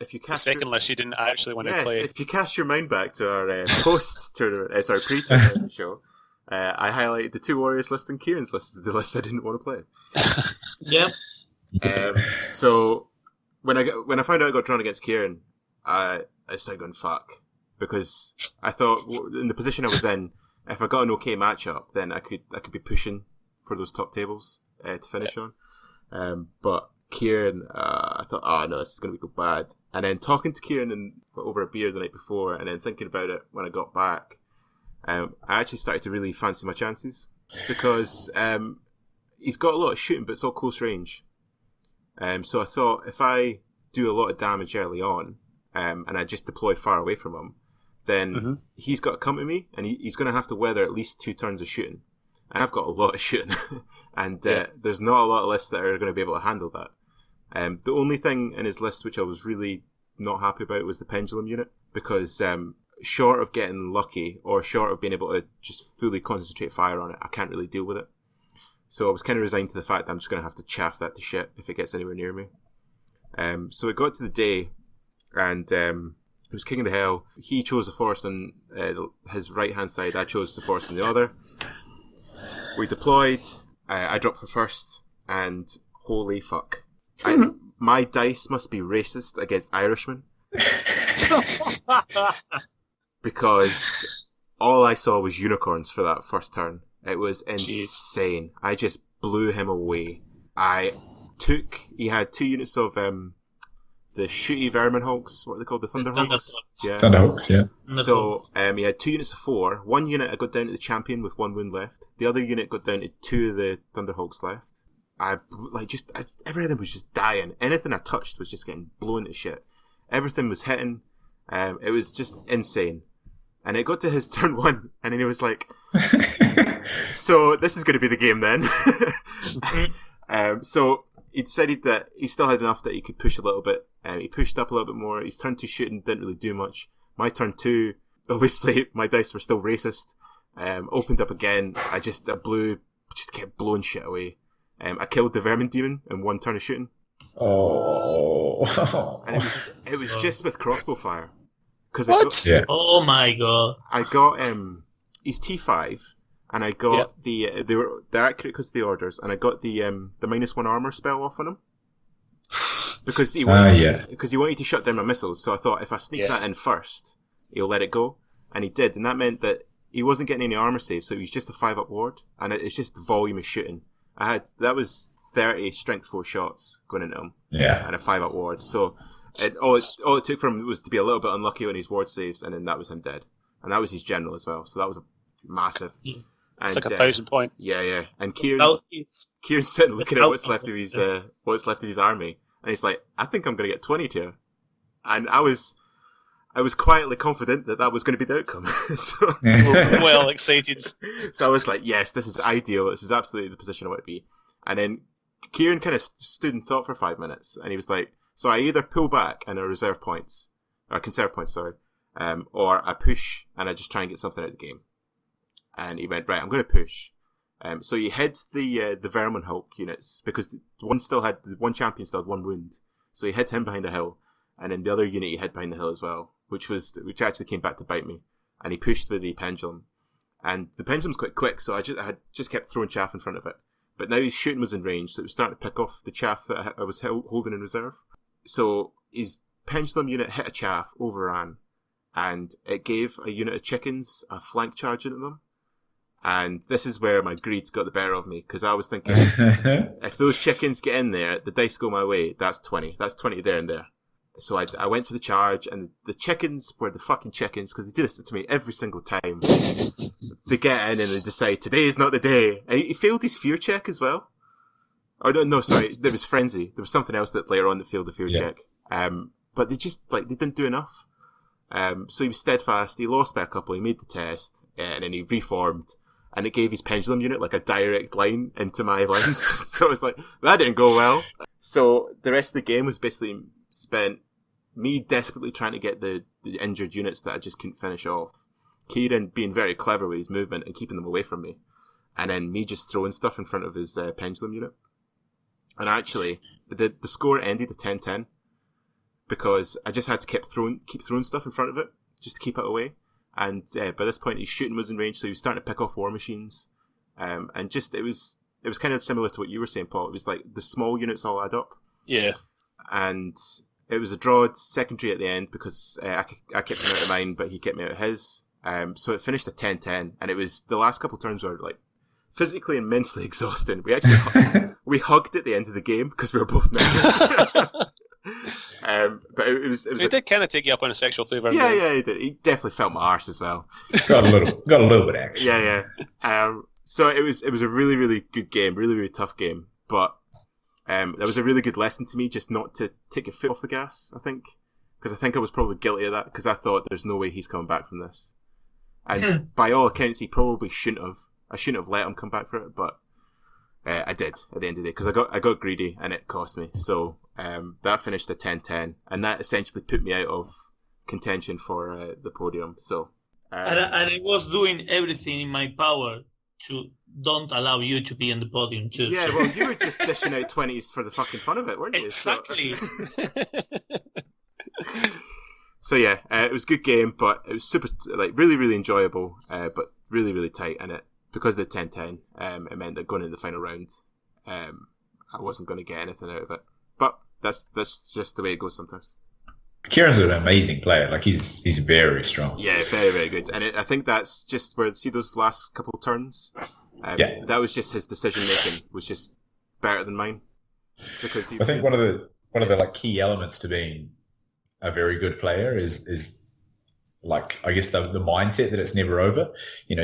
if you cast the second list, you didn't actually want to play. If you cast your mind back to our post-tournament, pre-tournament show, I highlighted the 2 Warriors list and Kieran's list as the list I didn't want to play. Yeah. So when I found out I got drawn against Kieran, I started going fuck, because I thought in the position I was in, if I got an okay matchup, then I could be pushing for those top tables to finish on. But Kieran, I thought, oh no, this is going to go bad. And then talking to Kieran over a beer the night before, and then thinking about it when I got back, I actually started to really fancy my chances, because he's got a lot of shooting, but it's all close range. So I thought if I do a lot of damage early on, and I just deploy far away from him, then he's got to come to me, and he's going to have to weather at least 2 turns of shooting. And I've got a lot of shooting, and there's not a lot of lists that are going to be able to handle that. The only thing in his list which I was really not happy about was the Pendulum unit, because short of getting lucky, or short of being able to just fully concentrate fire on it, I can't really deal with it. So I was kind of resigned to the fact that I'm just going to have to chaff that to shit if it gets anywhere near me. So it got to the day, and it was King of the Hell. He chose the forest on his right-hand side. I chose the forest on the other. We deployed. I dropped for first, and holy fuck. My dice must be racist against Irishmen. Because all I saw was unicorns for that first turn. It was insane. I just blew him away. He had 2 units of the shooty vermin hogs. What are they called? The Thunderhawks? Yeah. Thunderhawks, yeah. So he had 2 units of 4. One unit I got down to the champion with 1 wound left. The other unit got down to 2 of the Thunderhawks left. Everything was just dying. Anything I touched was just getting blown to shit. Everything was hitting. It was just insane. And it got to his turn 1, and then he was like, so this is going to be the game then. So he decided that he still had enough that he could push a little bit. He pushed up a little bit more. His turn 2 shooting didn't really do much. My turn 2, obviously, my dice were still racist. Opened up again. I just kept blowing shit away. I killed the Vermin Demon in 1 turn of shooting. Oh. And it was just with crossbow fire. What? Oh my god. I got his T5, and I got they're accurate because of the orders, and I got the -1 armor spell off on him. Because he wanted to shut down my missiles, so I thought if I sneak that in first, he'll let it go. And he did, and that meant that he wasn't getting any armor saves, so it was just a 5-up ward, and it's just the volume of shooting. That was 30 strength 4 shots going into him, and a 5-up ward. So all it took for him was to be a little bit unlucky on his ward saves, and then that was him dead. And that was his general as well, so that was a massive. It's like 1,000 points. Yeah. And Kieran's sitting looking at what's left of his army, and he's like, I think I'm going to get 20 here. And I was quietly confident that was going to be the outcome. So, well excited. So I was like, yes, this is ideal. This is absolutely the position I want to be. And then Kieran kind of stood and thought for 5 minutes, and he was like, so I either pull back and I conserve points, or I push and I just try and get something out of the game. And he went, right, I'm going to push. So he hid the Vermin Hulk units, because one champion still had 1 wound. So he hid him behind a hill, and then the other unit he hid behind the hill as well, which actually came back to bite me. And he pushed with the pendulum. And the pendulum's quite quick, so I just kept throwing chaff in front of it. But now his shooting was in range, so it was starting to pick off the chaff that I was holding in reserve. So his pendulum unit hit a chaff, overran, and it gave a unit of chickens a flank charge into them. And this is where my greed got the better of me, because I was thinking, if those chickens get in there, the dice go my way, that's 20. That's 20 there and there. So I went for the charge, and the chickens were the fucking chickens, because they do this to me every single time. They get in and they decide, today is not the day. And he failed his fear check as well. Oh, no, sorry, there was frenzy. There was something else that later on that failed the fear check. But they just, they didn't do enough. So he was steadfast, he lost by a couple, he made the test, and then he reformed, and it gave his pendulum unit a direct line into my lines. So I was like, that didn't go well. So the rest of the game was basically spent me desperately trying to get the injured units that I just couldn't finish off. Kieran being very clever with his movement and keeping them away from me. And then me just throwing stuff in front of his pendulum unit. And actually, the score ended at 10-10 because I just had to keep throwing stuff in front of it just to keep it away. And by this point, his shooting was in range, so he was starting to pick off war machines. And just it was kind of similar to what you were saying, Paul. It was like the small units all add up. Yeah. And it was a drawed secondary at the end because I kept him out of mine, but he kept me out of his. So it finished at 10-10, and it was the last couple of turns were physically and mentally exhausting. We actually we hugged at the end of the game because we were both men. But it was did kind of take you up on a sexual flavour. Yeah, he did. He definitely felt my arse as well. Got a little bit actually. Yeah. So it was a really, really good game, really, really tough game. But that was a really good lesson to me, just not to take your foot off the gas. I think because I was probably guilty of that because I thought there's no way he's coming back from this. And by all accounts, he probably shouldn't have. I shouldn't have let him come back for it, but I did at the end of the day because I got greedy and it cost me. So that finished at 10-10, and that essentially put me out of contention for the podium. So and I was doing everything in my power to don't allow you to be on the podium too. Yeah, well, you were just dishing out 20s for the fucking fun of it, weren't you? Exactly. So yeah, it was a good game, but it was super, really, really enjoyable, but really, really tight. And because of the 10-10, it meant that going into the final round, I wasn't going to get anything out of it. But that's just the way it goes sometimes. Kieran's an amazing player. He's very strong. Yeah, very, very good. And I think that's just where, see those last couple of turns? That was just his decision making was just better than mine. Because I think one of the key elements to being a very good player is I guess the mindset that it's never over.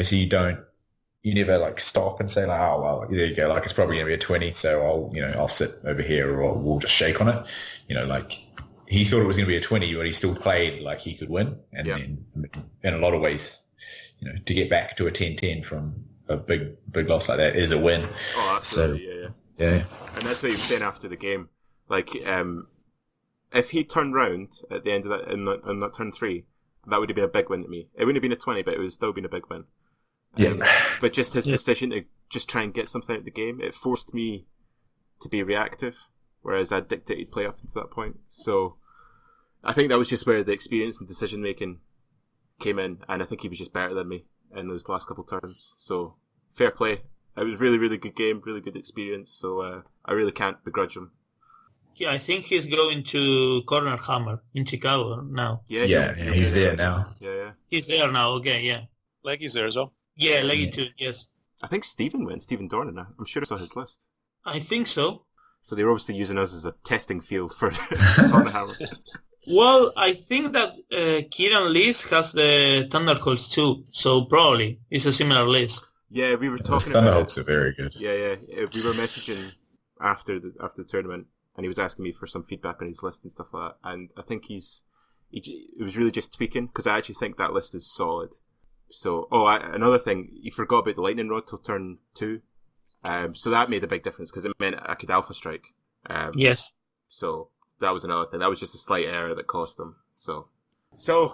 So you never stop and say oh well, there you go, it's probably gonna be a 20, so I'll sit over here or we'll just shake on it. He thought it was gonna be a 20, but he still played like he could win, and then in a lot of ways, to get back to a 10-10 from a big loss like that is a win. Oh, absolutely, Yeah. And that's what he was saying after the game. Like, if he turned round at the end of that, in that turn 3, that would have been a big win to me. It wouldn't have been a 20, but it would have still been a big win. But just his decision to just try and get something out of the game, it forced me to be reactive, whereas I dictated play up until that point. So I think that was just where the experience and decision making came in, and I think he was just better than me in those last couple turns. So fair play. It was really, really good game, really good experience. So I really can't begrudge him. Yeah, I think he's going to Corner Hammer in Chicago now. Yeah, he's there now. Yeah. He's there now. Okay, yeah. Leggy's there as well. Yeah, Leggy too. Yes. I think Stephen went. Stephen Dornan. I'm sure I saw his list. I think so. So they're obviously using us as a testing field for Corner Hammer. Well, I think that Kieran Lees has the Thunderbolts too, so probably it's a similar list. Yeah, we were talking about about Thunderhawks are very good. Yeah. We were messaging after the tournament, and he was asking me for some feedback on his list and stuff like that. And I think it was really just tweaking, because I actually think that list is solid. So, another thing, you forgot about the lightning rod till turn 2. So that made a big difference, because it meant I could alpha strike. Yes. So that was another thing. That was just a slight error that cost them. So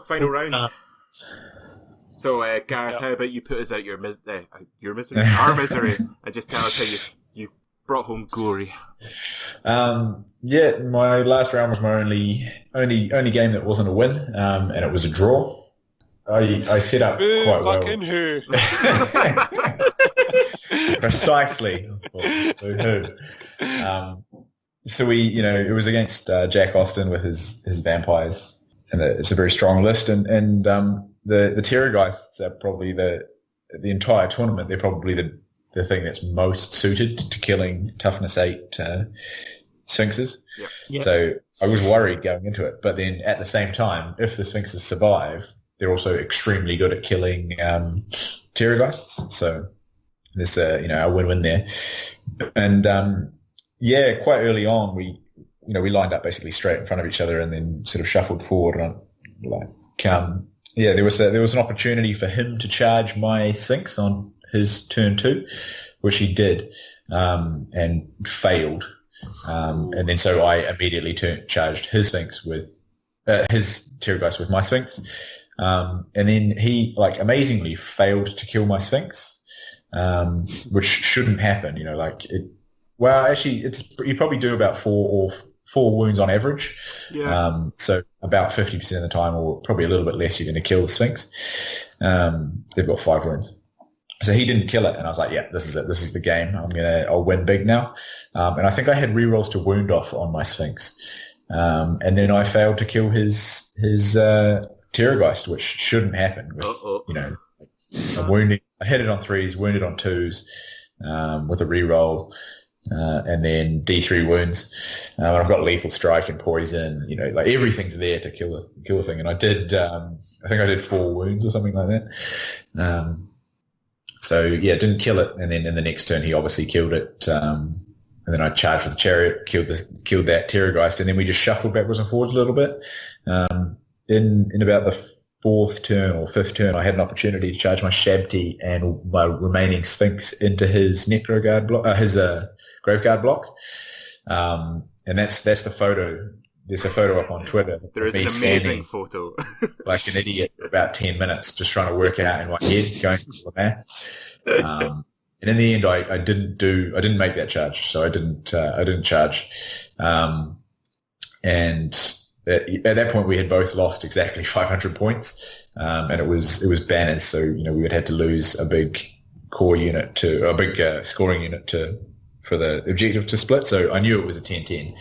final round. So, Gareth, how about you put us out your misery, our misery, and just tell us how you brought home glory. My last round was my only game that wasn't a win, and it was a draw. I set up quite well. Fucking who? Precisely. So it was against Jack Austin with his vampires, and it's a very strong list, and the Terrorgeists are probably the entire tournament. They're probably the thing that's most suited to killing toughness 8 Sphinxes. Yep. So I was worried going into it, but then at the same time, if the Sphinxes survive, they're also extremely good at killing Terrorgeists. So there's a win-win there. And quite early on, we lined up basically straight in front of each other, and then sort of shuffled forward. And there was an opportunity for him to charge my Sphinx on his turn 2, which he did, and failed. And then so I immediately charged his Sphinx with his Terrorgeist with my Sphinx. And then he amazingly failed to kill my Sphinx, which shouldn't happen. You probably do about four wounds on average. Yeah. So about 50% of the time, or probably a little bit less, you're going to kill the Sphinx. They've got 5 wounds. So he didn't kill it, and I was like, yeah, this is it. This is the game. I'll win big now. And I think I had rerolls to wound off on my Sphinx. And then I failed to kill his Terrorgeist, which shouldn't happen. I hit it on 3s, wounded on 2s, with a reroll, and then D3 wounds. I've got lethal strike and poison. Everything's there to kill the thing. And I did. I think I did 4 wounds or something like that. Didn't kill it. And then in the next turn, he obviously killed it. And then I charged with the chariot, killed that Terrorgeist, and then we just shuffled backwards and forwards a little bit. In about the 4th turn or 5th turn, I had an opportunity to charge my Shabti and my remaining Sphinx into his Necroguard block, his Graveguard block. And that's the photo. There's a photo up on Twitter. There is an amazing photo. Like an idiot for about 10 minutes, just trying to work it out in my head, going through the math. And in the end, I didn't make that charge, so I didn't charge. And at that point, we had both lost exactly 500 points, and it was banners. So we would have to lose a big core unit scoring unit for the objective to split. So I knew it was a 10-10.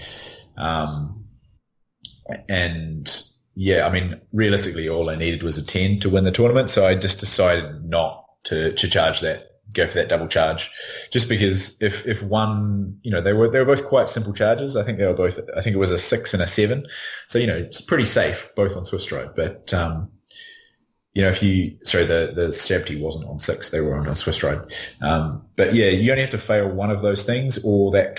Realistically, all I needed was a 10 to win the tournament. So I just decided not to charge that. Go for that double charge, just because if one, they were both quite simple charges. I think it was a 6 and a 7, so it's pretty safe both on Swift Stride. But the Shabti wasn't on 6; they were on a Swift Stride. But you only have to fail one of those things, or that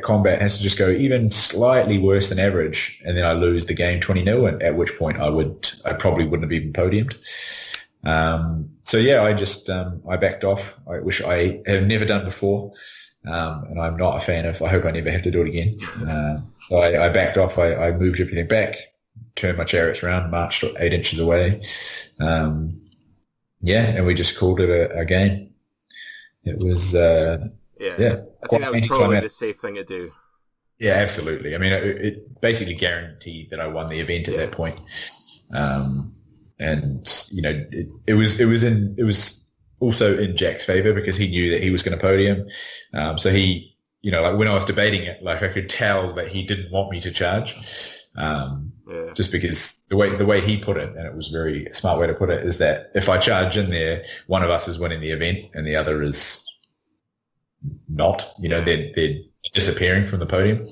combat has to just go even slightly worse than average, and then I lose the game 20-0, and at which point I probably wouldn't have even podiumed. I backed off, which I have never done before. and I'm not a fan of. I hope I never have to do it again. So I backed off. I moved everything back, turned my chariots around, marched 8 inches away. And we just called it a game. It was I think that was probably the safe thing to do. Yeah, absolutely. I mean, it basically guaranteed that I won the event at that point. And it was also in Jack's favor because he knew that he was going to podium. So he, like when I was debating it, like I could tell that he didn't want me to charge. Just because the way he put it, and it was a very smart way to put it, is that if I charge in there, one of us is winning the event and the other is not. They're disappearing from the podium.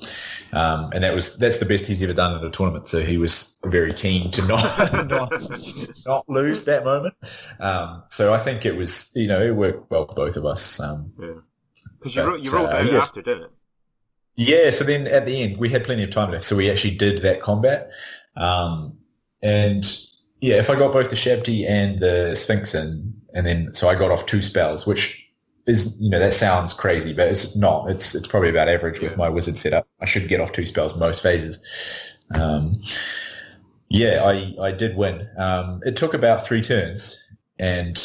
And that's the best he's ever done in a tournament. So he was very keen to not lose that moment. So I think it was, it worked well for both of us. Because you rolled out after, didn't it? Yeah. So then at the end, we had plenty of time left. So we actually did that combat. If I got both the Shabti and the Sphinx in, and then, so I got off 2 spells, which is, that sounds crazy, but it's not. It's probably about average with my wizard setup. I should get off 2 spells most phases. I did win. It took about 3 turns, and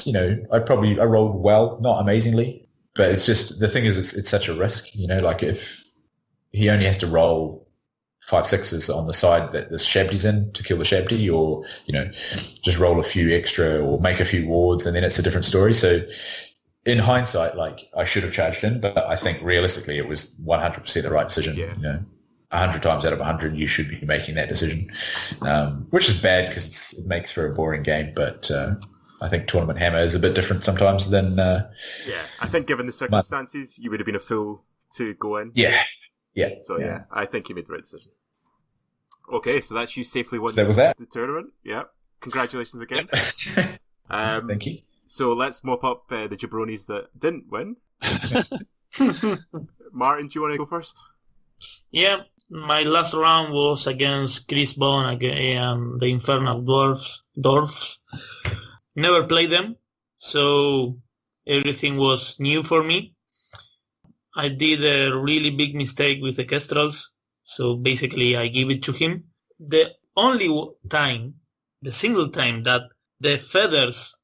I rolled well, not amazingly, but it's just the thing is it's such a risk. Like if he only has to roll 5 6s on the side that the Shabti's in to kill the Shabti, or just roll a few extra or make a few wards, and then it's a different story. So in hindsight, like I should have charged in, but I think realistically it was 100% the right decision. 100 times out of 100, you should be making that decision, which is bad because it makes for a boring game. But I think Tournament Hammer is a bit different sometimes than. I think given the circumstances, you would have been a fool to go in. Yeah. So I think you made the right decision. Okay, so that's you safely won the tournament. Yeah, congratulations again. Thank you. So let's mop up the jabronis that didn't win. Martin, do you want to go first? Yeah, my last round was against Chris Bond and the Infernal Dwarfs. Never played them, so everything was new for me. I did a really big mistake with the Kestrels, so basically I give it to him. The single time that the feathers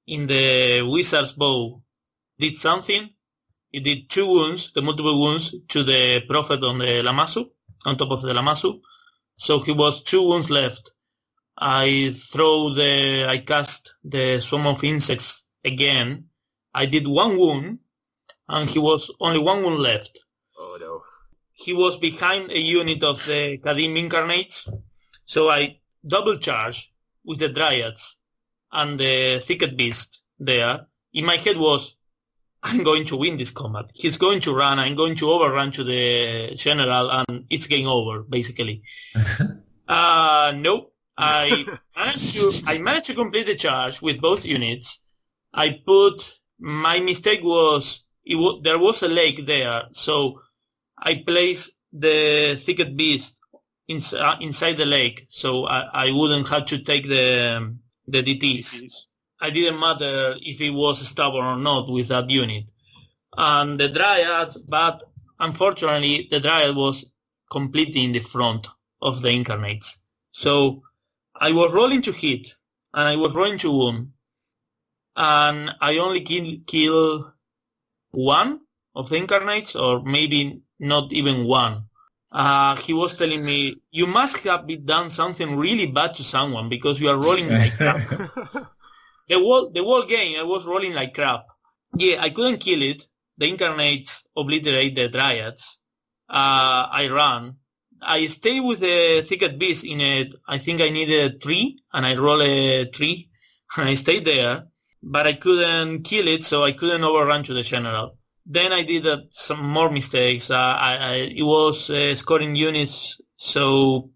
in the wizard's bow did something, it did 2 wounds, the multiple wounds, to the prophet on the Lamassu, on top of the Lamassu. So he was 2 wounds left. I cast the Swarm of Insects again. I did 1 wound, and he was only 1 wound left. Oh no. He was behind a unit of the Kadim Incarnates, so I double charged with the Dryads and the Thicket Beast there. In my head was, I'm going to win this combat. He's going to run, I'm going to overrun to the general, and it's game over, basically. No. I managed to complete the charge with both units. My mistake was, there was a lake there, so I placed the Thicket Beast inside the lake, so I wouldn't have to take the DTs. It didn't matter if it was stubborn or not with that unit. And the Dryad, but unfortunately the Dryad was completely in the front of the Incarnates. So I was rolling to hit, and I was rolling to wound, and I only killed 1 of the Incarnates, or maybe not even 1. He was telling me, you must have done something really bad to someone because you are rolling like crap. The whole game, I was rolling like crap. Yeah, I couldn't kill it. The Incarnates obliterate the Dryads. I ran. I stayed with the Thicket Beast in it. I think I needed 3, and I rolled a 3, and I stayed there. But I couldn't kill it, so I couldn't overrun to the general. Then I did some more mistakes. It was scoring units, so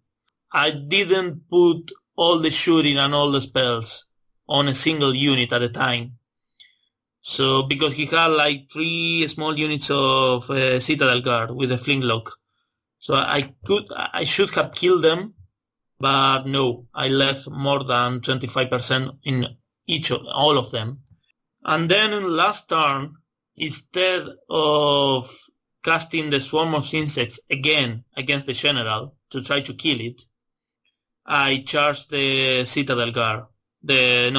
I didn't put all the shooting and all the spells on a single unit at a time. So because he had like 3 small units of Citadel Guard with a flintlock. So I should have killed them, but no, I left more than 25% in all of them. And then in last turn, instead of casting the swarm of insects again against the general to try to kill it, I charged the Citadel Guard. The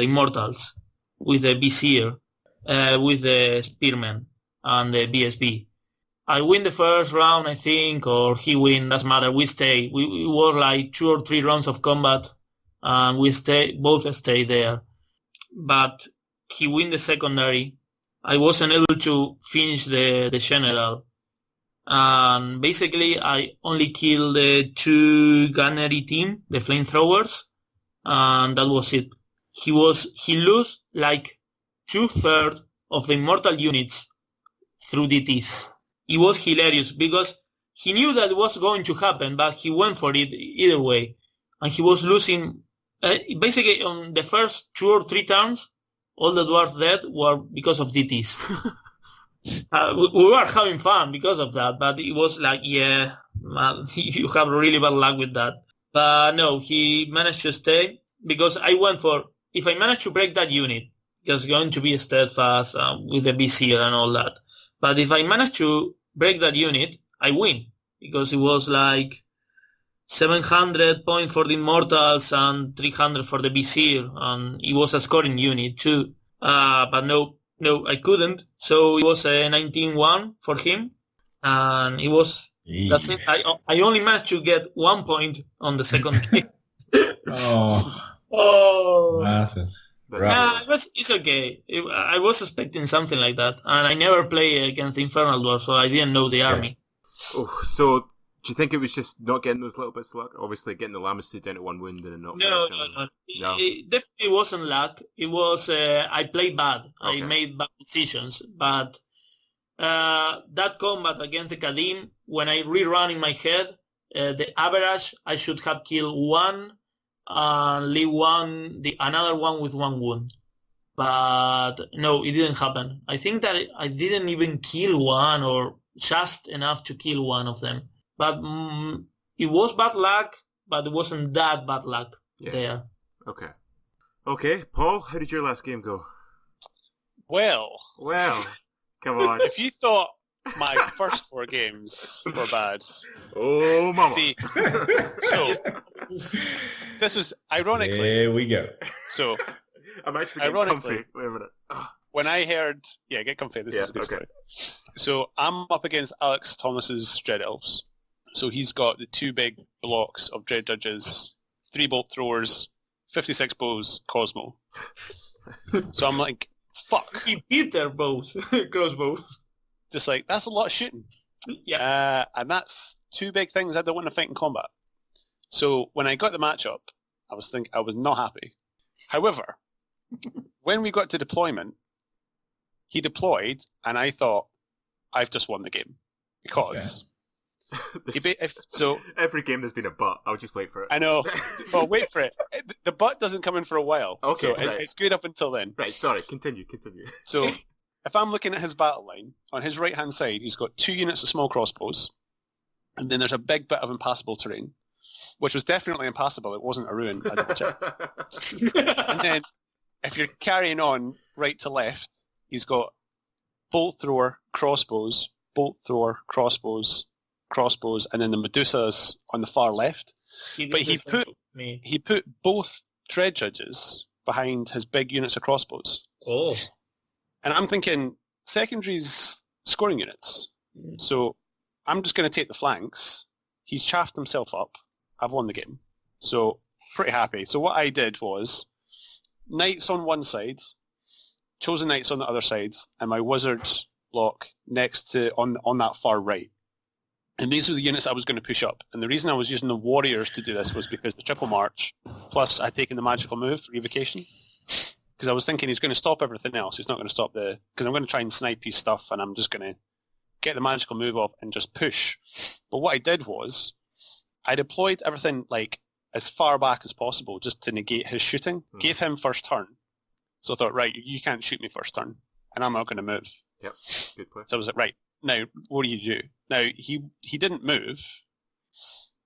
Immortals with the Vizier, with the Spearmen and the BSB. I win the first round, I think, or he win, doesn't matter. We stay. We were like 2 or 3 rounds of combat, and we both stay there. But he win the secondary. I wasn't able to finish the general. And basically, I only killed the 2 gunnery team, the flamethrowers, and that was it. He lost like 2/3 of the immortal units through DTs. It was hilarious because he knew that was going to happen, but he went for it either way. And he was losing, basically on the first 2 or 3 turns, all the dwarves dead were because of DTs. We were having fun because of that, but it was like, yeah, man, you have really bad luck with that. But no, he managed to stay because I went for, if I manage to break that unit, it's going to be steadfast with the BC and all that. But if I manage to break that unit, I win because it was like 700 points for the Immortals and 300 for the Vizier, and it was a scoring unit too. But no, I couldn't. So it was a 19-1 for him, and it was. That's it. I only managed to get 1 point on the second game. Oh, massive. Yeah, it's okay. I was expecting something like that, and I never play against the Infernal Dwarf, so I didn't know the army. Oh, so do you think it was just not getting those little bits of luck? Obviously, getting the Lamasu down to 1 wound and not. No. It definitely wasn't luck. It was I played bad. Okay. I made bad decisions, but that combat against the Kadim, when I rerun in my head, the average I should have killed 1. Leave another one with 1 wound. But no, it didn't happen. I think that I didn't even kill 1 or just enough to kill 1 of them. But it was bad luck, but it wasn't that bad luck there. Okay, Paul, how did your last game go? Well, come on. If you thought my first 4 games were bad. Oh, mama. See, so this was ironically. There we go. So I'm actually getting comfy. Wait a minute. When I heard, get comfy. This is a good story. So I'm up against Alex Thomas's Dread Elves. So he's got the 2 big blocks of Dread Judges, 3 bolt throwers, 56 bows, Cosmo. So I'm like, fuck. He beat their bows, crossbows. Just like, that's a lot of shooting. Yeah. And that's 2 big things I don't want to fight in combat. So when I got the matchup, I was not happy. However, when we got to deployment, he deployed, and I thought, I've just won the game. Because... So every game there's been a butt. I'll just wait for it. I know. Well, wait for it. The butt doesn't come in for a while. Okay, so right. It's good up until then. Right, sorry. Continue. So if I'm looking at his battle line, on his right-hand side, he's got 2 units of small crossbows, and then there's a big bit of impassable terrain, which was definitely impassable. It wasn't a ruin. I double-checked. And then if you're carrying on right to left, he's got bolt thrower, crossbows, crossbows, and then the Medusas on the far left. But he put both Dread Judges behind his big units of crossbows. Oh. And I'm thinking, secondary's scoring units. So I'm just going to take the flanks. He's chaffed himself up. I've won the game. So pretty happy. So what I did was knights on one side, chosen knights on the other side, and my wizard block next to on that far right. And these were the units I was going to push up. And the reason I was using the warriors to do this was because the triple march, plus I'd taken the magical move for evocation. Because I was thinking he's going to stop everything else. He's not going to stop because I'm going to try and snipe his stuff, and I'm just going to get the magical move off and just push. But what I did was, I deployed everything like as far back as possible just to negate his shooting. Gave him first turn. So I thought, right, you can't shoot me first turn, and I'm not going to move. Yep, good play. So I was like, right, now, what do you do? Now, he didn't move.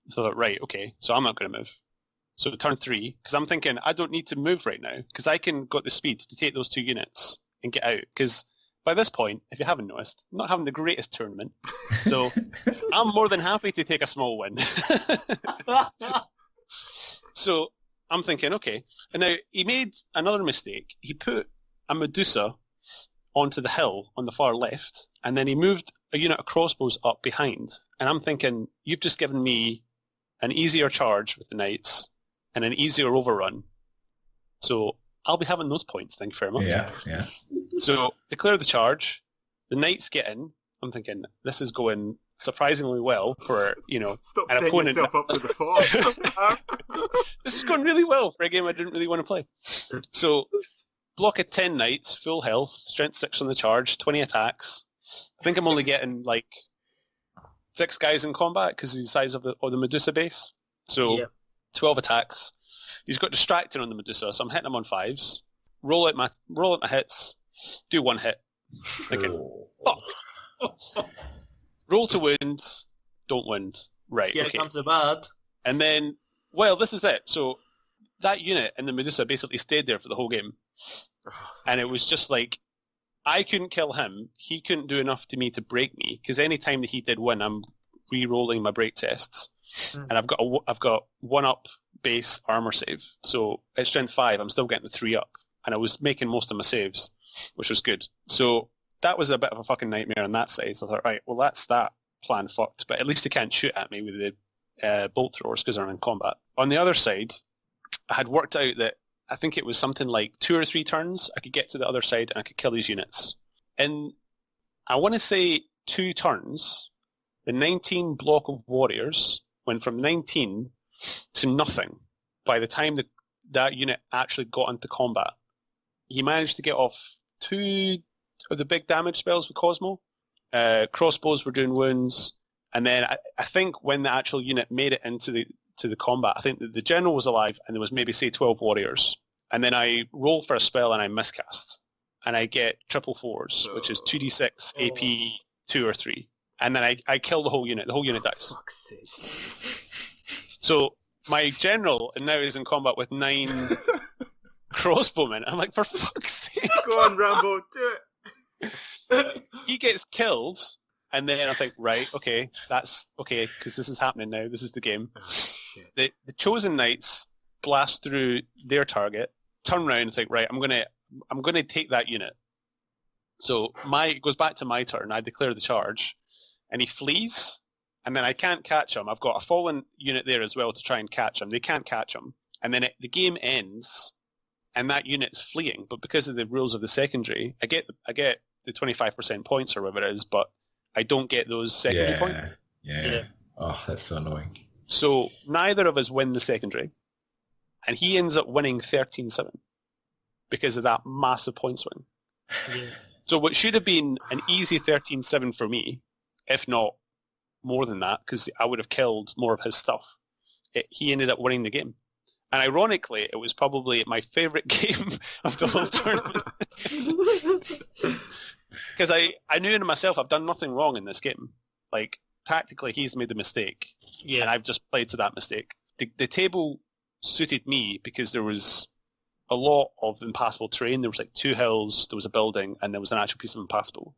So I thought, right, okay, so I'm not going to move. So turn 3, because I'm thinking, I don't need to move right now, because I got the speed to take those 2 units and get out. Because by this point, if you haven't noticed, I'm not having the greatest tournament. So I'm more than happy to take a small win. So I'm thinking, okay. And now he made another mistake. He put a Medusa onto the hill on the far left, and then he moved a unit of crossbows up behind. And I'm thinking, you've just given me an easier charge with the knights and an easier overrun. So I'll be having those points, thank you very much. Yeah. So declare the charge. The knights get in. I'm thinking, this is going surprisingly well for, Stop an setting opponent. yourself up with the fall. This is going really well for a game I didn't really want to play. So block of 10 knights, full health, strength 6 on the charge, 20 attacks. I think I'm only getting 6 guys in combat because of the size of the Medusa base. So 12 attacks. He's got distracting on the Medusa, so I'm hitting him on 5s. Roll out my hits, do 1 hit. Thinking, fuck. Roll to wound, don't wound. Right, Here okay. comes the bad. And then, well, this is it. So that unit in the Medusa basically stayed there for the whole game. And it was just like, I couldn't kill him. He couldn't do enough to me to break me, because any time that he did win, I'm re-rolling my break tests. And I've got 1 up base armor save. So at strength 5, I'm still getting the 3 up. And I was making most of my saves, which was good. So that was a bit of a fucking nightmare on that side. So I thought, right, well, that's that plan fucked. But at least he can't shoot at me with the bolt throwers because I'm in combat. On the other side, I had worked out that I think it was something like 2 or 3 turns, I could get to the other side and I could kill these units. In, I want to say 2 turns, the 19 block of warriors went from 19 to nothing by the time that unit actually got into combat. He managed to get off 2 of the big damage spells with Cosmo. Crossbows were doing wounds, and then I think when the actual unit made it into the combat, I think the general was alive, and there was maybe, say, 12 warriors. And then I roll for a spell and I miscast. And I get triple 4s, which is 2d6, AP, 2 or 3. And then I kill the whole unit. The whole unit dies. Fuck's sake. So my general now is in combat with 9 crossbowmen. I'm like, for fuck's sake. Go on, Rambo, do it. He gets killed, and then I think, right, okay, that's okay, because this is happening now. This is the game. Oh, shit. The chosen knights blast through their target, turn around and think, right, I'm gonna take that unit. So it goes back to my turn. I declare the charge, and he flees, and then I can't catch him. I've got a fallen unit there as well to try and catch him. They can't catch him, and then the game ends, and that unit's fleeing. But because of the rules of the secondary, I get the 25% points or whatever it is, but I don't get those secondary points. Yeah. Oh, that's so annoying. So neither of us win the secondary, and he ends up winning 13-7 because of that massive point swing. Yeah. So what should have been an easy 13-7 for me, if not more than that, because I would have killed more of his stuff, he ended up winning the game. And ironically, it was probably my favourite game of the whole tournament. Because I knew in myself I've done nothing wrong in this game. Like, tactically, he's made the mistake. Yeah. And I've just played to that mistake. The table suited me because there was a lot of impassable terrain. There was like 2 hills, there was a building, and there was an actual piece of impassable.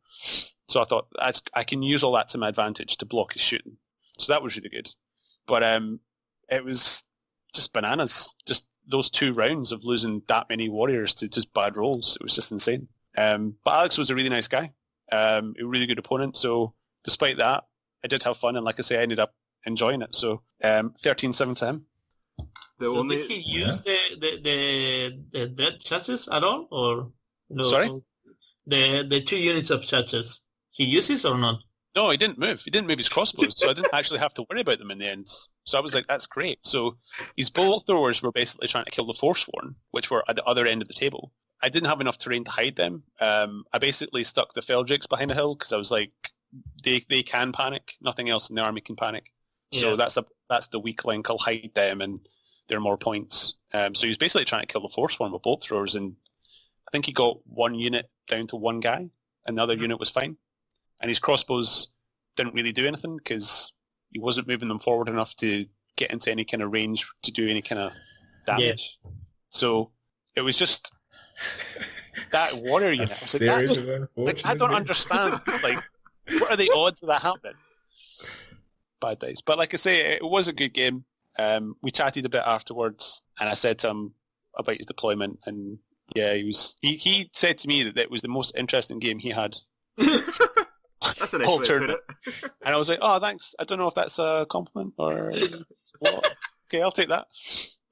So I thought, I can use all that to my advantage to block his shooting. So that was really good. But it was just bananas. Just those 2 rounds of losing that many warriors to just bad rolls. It was just insane. But Alex was a really nice guy. A really good opponent. So despite that, I did have fun. And like I say, I ended up enjoying it. So 13-7 to him. Did he use the dead chassis at all? Or no? Sorry? The 2 units of chassis. He uses or not? No, he didn't move. He didn't move his crossbows, so I didn't actually have to worry about them in the end. So I was like, that's great. So his bolt throwers were basically trying to kill the Forsworn, which were at the other end of the table. I didn't have enough terrain to hide them. I basically stuck the Feldricks behind a hill because I was like, they can panic. Nothing else in the army can panic. So that's the weak link. I'll hide them and there are more points. So he was basically trying to kill the Forsworn with bolt throwers, and I think he got 1 unit down to 1 guy, and the other unit was fine. And his crossbows didn't really do anything because he wasn't moving them forward enough to get into any kind of range to do any kind of damage. Yeah. So it was just that warrior unit. I was like, series that's, of like, unfortunate I don't events. understand. Like, what are the odds of that happening? Bad dice. But like I say, it was a good game. We chatted a bit afterwards, and I said to him about his deployment, and yeah, he said to me that it was the most interesting game he had. That's an Whole excellent tournament. And I was like, oh, thanks. I don't know if that's a compliment or what. Okay, I'll take that.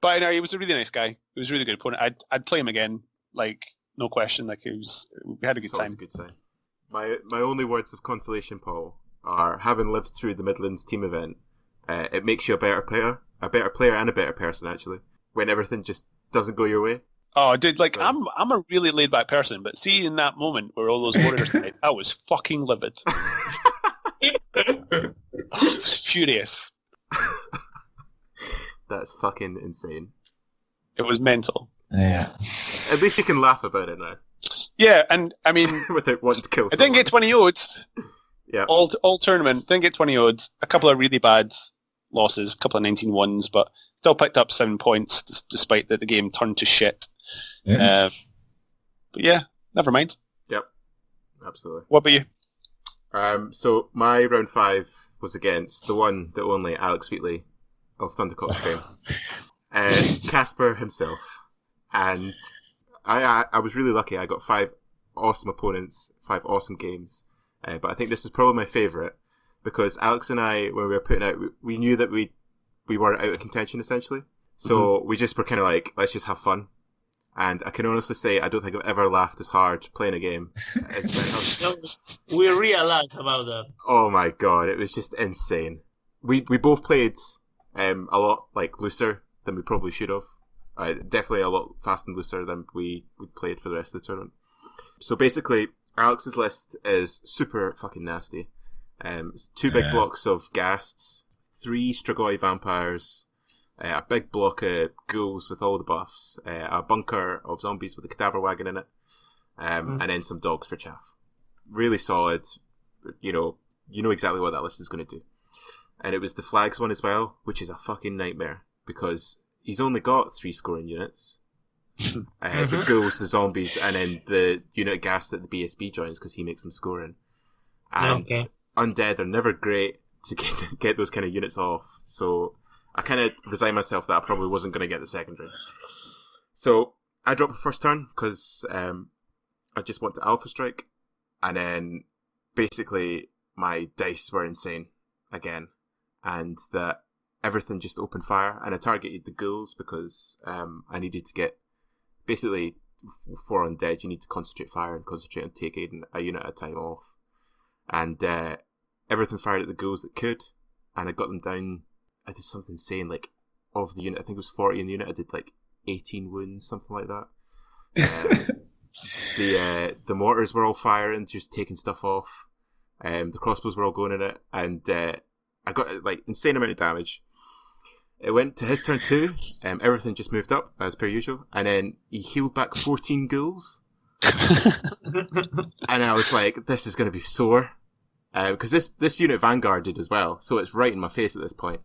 But no, he was a really nice guy. He was a really good opponent. I'd play him again, like, no question. Like, we had a good time. A good sign. My only words of consolation, Paul, are having lived through the Midlands team event, it makes you a better player and a better person, actually, when everything just doesn't go your way. Oh, dude, like, So- I'm a really laid back person, but see, in that moment where all those warriors died, I was fucking livid. I was furious. That's fucking insane. It was mental. Yeah. At least you can laugh about it now, Yeah, and I mean, without wanting to kill I someone. didn't get 20 odds. Yeah. All tournament, didn't get 20 odds. A couple of really bad losses, a couple of 19-1s, but still picked up 7 points despite that the game turned to shit. Yeah. But yeah, never mind. Yep. Absolutely. What about you? So my round 5 was against the one, the only Alex Wheatley of Thundercock's game, Casper himself, and I was really lucky. I got 5 awesome opponents, 5 awesome games, but I think this was probably my favourite because Alex and I, when we were putting out, we knew that we weren't out of contention essentially, so we just were kind of like, let's just have fun. And I can honestly say I don't think I've ever laughed as hard playing a game as No, we realized about that. Oh my god, it was just insane. We both played a lot like looser than we probably should have. Definitely a lot faster and looser than we played for the rest of the tournament. So basically, Alex's list is super fucking nasty. It's 2 big blocks of ghasts, 3 Strigoi vampires, a big block of ghouls with all the buffs, a bunker of zombies with a cadaver wagon in it, and then some dogs for chaff. Really solid. You know exactly what that list is going to do. And it was the flags one as well, which is a fucking nightmare because he's only got 3 scoring units. The ghouls, the zombies, and then the unit gas that the BSB joins because he makes them scoring. And undead are never great to get those kind of units off, so I kind of resigned myself that I probably wasn't going to get the secondary. So I dropped the first turn because I just want to Alpha Strike, and then basically my dice were insane again, and that everything just opened fire, and I targeted the ghouls because I needed to get, basically for undead you need to concentrate fire and concentrate on taking a unit at a time off, and everything fired at the ghouls that could, and I got them down. I did something insane, like, of the unit, I think it was 40 in the unit, I did like 18 wounds, something like that. The mortars were all firing, just taking stuff off. The crossbows were all going in it, and I got like insane amount of damage. It went to his turn 2, everything just moved up, as per usual, and then he healed back 14 ghouls. And I was like, this is going to be sore. Because this unit vanguarded as well, so it's right in my face at this point.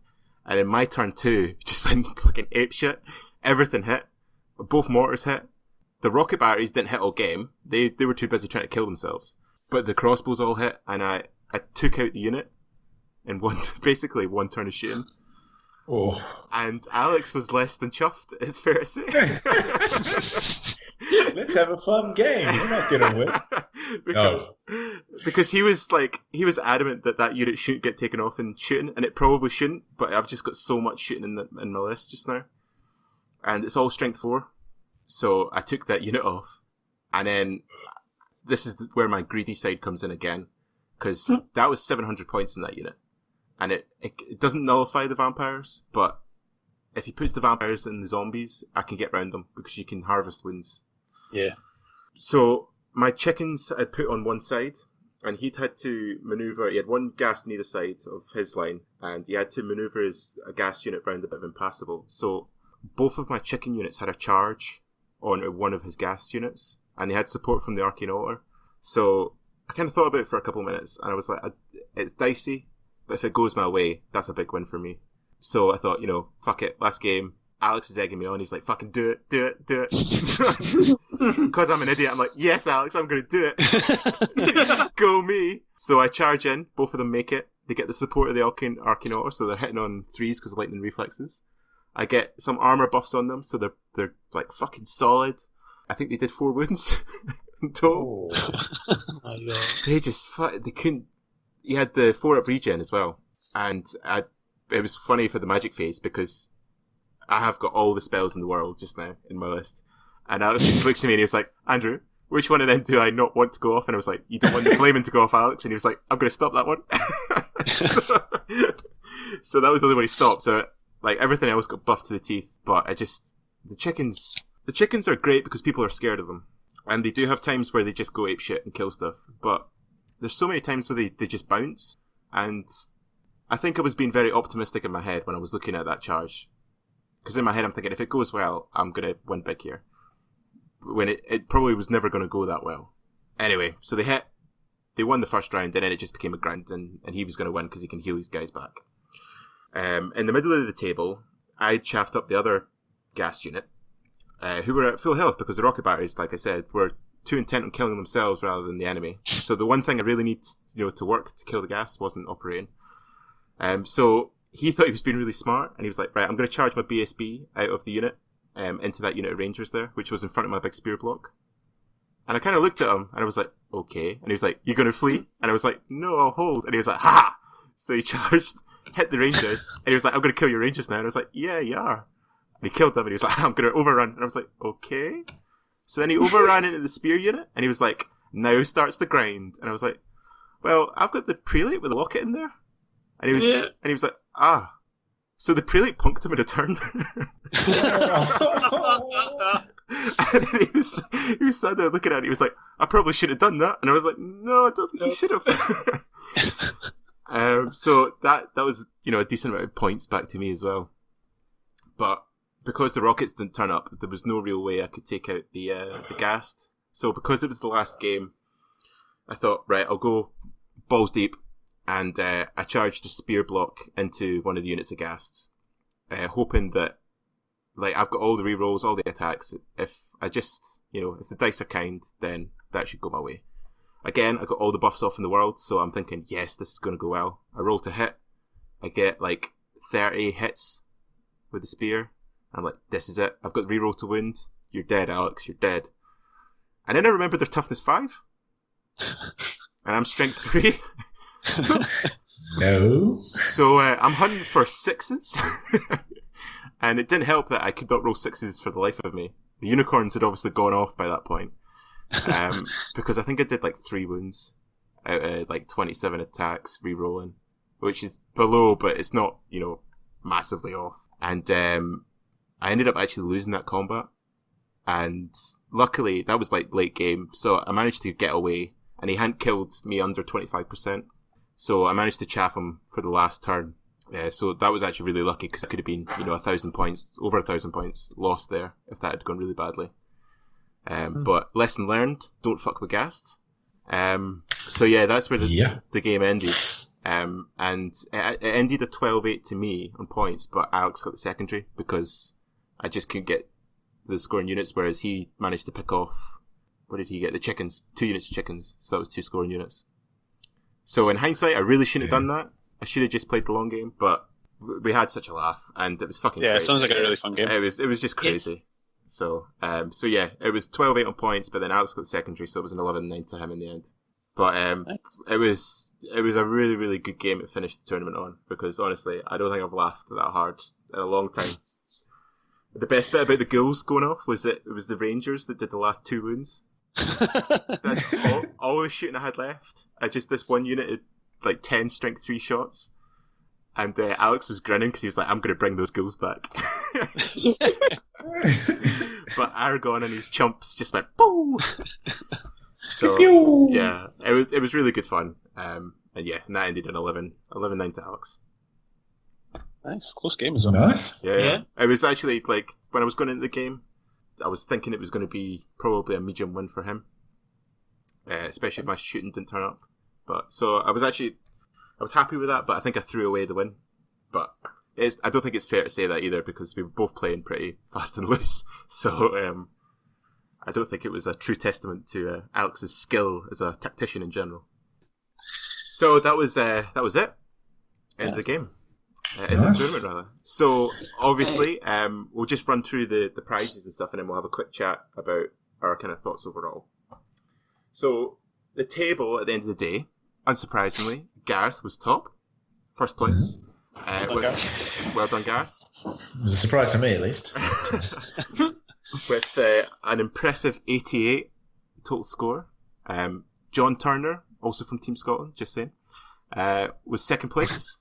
And in my turn 2, just went fucking apeshit. Everything hit. Both mortars hit. The rocket batteries didn't hit all game. They were too busy trying to kill themselves. But the crossbows all hit, and I took out the unit in basically one turn of shooting. Oh. And Alex was less than chuffed, it's fair to say. Let's have a fun game. We're not gonna win. Because he was adamant that unit shouldn't get taken off in shooting, and it probably shouldn't, but I've just got so much shooting in my list just now. And it's all strength 4. So I took that unit off, and then this is where my greedy side comes in again, because that was 700 points in that unit. And it doesn't nullify the vampires, but if he puts the vampires in the zombies, I can get around them because you can harvest wounds. Yeah. So my chickens I'd put on one side, and he'd had to maneuver. He had one gas on either side of his line, and he had to maneuver a gas unit round a bit of impassable. So both of my chicken units had a charge on one of his gas units, and they had support from the Arcane Altar. So I kind of thought about it for a couple of minutes, and I was like, it's dicey, but if it goes my way, that's a big win for me. So I thought, fuck it, last game, Alex is egging me on, he's like, fucking do it. because I'm an idiot, I'm like, yes, Alex, I'm going to do it. Go me. So I charge in. Both of them make it. They get the support of the Arcanautor, so they're hitting on 3s because of lightning reflexes. I get some armor buffs on them, so they're like fucking solid. I think they did 4 wounds in total. Oh my god. They just they couldn't. You had the 4-up regen as well, and it was funny for the magic phase because I have got all the spells in the world just now in my list. And Alex just looked at me and he was like, Andrew, which one of them do I not want to go off? And I was like, you don't want the flaming to go off, Alex? And he was like, I'm going to stop that one. So that was the only one he stopped. So like everything else got buffed to the teeth, but the chickens are great because people are scared of them. And they do have times where they just go apeshit and kill stuff. But there's so many times where they just bounce. And I think I was being very optimistic in my head when I was looking at that charge. Because in my head I'm thinking, if it goes well, I'm going to win big here. When it probably was never going to go that well. Anyway, so they won the first round, and then it just became a grind, and he was going to win because he can heal his guys back. In the middle of the table, I chaffed up the other gas unit, who were at full health because the rocket batteries, like I said, were too intent on killing themselves rather than the enemy. So the one thing I really need to work to kill the gas wasn't operating. So he thought he was being really smart, and he was like, right, I'm going to charge my BSB out of the unit, into that unit of rangers there, which was in front of my big spear block. And I kind of looked at him, and I was like, okay. And he was like, you going to flee? And I was like, no, I'll hold. And he was like, ha! So he charged, hit the rangers, and he was like, I'm going to kill your rangers now. And I was like, yeah, you are. And he killed them, and he was like, I'm going to overrun. And I was like, okay. So then he overran into the spear unit, and he was like, now starts the grind. And I was like, well, I've got the prelate with a locket in there. And he was like, ah. So the prelate punked him in a turn. And then he was sat there looking at it. He was like, I probably should have done that. And I was like, no, I don't think you should have. So that was, a decent amount of points back to me as well. But because the rockets didn't turn up, there was no real way I could take out the ghast. So because it was the last game, I thought, right, I'll go balls deep. And I charged a spear block into one of the units of ghasts, hoping that, like, I've got all the rerolls, all the attacks. If I just, if the dice are kind, then that should go my way. Again, I got all the buffs off in the world, so I'm thinking, yes, this is going to go well. I roll to hit. I get, 30 hits with the spear. I'm like, this is it. I've got the reroll to wound. You're dead, Alex. You're dead. And then I remember they're toughness 5. And I'm strength 3. No. So I'm hunting for 6s. And it didn't help that I could not roll 6s for the life of me. The unicorns had obviously gone off by that point. Because I think I did 3 wounds out of 27 attacks re-rolling, which is below, but it's not, massively off. And I ended up actually losing that combat. And luckily, that was late game, so I managed to get away, and he hadn't killed me under 25%. So I managed to chaff him for the last turn. So that was actually really lucky, because it could have been, 1,000 points, over 1,000 points lost there if that had gone really badly. But lesson learned, don't fuck with ghasts. So yeah, that's where the game ended. And it ended a 12-8 to me on points, but Alex got the secondary because I just couldn't get the scoring units, whereas he managed to pick off, what did he get? The chickens, 2 units of chickens, so that was 2 scoring units. So in hindsight, I really shouldn't have done that. I should have just played the long game, but we had such a laugh, and it was fucking great. It sounds like a really fun game. It was just crazy. So yeah, it was 12-8 on points, but then Alex got the secondary, so it was an 11-9 to him in the end. But it was a really, really good game to finish the tournament on, because honestly, I don't think I've laughed that hard in a long time. The best bit about the ghouls going off was that it was the Rangers that did the last 2 wounds. That's all the shooting I had left. This one unit had 10 strength 3 shots. And Alex was grinning because he was like, I'm going to bring those ghouls back. But Aragon and his chumps just went, boo! So, yeah, it was really good fun. And that ended in 11-9 to Alex. Nice, close game as well. Nice. Yeah. It was actually, when I was going into the game, I was thinking it was going to be probably a medium win for him. Especially if my shooting didn't turn up. So I was happy with that, but I think I threw away the win. But I don't think it's fair to say that either, because we were both playing pretty fast and loose. So I don't think it was a true testament to Alex's skill as a tactician in general. So that was it. End of the game. End of the tournament, rather. So, obviously, we'll just run through the prizes and stuff, and then we'll have a quick chat about our kind of thoughts overall. So, the table at the end of the day, unsurprisingly, Gareth was top. First place. Well done, Gareth. It was a surprise to me, at least. With an impressive 88 total score. John Turner, also from Team Scotland, just saying, was second place.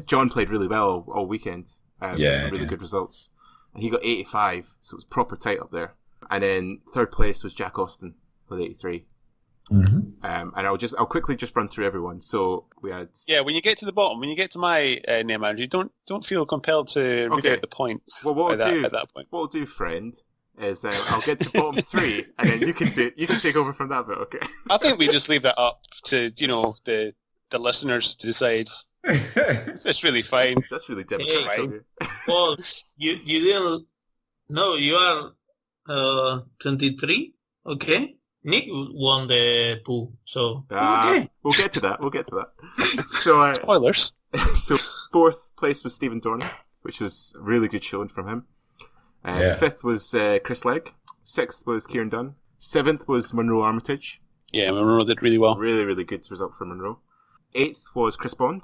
John played really well all weekend. Some really good results. And he got 85, so it was proper tight up there. And then third place was Jack Austin with 83. Mm-hmm. And I'll quickly just run through everyone. So we had when you get to the bottom, when you get to my name, Andrew, don't feel compelled to read out the points. Well, at that point. What I'll do, friend, is I'll get to bottom 3, and then you can take over from that bit. Okay. I think we just leave that up to the listeners to decide. It's really fine. That's really democratic. Well, you didn't. No, you are 23. Okay. Nick won the pool, so okay. We'll get to that. So spoilers. So fourth place was Stephen Dornan, which was a really good showing from him. Fifth was Chris Legg. Sixth was Kieran Dunn. Seventh was Monroe Armitage. Yeah, Monroe did really well. Really, really good result for Monroe. Eighth was Chris Bond.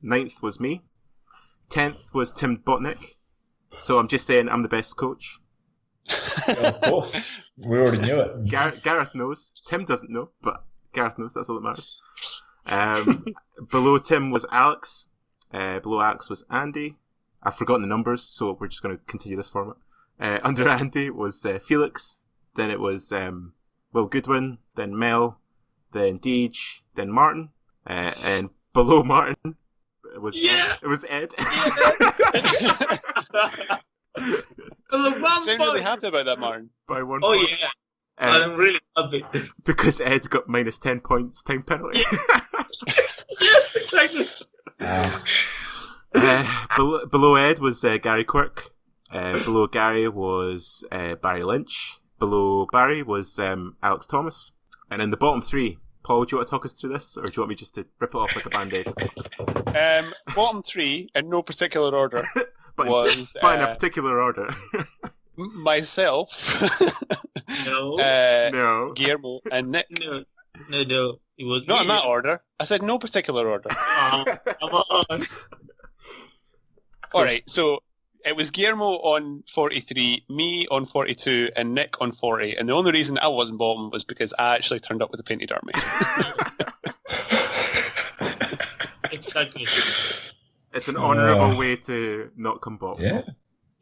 Ninth was me. 10th was Tim Botnick. So I'm just saying I'm the best coach. Of course. We already knew it. Gareth knows. Tim doesn't know, but Gareth knows. That's all that matters. Below Tim was Alex. Below Alex was Andy. I've forgotten the numbers, so we're just going to continue this format. Under Andy was Felix. Then it was Will Goodwin. Then Mel. Then Deej. Then Martin. And below Martin was Ed. I'm really happy about that, Martin. By 1 point. Oh, yeah. I'm really happy. Because Ed got minus 10 points time penalty. Yes, exactly. Below Ed was Gary Quirk. Below Gary was Barry Lynch. Below Barry was Alex Thomas. And in the bottom 3, Paul, do you want to talk us through this, or do you want me just to rip it off like a band-aid? Bottom 3, in no particular order, but in a particular order. Myself, no, Guillermo, and Nick. No, it was not in that order. I said no particular order. Come on. All right, so it was Guillermo on 43, me on 42, and Nick on 40. And the only reason I wasn't bottom was because I actually turned up with a painted army. Exactly. It's an honourable way to not come bottom. Yeah.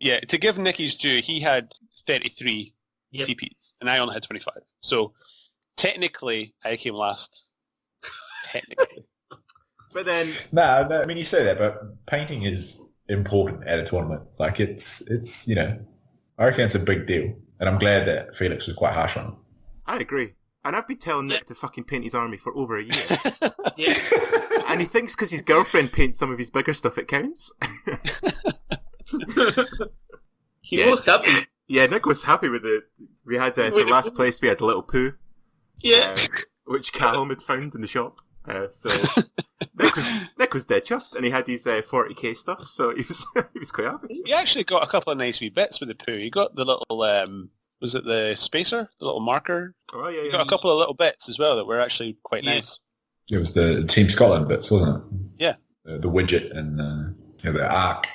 Yeah, to give Nicky's due, he had 33 TPs, and I only had 25. So, technically, I came last. Technically. But then... No, I mean, you say that, but painting is important at a tournament. Like, it's I reckon it's a big deal. And I'm glad that Felix was quite harsh on him. I agree. And I've been telling Nick to fucking paint his army for over a year. Yeah. And he thinks because his girlfriend paints some of his bigger stuff, it counts. He was happy. Yeah, Nick was happy with it. We had, for last place, we had a little poo. Yeah. Which Callum had found in the shop. So Nick was dead chuffed, and he had his 40k stuff, so he was quite happy. He actually got a couple of nice wee bits with the poo. He got the little, was it the spacer? The little marker? Oh, yeah. He got a couple of little bits as well that were actually quite nice. It was the Team Scotland bits, wasn't it? Yeah. The widget and the arc.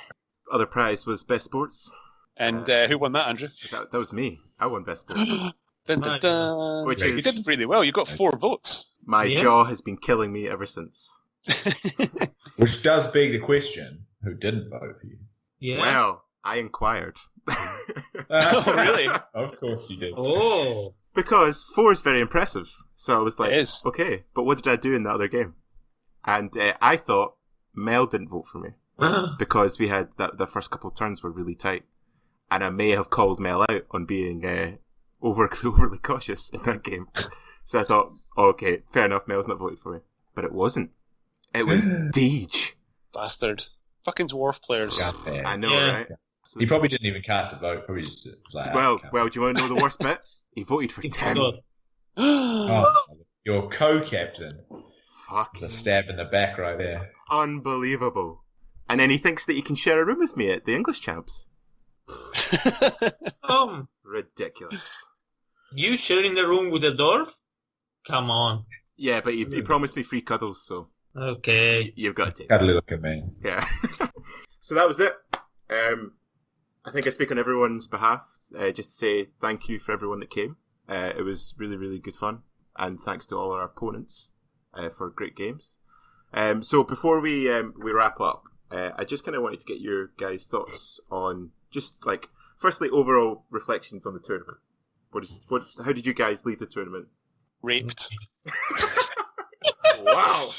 Other prize was Best Sports. And who won that, Andrew? That was me. I won Best Sports. Dun, dun, dun. Which you did really well. You got 4 votes. My jaw has been killing me ever since. Which does beg the question, who didn't vote for you? Yeah. Well, I inquired. Oh, really? Of course you did. Oh. Because 4 is very impressive. So I was like, It is. okay, but what did I do in the other game? And I thought Mel didn't vote for me. Because we had the first couple of turns were really tight. And I may have called Mel out on being overly cautious in that game. So I thought, okay, fair enough, Mel's not voted for me. But it wasn't. It was Deej. Bastard. Fucking dwarf players. I know, Yeah. right? He probably didn't even cast a vote. Probably just was like, Well, do you want to know the worst bit? He voted for Tim. Oh, your co-captain. Fuck. It's a stab in the back right there. Unbelievable. And then he thinks that he can share a room with me at the English Champs. Ridiculous. You sharing the room with the dwarf? Come on. Yeah, but he promised me free cuddles, so... Okay. You've got to. Cuddly looking man. Yeah. So that was it. I think I speak on everyone's behalf, just to say thank you for everyone that came. It was really, really good fun. And thanks to all our opponents for great games. So before we wrap up, I just kind of wanted to get your guys' thoughts on just like, firstly, overall reflections on the tournament. How did you guys leave the tournament? Raped. Wow.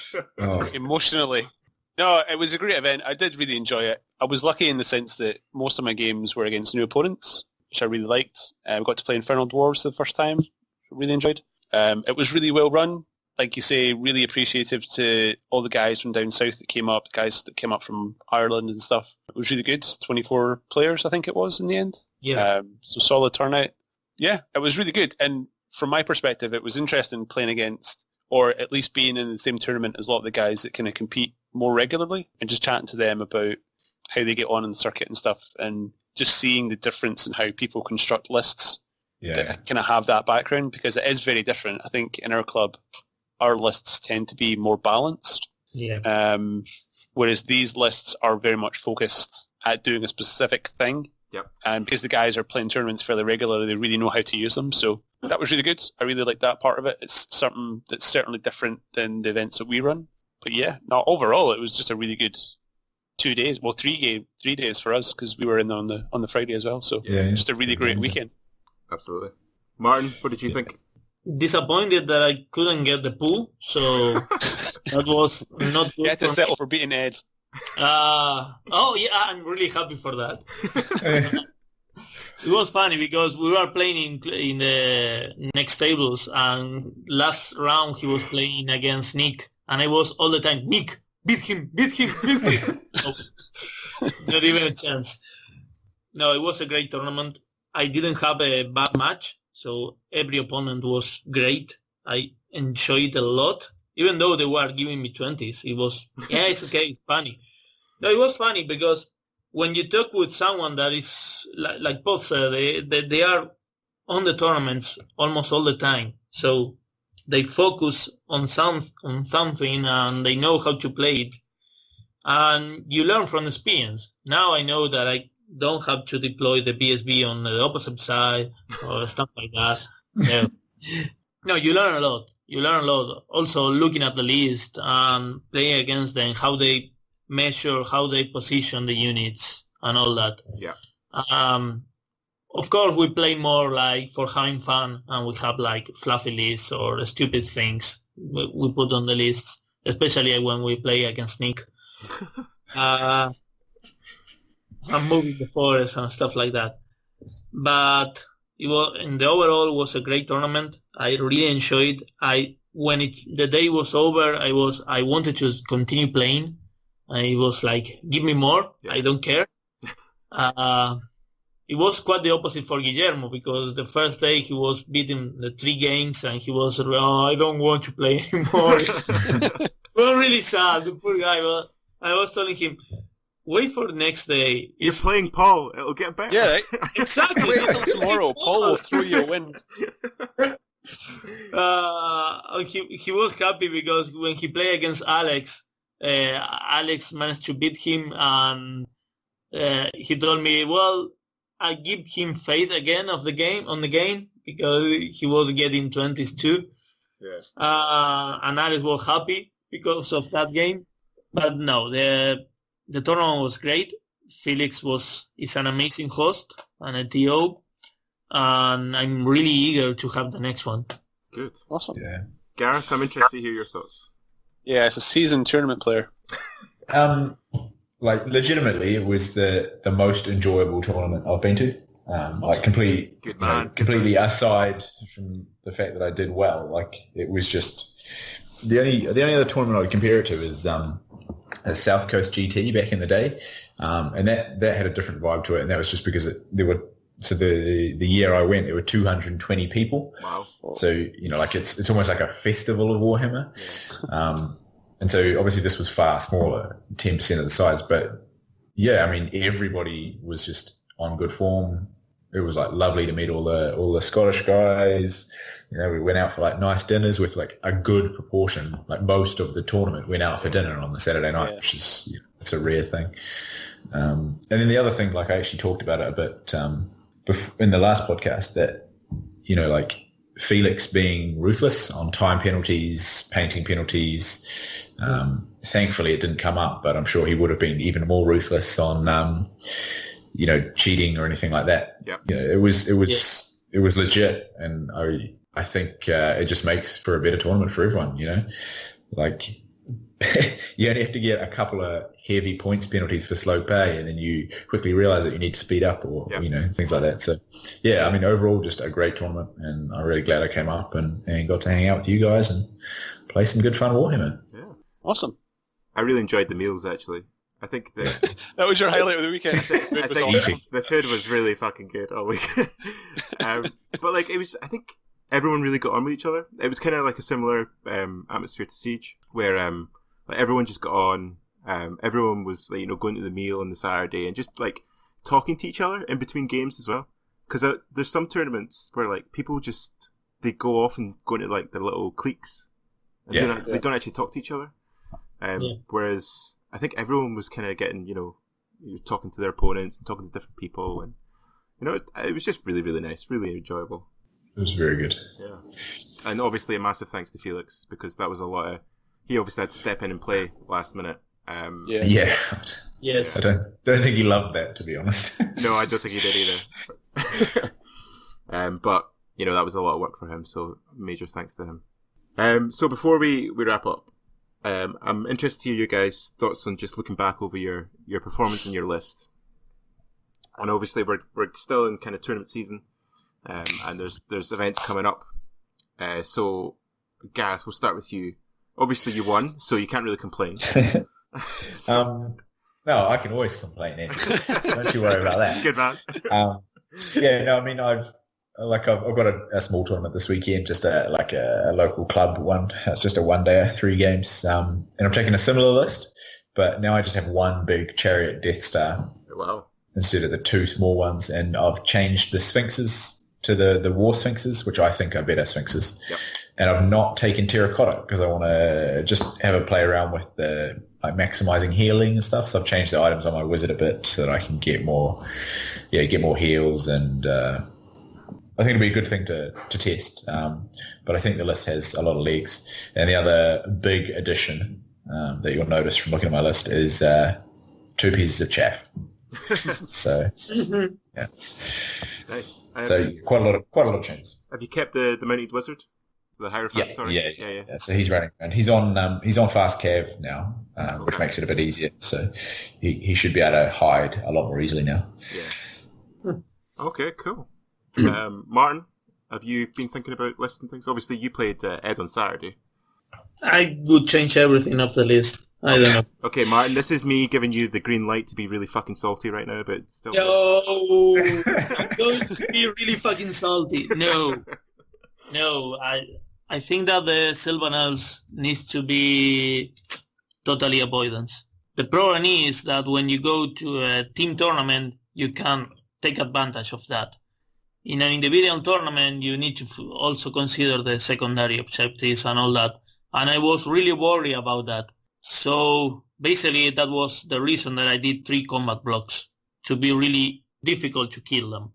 Emotionally. No, it was a great event. I did really enjoy it. I was lucky in the sense that most of my games were against new opponents, which I really liked. I got to play Infernal Dwarves for the first time. Really enjoyed. It was really well run. Like you say, really appreciative to all the guys from down south that came up, the guys that came up from Ireland and stuff. It was really good. 24 players, I think it was, in the end. Yeah. So solid turnout. Yeah, it was really good. And from my perspective, it was interesting playing against, or at least being in the same tournament as a lot of the guys that kind of compete more regularly, and just chatting to them about how they get on in the circuit and stuff, and just seeing the difference in how people construct lists that kind of have that background, because it is very different. I think in our club, our lists tend to be more balanced. Yeah. Whereas these lists are very much focused at doing a specific thing. Yep. And because the guys are playing tournaments fairly regularly, they really know how to use them. So that was really good. I really like that part of it. It's something that's certainly different than the events that we run. But yeah, no, overall it was just a really good 2 days. Well, 3 days for us, because we were in on the Friday as well. So just a really great weekend. Absolutely. Martin, what did you think? Disappointed that I couldn't get the pool, so that was not good. You had to for settle me. for beating Ed. Oh yeah, I'm really happy for that. It was funny because we were playing in the next tables, and last round he was playing against Nick, and I was all the time, Nick, beat him. Oh, not even a chance. No, it was a great tournament. I didn't have a bad match, so every opponent was great. I enjoyed a lot, even though they were giving me 20s. It was, yeah, it's okay, it's funny. No, it was funny because when you talk with someone that is, like Paul said, they are on the tournaments almost all the time. So they focus on something and they know how to play it. And you learn from experience. Now I know that I don't have to deploy the BSB on the opposite side or stuff like that. Yeah. No, you learn a lot. You learn a lot. Also looking at the list and playing against them, how they measure, how they position the units and all that. Yeah. Of course, we play more like for having fun, and we have like fluffy lists or stupid things we put on the lists, especially when we play against Nick. I'm moving the forest and stuff like that. But it was, in the overall, it was a great tournament. I really enjoyed. When the day was over, I wanted to continue playing. It was like, give me more. Yeah. I don't care. It was quite the opposite for Guillermo, because the first day he was beating the 3 games and he was, I don't want to play anymore. Well, really sad, the poor guy. But I was telling him, wait for the next day. You're playing Paul. It'll get better. Yeah, right? Exactly. Wait until tomorrow. Paul will throw you a win. He was happy because when he played against Alex, Alex managed to beat him, and he told me, well, I give him faith again on the game, because he was getting 20s too. Yes. And Alex was happy because of that game. But no, the tournament was great. Felix is an amazing host and a TO, and I'm really eager to have the next one. Good. Awesome. Yeah. Gareth, I'm interested to hear your thoughts. Yeah, it's a seasoned tournament player. Like, legitimately, it was the most enjoyable tournament I've been to. Like, completely aside from the fact that I did well. Like, it was just the only other tournament I would compare it to is South Coast GT back in the day, and that had a different vibe to it, and that was just because the year I went, there were 220 people. Wow. So, like it's almost like a festival of Warhammer. Yeah. And so obviously this was far smaller, 10% of the size, but yeah, I mean, everybody was just on good form. It was like lovely to meet all the Scottish guys. We went out for like nice dinners with like a good proportion, like most of the tournament went out for dinner on the Saturday night, which is, it's a rare thing. And then the other thing, like I actually talked about it a bit, in the last podcast, that, like Felix being ruthless on time penalties, painting penalties. Thankfully it didn't come up, but I'm sure he would have been even more ruthless on, cheating or anything like that. Yeah. It was legit. And I think, it just makes for a better tournament for everyone, like you only have to get a couple of heavy points penalties for slow pay, and then you quickly realize that you need to speed up or, things like that. So, yeah, I mean, overall, just a great tournament, and I'm really glad I came up and got to hang out with you guys and play some good fun Warhammer. Yeah. Awesome. I really enjoyed the meals, actually. I think that was your highlight of the weekend. The food was really fucking good all week. But like, I think everyone really got on with each other. It was kind of like a similar atmosphere to Siege, where like everyone just got on. Everyone was like, going to the meal on the Saturday and just like talking to each other in between games as well. Because there's some tournaments where like people just they go off and go into like their little cliques, and they don't actually talk to each other. Whereas I think everyone was kind of getting, you're talking to their opponents and talking to different people, and it was just really, really nice, really enjoyable. It was very good. Yeah, and obviously a massive thanks to Felix, because that was a lot of. He obviously had to step in and play last minute. Yes. Yes. I don't think he loved that, to be honest. No, I don't think he did either. But that was a lot of work for him, so major thanks to him. So before we wrap up, I'm interested to hear your guys' thoughts on just looking back over your performance and your list. And obviously we're still in kind of tournament season, and there's events coming up. So Gareth, we'll start with you. Obviously you won, so you can't really complain. No, I can always complain, Andy. Don't you worry about that. Good man. I mean, I've got a small tournament this weekend, just a local club one. It's just a 1 day, 3 games. And I'm taking a similar list, but now I just have one big Chariot Death Star. Wow. Instead of the 2 small ones, and I've changed the Sphinxes to the War Sphinxes, which I think are better Sphinxes. Yep. And I've not taken Terracotta because I want to just have a play around with the maximizing healing and stuff. So I've changed the items on my wizard a bit so that I can get more heals, and I think it'll be a good thing to test. But I think the list has a lot of legs. And the other big addition that you'll notice from looking at my list is 2 pieces of chaff. So yeah. Nice. So quite a lot of changes. Have you kept the mounted wizard? The Hierophant, sorry. Yeah. So he's running, and he's on fast cav now, which makes it a bit easier. So he should be able to hide a lot more easily now. Yeah. Okay, cool. Martin, have you been thinking about listing things? Obviously, you played Ed on Saturday. I would change everything off the list. I don't know. Okay, Martin, this is me giving you the green light to be really fucking salty right now, but still. No, I'm going to be really fucking salty. No, I think that the Sylvan Elves needs to be totally avoidance. The problem is that when you go to a team tournament, you can take advantage of that. In an individual tournament, you need to also consider the secondary objectives and all that. And I was really worried about that. So basically, that was the reason that I did 3 combat blocks, to be really difficult to kill them.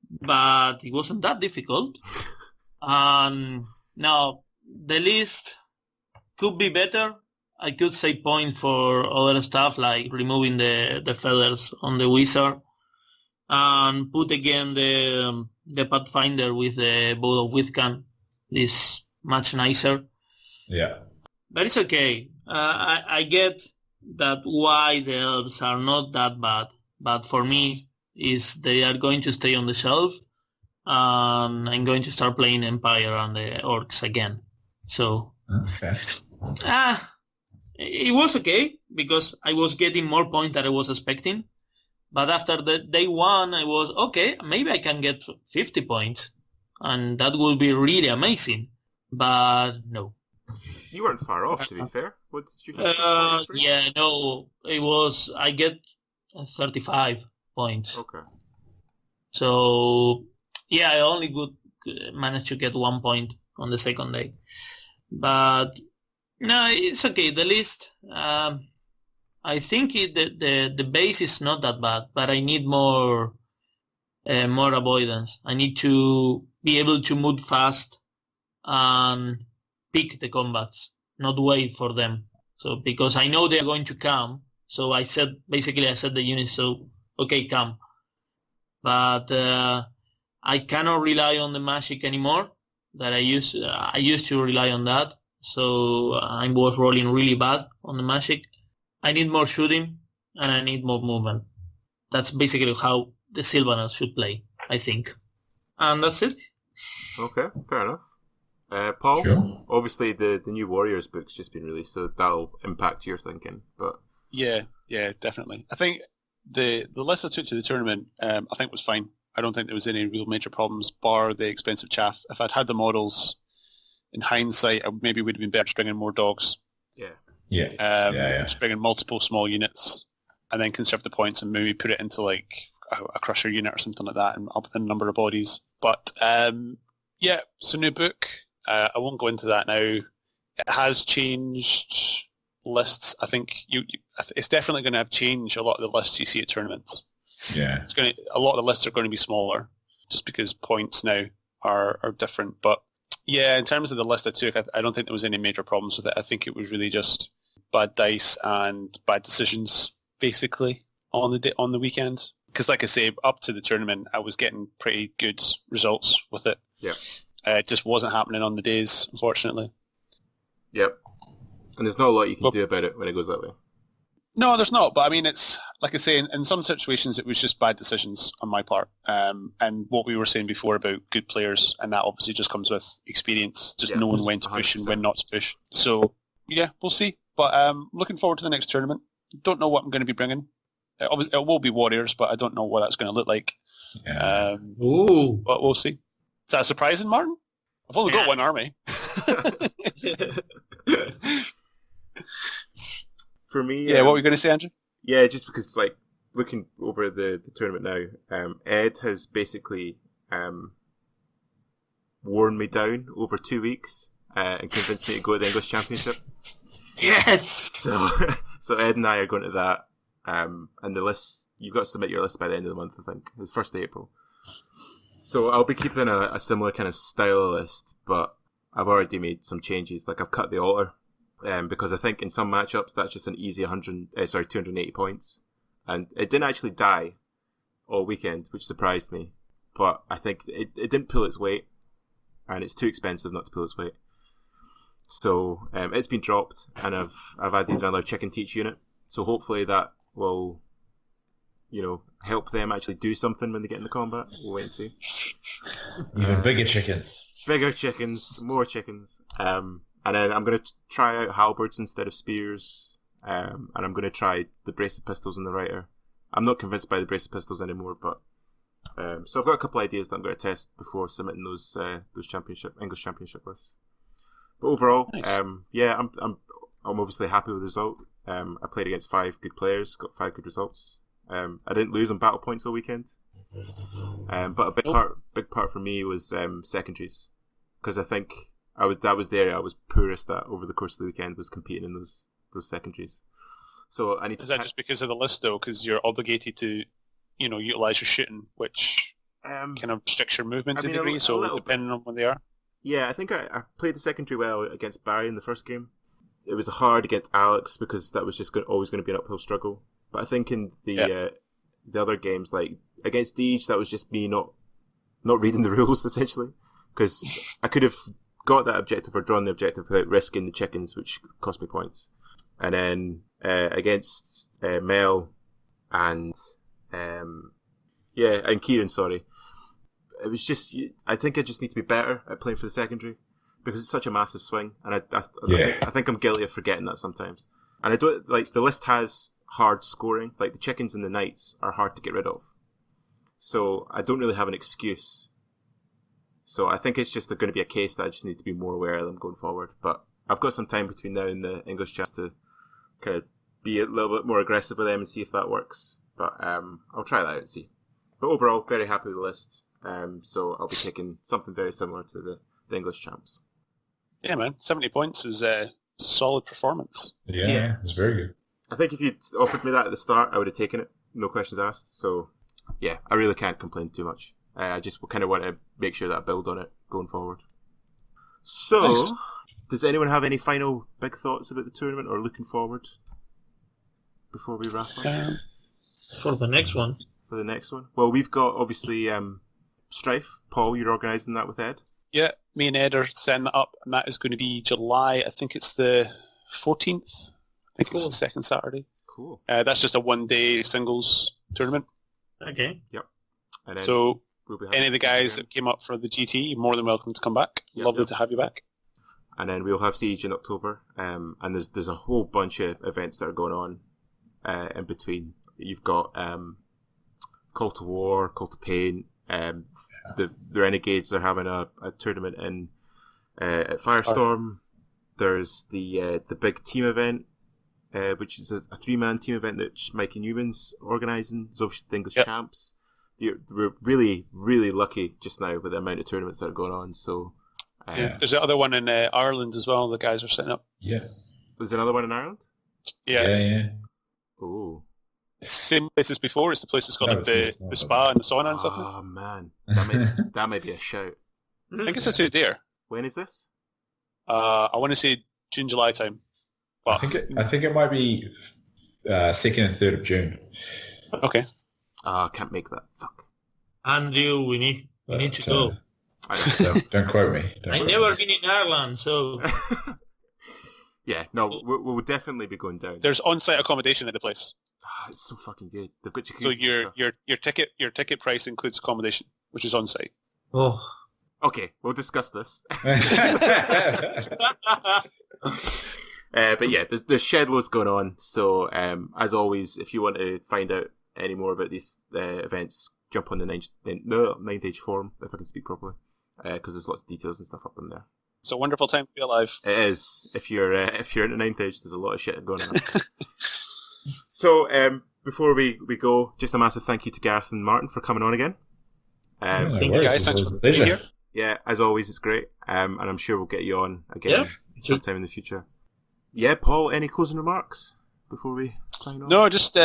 But it wasn't that difficult. And now the list could be better. I could save points for other stuff like removing the feathers on the wizard and put again the Pathfinder with the Bow of Withcan. Is much nicer. Yeah. But it's okay. I get that why the elves are not that bad, but for me is they are going to stay on the shelf. I'm going to start playing Empire and the Orcs again. So, okay. it was okay because I was getting more points than I was expecting. But after the day one, I was, okay, maybe I can get 50 points. And that would be really amazing. But no. You weren't far off, to be fair. What did you get? Yeah, no, I get 35 points. Okay. So, yeah, I only managed to get 1 point on the second day. But, no, it's okay. The list, I think the base is not that bad, but I need more avoidance. I need to be able to move fast and pick the combats, not wait for them. So because I know they're going to come, so I said the units, so okay, come. But I cannot rely on the magic anymore. That I used to rely on that. So I was rolling really bad on the magic. I need more shooting and I need more movement. That's basically how the Sylvaners should play, I think. And that's it. Okay, fair enough. Paul, Sure. Obviously the new Warriors book's just been released, so that'll impact your thinking. But Yeah, definitely. I think the list I took to the tournament, I think was fine. I don't think there was any real major problems, bar the expensive chaff. If I'd had the models, in hindsight, I maybe would have been better bringing more dogs. yeah. Bringing multiple small units, and then conserve the points and maybe put it into like a crusher unit or something like that, and up the number of bodies. But so new book. I won't go into that now. It has changed lists. I think it's definitely going to have changed a lot of the lists you see at tournaments. Yeah. A lot of the lists are going to be smaller, just because points now are different. But yeah, in terms of the list I took, I don't think there was any major problems with it. I think it was really just bad dice and bad decisions, basically, on the weekend. Because, like I say, up to the tournament, I was getting pretty good results with it. Yeah. It just wasn't happening on the days, unfortunately. Yep. And there's not a lot you can do about it when it goes that way. No, there's not. But I mean, it's like I say, in some situations, it was just bad decisions on my part. And what we were saying before about good players, and that obviously just comes with experience, just knowing when to push 100%. And when not to push. So yeah, we'll see. But looking forward to the next tournament. Don't know what I'm going to be bringing. It will be Warriors, but I don't know what that's going to look like. Yeah. But we'll see. Is that surprising, Martin? I've only got one army. For me, what were you going to say, Andrew? Yeah, just because like looking over the tournament now, Ed has basically worn me down over 2 weeks and convinced me to go to the English Championship. Yes. So Ed and I are going to that, and the list, you've got to submit your list by the end of the month. I think it's 1st of April. So I'll be keeping a similar kind of style list, but I've already made some changes. Like I've cut the altar, because I think in some matchups that's just an easy 280 points, and it didn't actually die all weekend, which surprised me. But I think it didn't pull its weight, and it's too expensive not to pull its weight. So it's been dropped, and I've added another chicken teach unit. So hopefully that will, help them actually do something when they get into combat. We'll wait and see. Even bigger chickens. Bigger chickens, more chickens. And then I'm going to try out halberds instead of spears. And I'm going to try the brace of pistols and the Rider. I'm not convinced by the brace of pistols anymore, but so I've got a couple of ideas that I'm going to test before submitting those English Championship lists. But overall, nice. I'm obviously happy with the result. I played against 5 good players, got 5 good results. I didn't lose on battle points all weekend. But a big part for me was secondaries, because I think that was the area I was poorest at over the course of the weekend, was competing in those secondaries. So I need. Is that just because of the list though? Because you're obligated to, utilize your shooting, which kind of restricts your movement to a degree. So depending on when they are. Yeah, I think I played the secondary well against Barry in the first game. It was hard against Alex because that was just always going to be an uphill struggle. But I think in the other games, like against Deej, that was just me not reading the rules essentially, because I could have got that objective or drawn the objective without risking the chickens, which cost me points. And then against Mel and Kieran, sorry, it was just, I think I just need to be better at playing for the secondary, because it's such a massive swing, and I think I'm guilty of forgetting that sometimes. And I don't like the list has hard scoring. Like the chickens and the knights are hard to get rid of. So I don't really have an excuse. So I think it's just going to be a case that I just need to be more aware of them going forward. But I've got some time between now and the English chance to kind of be a little bit more aggressive with them and see if that works. But I'll try that out and see. But overall, very happy with the list. So I'll be taking something very similar to the English champs. Yeah, man. 70 points is a solid performance. Yeah, it's very good. I think if you'd offered me that at the start, I would have taken it. No questions asked. So, yeah, I really can't complain too much. I just kind of want to make sure that I build on it going forward. So, Nice. Does anyone have any final big thoughts about the tournament or looking forward before we wrap up? For the next one. For the next one? Well, we've got, obviously, Strife. Paul, you're organising that with Ed. Yeah, me and Ed are setting that up, and that is going to be July, I think it's the 14th. I think it's the second Saturday. Cool. That's just a one-day singles tournament. Okay. Yep. And then So we'll be having any of the Siege guys again. that came up for the GT, you're more than welcome to come back. Yep, Lovely yep. to have you back. And then we'll have Siege in October. And there's a whole bunch of events that are going on in between. You've got Call to War, Call to Pain. The Renegades are having a tournament in at Firestorm. There's the big team event, which is a 3-man team event that Mikey Newman's organising. There's obviously the English champs. We're really, really lucky just now with the amount of tournaments that are going on. So Yeah. There's the other one in Ireland as well. The guys are setting up. Yeah. there's another one in Ireland. Yeah. Oh. Same place as before. It's the place that's got No, like it's the not. spa and the sauna and stuff. Oh man, that might be a shout. I think it's a 2-dayer. When is this? I want to say June, July time. I But think it might be 2nd and 3rd of June. okay. I can't make that. Fuck. Andrew, we need to go. I know. Don't quote me. Don't I quote never me. been in Ireland, so Yeah, no, we'll definitely be going down. There's on-site accommodation at the place, It's so fucking good. They've got jacuzzi so and stuff. your ticket price includes accommodation, which is on-site. oh. Okay, we'll discuss this. But yeah, there's shed loads going on. So as always, if you want to find out any more about these events, jump on the Ninth Age forum, if I can speak properly, because there's lots of details and stuff up in there. It's a wonderful time to be alive. It is. If you're in the Ninth Age, there's a lot of shit going on. So before we go, just a massive thank you to Gareth and Martin for coming on again. No thank you, worries, guys. it's Thanks always a for being pleasure. here. Yeah, as always, it's great. And I'm sure we'll get you on again Yeah. sometime in the future. Yeah, Paul, any closing remarks before we sign off? No, just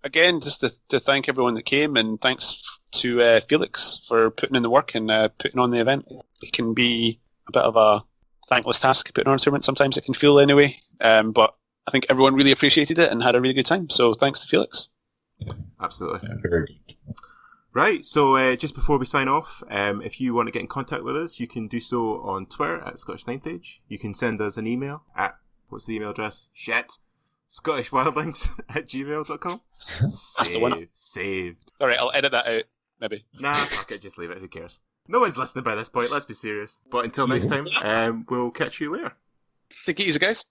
again, just to thank everyone that came, and thanks to Felix for putting in the work and putting on the event. It can be a bit of a thankless task putting on a tournament. Sometimes it can feel anyway, but I think everyone really appreciated it and had a really good time. So thanks to Felix. Absolutely. Yeah, very good. Right, so just before we sign off, if you want to get in contact with us, you can do so on Twitter at Scottish Ninth Age. You can send us an email at, what's the email address? Shit. ScottishWildlings@gmail.com. That's the one. Saved. All right, I'll edit that out, maybe. Nah, fuck it, just leave it, who cares? No one's listening by this point, let's be serious. But until next time, we'll catch you later. Take it easy, guys.